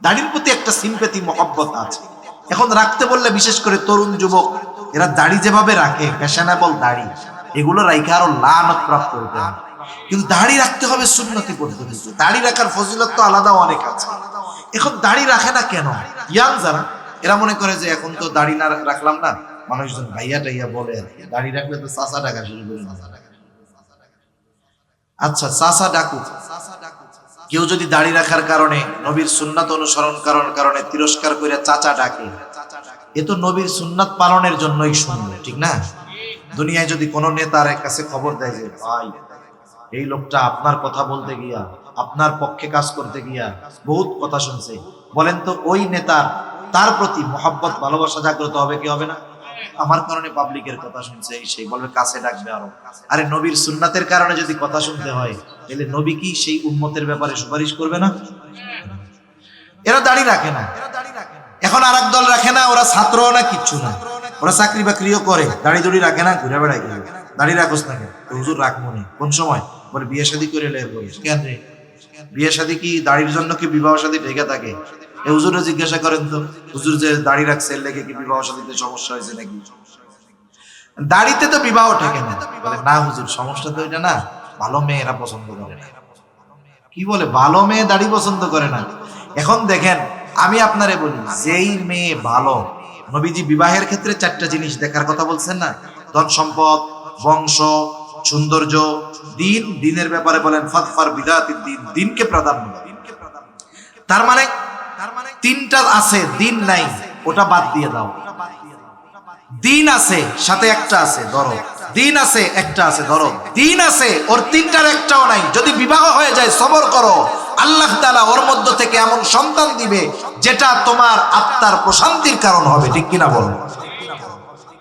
দাড়ির প্রতি একটা সিম্প্যাথি মহব্বত আছে। এখন রাখতে বললে বিশেষ করে তরুণ যুবক এরা দাড়ি যেভাবে রাখে, ফ্যাশনেবল দাড়ি, এগুলো রাখে আরো লানত প্রাপ্ত হতে হবে। কিন্তু দাড়ি রাখতে হবে সুন্নতি পদ্ধতিতে। দাড়ি রাখার ফজিলত তো আলাদা অনেক আছে। এখন দাড়ি রাখে না কেন? ইয়াং যারা, এরা মনে করে যে এখন তো দাড়ি না রাখলাম না, মানুষজন ভাইয়া টাইয়া বলে আর কি, দাড়ি রাখলে তো চাচা ডাকা শুরু করে। আচ্ছা চাচা ডাকুক, কেউ যদি দাড়ি রাখার কারণে, নবীর সুন্নাত অনুসরণ করার কারণে তিরস্কার করে চাচা ডাকে, এ তো নবীর সুন্নাত পালনের জন্যই শুনবে, ঠিক না? দুনিয়ায় যদি কোনো নেতার কাছে খবর দেয় যে ভাই এই লোকটা আপনার কথা বলতে গিয়া, আপনার পক্ষে কাজ করতে গিয়া বহুত কথা শুনছে, বলেন তো ওই নেতার তার প্রতি মহব্বত ভালোবাসা জাগ্রত হবে কি হবে না? আমার কারণে পাবলিকের কথা শুনছে, সেই বলবে কাছে ডাকবে আরো। আরে নবীর সুন্নাতের কারণে যদি কথা শুনতে হয়, তাহলে নবী কি সেই উম্মতের ব্যাপারে সুপারিশ করবে না? এরা দাড়ি রাখে না। এখন আর এক দল রাখে না, ওরা ছাত্রও না, কিচ্ছু না, ওরা চাকরি বাকরিও করে, দাড়ি দুড়ি রাখে না, ঘুরে বেড়ায় গেল। দাড়ি রাখোস না কেন? হুজুর রাখবো না। কোন সময়? বলে বিয়ে শাদী করে লের করিস কেন রে? বিয়ে শাদী কি দাড়ির জন্য কি বিবাহ শাদী ঢেকে থাকে? এই হুজুরে জিজ্ঞাসা করেন তো, হুজুর যে দাড়ি রাখছে এর লেগে কি বিবাহ শাদীতে সমস্যা হয়েছে নাকি? দাড়িতে তো বিবাহ ঠেকে না। বলে না হুজুর, সমস্যা তো এটা না, ভালো মেয়ে এরা পছন্দ করে না। কি বলে ভালো মেয়ে দাড়ি পছন্দ করে না? এখন দেখেন আমি আপনারে বলি, যেই মেয়ে ভালো, নবীজি বিবাহের ক্ষেত্রে 4টা জিনিস দেখার কথা বলছেন না? ধন সম্পদ, বংশ, সৌন্দর্য, দিন। দিনের ব্যাপারে বলেন ফাদফার বিদাতিদ দিন, দিনকে প্রাধান্য দাও। তার মানে 3টা আছে, দিন নাই, ওটা বাদ দিয়ে দাও। দিন আছে সাথে একটা আছে, ধরো দিন আছে একটা আছে, ধরো দিন আছে ওর তিনটার একটাও নাই, যদি বিবাহ হয়ে যায় সবর করো, আল্লাহ তাআলা ওর মধ্য থেকে এমন সন্তান দিবে যেটা তোমার আত্মার প্রশান্তির কারণ হবে, ঠিক কিনা বলো?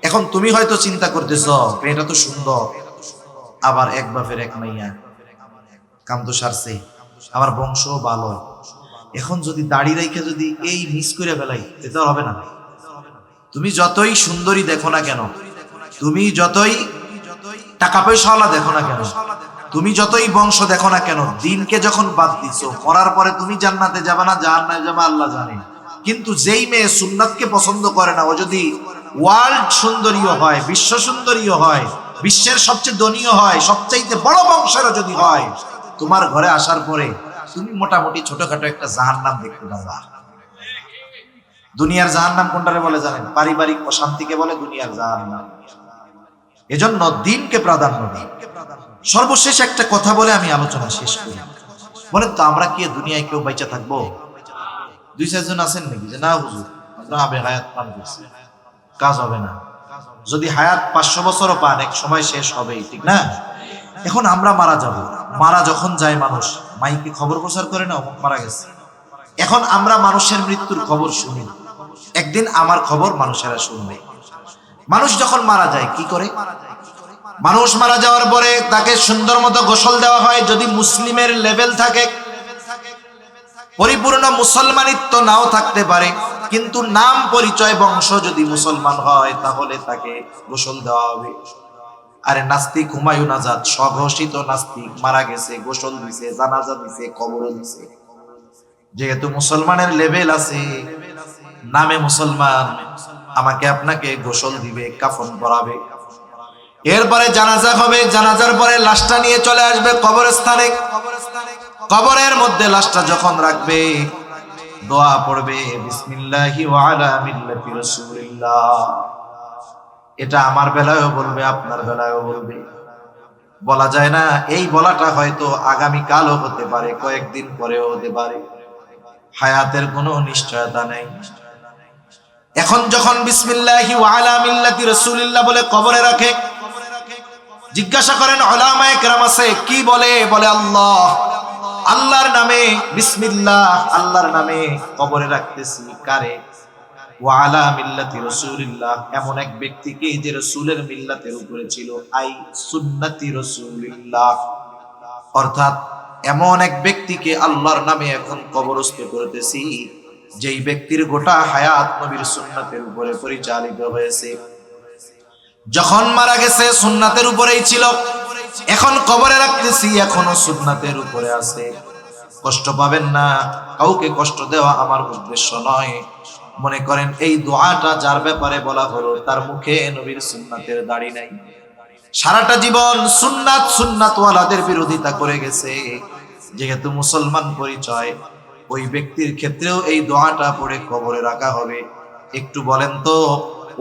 এখন তুমি হয়তো চিন্তা করতেছো মেয়েটা তো সুন্দর, আবার এক বাপের এক মাইয়া, কাম তো সারছে, আমার বংশ ভালো, এখন যদি দাড়ি রেখে যদি এই মিস করে ফেলাই এটা হবে না। তুমি যতই সুন্দরী দেখো না কেন, তুমি যতই টাকা পয়সাওয়ালা দেখো না কেন, তুমি যতই বংশ দেখো না কেন, দিনকে যখন বাদ দিছো, মরার পরে তুমি জান্নাতে যাবে না জাহান্নামে যাবে আল্লাহ জানে। কিন্তু যেই মেয়ে সুন্নাতকে পছন্দ করে না, ও যদি ওয়ার্ল্ড সুন্দরীও হয়, বিশ্ব সুন্দরীও হয়, বিশ্বের সবচেয়ে ধনীও হয়, সবচাইতে বড় বংশেরও যদি হয়, তোমার ঘরে আসার পরে তুমি মোটামুটি ছোটখাটো একটা জাহান্নাম দেখতে পাবা। দুনিয়ার জাহান্নাম কোনটারে বলে জানেন? পারিবারিক অশান্তিকে বলে দুনিয়ার জাহান্নাম। এজন্য দিনকে প্রাধান্য দিই। সর্বশেষ একটা কথা বলে আমি আলোচনা শেষ করি। বলেন তো আমরা কি দুনিয়ায় কেউ বাইচা থাকবো? দুই চারজন আছেন নাকি যে না হুজুর আমরা আবে হায়াত পান করছি, কাজ হবে না। যদি হায়াত 500 বছরও পান এক সময় শেষ হবেই, ঠিক না? এখন আমরা মারা যাব, মারা যখন যায় মানুষ মাইকে খবর প্রচার করে না অমুক মারা গেছে। এখন আমরা মানুষের মৃত্যুর খবর শুনি, একদিন আমার খবর মানুষেরা শুনবে। মানুষ যখন মারা যায় কি করে? মানুষ মারা যাওয়ার পরে তাকে সুন্দর মতো গোসল দেওয়া হয়। যদি মুসলিমের লেভেল থাকে, পরিপূর্ণ মুসলমানিত্ব নাও থাকতে পারে, কিন্তু নাম পরিচয় বংশ যদি মুসলমান হয় তাহলে তাকে গোসল দেওয়া হবে। আরে নাস্তিক হুমায়ুন আজাদ, স্বঘোষিত নাস্তিক, মারা গেছে, গোসল দিছে, জানাজা দিছে, কবর দিছে। যেহেতু মুসলমানের লেভেল আছে, নামে মুসলমান, আমাকে আপনাকে গোসল দিবে, কাফন পরাবে, এরপরে জানাজা হবে, জানাজার পরে লাশটা নিয়ে চলে আসবে কবরস্থানে। কবরের মধ্যে লাশটা যখন রাখবে দোয়া পড়বে বিসমিল্লাহি ওয়া আলা মিল্লাতি রাসূলিল্লাহ। এটা আমার বেলায়ও বলবে, আপনার বেলায়ও বলবে। বলা যায় না, এই বলাটা হয়তো আগামী কালও হতে পারে, কয়েকদিন পরেও হতে পারে, হায়াতের কোনো নিশ্চয়তা নেই। এখন যখন বিসমিল্লাহি ওয়া আলা মিল্লাতি রাসূলিল্লাহ বলে কবরে রাখে, জিজ্ঞাসা করেন উলামায়ে কেরাম আছে কি বলে? বলে আল্লাহ, আল্লাহর নামে বিসমিল্লাহ, আল্লাহর নামে কবরে রাখতেছি। কারে? ওয়া আলা মিল্লাতি রাসূলিল্লাহ, এমন এক ব্যক্তিকে যে রাসূলের মিল্লাতের উপরে ছিল, আই সুন্নতি রাসূলিল্লাহ, অর্থাৎ এমন এক ব্যক্তিকে আল্লাহর নামে এখন কবরস্থ করতেছি যেই ব্যক্তির গোটা হায়াত নবীর সুন্নাতের উপরে পরিচালিত হয়েছে। যখন মারা গেছে সুন্নাতের উপরেই ছিল, এখন কবরে রাখতেছি এখনো সুন্নাতের উপরে আছে। কষ্ট পাবেন না, কাউকে কষ্ট দেওয়া আমার উদ্দেশ্য নয়। মনে করেন এই দোয়াটা যার ব্যাপারে বলা হলো তার মুখে নবীর সুন্নাতের দাড়ি নাই, সারাটা জীবন সুন্নাতওয়ালাদের বিরোধিতা করে গেছে, যেহেতু মুসলমান পরিচয়, ওই ব্যক্তির ক্ষেত্রেও এই দোয়াটা পড়ে কবরে রাখা হবে। একটু বলেন তো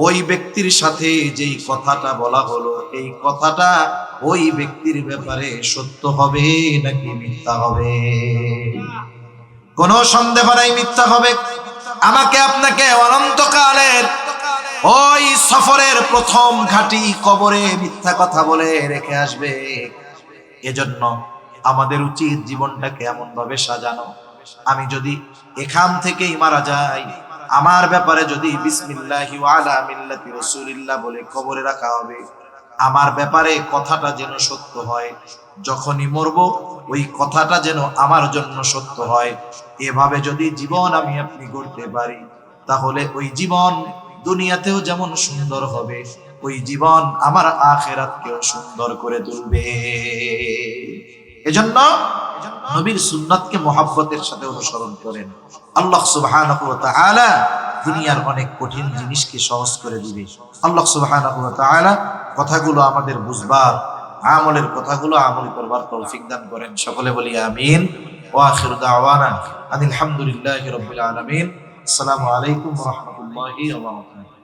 ওই ব্যক্তির সাথে যেই কথাটা বলা হলো, এই কথাটা ওই ব্যক্তির ব্যাপারে সত্য হবে নাকি মিথ্যা হবে? কোনো সন্দেহ নাই মিথ্যা হবে। আমাকে আপনাকে অনন্তকালের ওই সফরের প্রথম ঘাটি কবরে মিথ্যা কথা বলে রেখে আসবে। এজন্য আমাদের উচিত জীবনটাকে এমন ভাবে সাজানো, আমি যদি এখান থেকেই মারা যাই, আমার ব্যাপারে যদি বিসমিল্লাহি ওয়া আলা মিল্লাতি রাসূলিল্লাহ বলে কবরে রাখা হবে, আমার ব্যাপারে কথাটা যেন সত্য হয়, যখনই মরবো ওই কথাটা যেন আমার জন্য সত্য হয়। এভাবে যদি জীবন আমি আপনি গড়তে পারি, তাহলে ওই জীবন দুনিয়াতেও যেমন সুন্দর হবে, ওই জীবন আমার আখিরাতকেও সুন্দর করে তুলবে। এজন্য নবীর সুন্নাতকে মহব্বতের সাথে অনুসরণ করেন। আল্লাহ সুবহানাহু ওয়া তাআলা দুনিয়ার অনেক কঠিন জিনিসকে সহজ করে দিবে। আল্লাহ সুবহানাহু ওয়া তাআলা কথাগুলো আমাদের বুঝবার, আমলের কথাগুলো আমল করবার তৌফিক দান করেন। সকলে বলি আমিন। ওয়া আখিরু দাওয়ানা আনিল হামদুলিল্লাহি রাব্বিল আলামিন। আসসালামু আলাইকুম ওয়া রাহমাতুল্লাহি ওয়া বারাকাতুহু।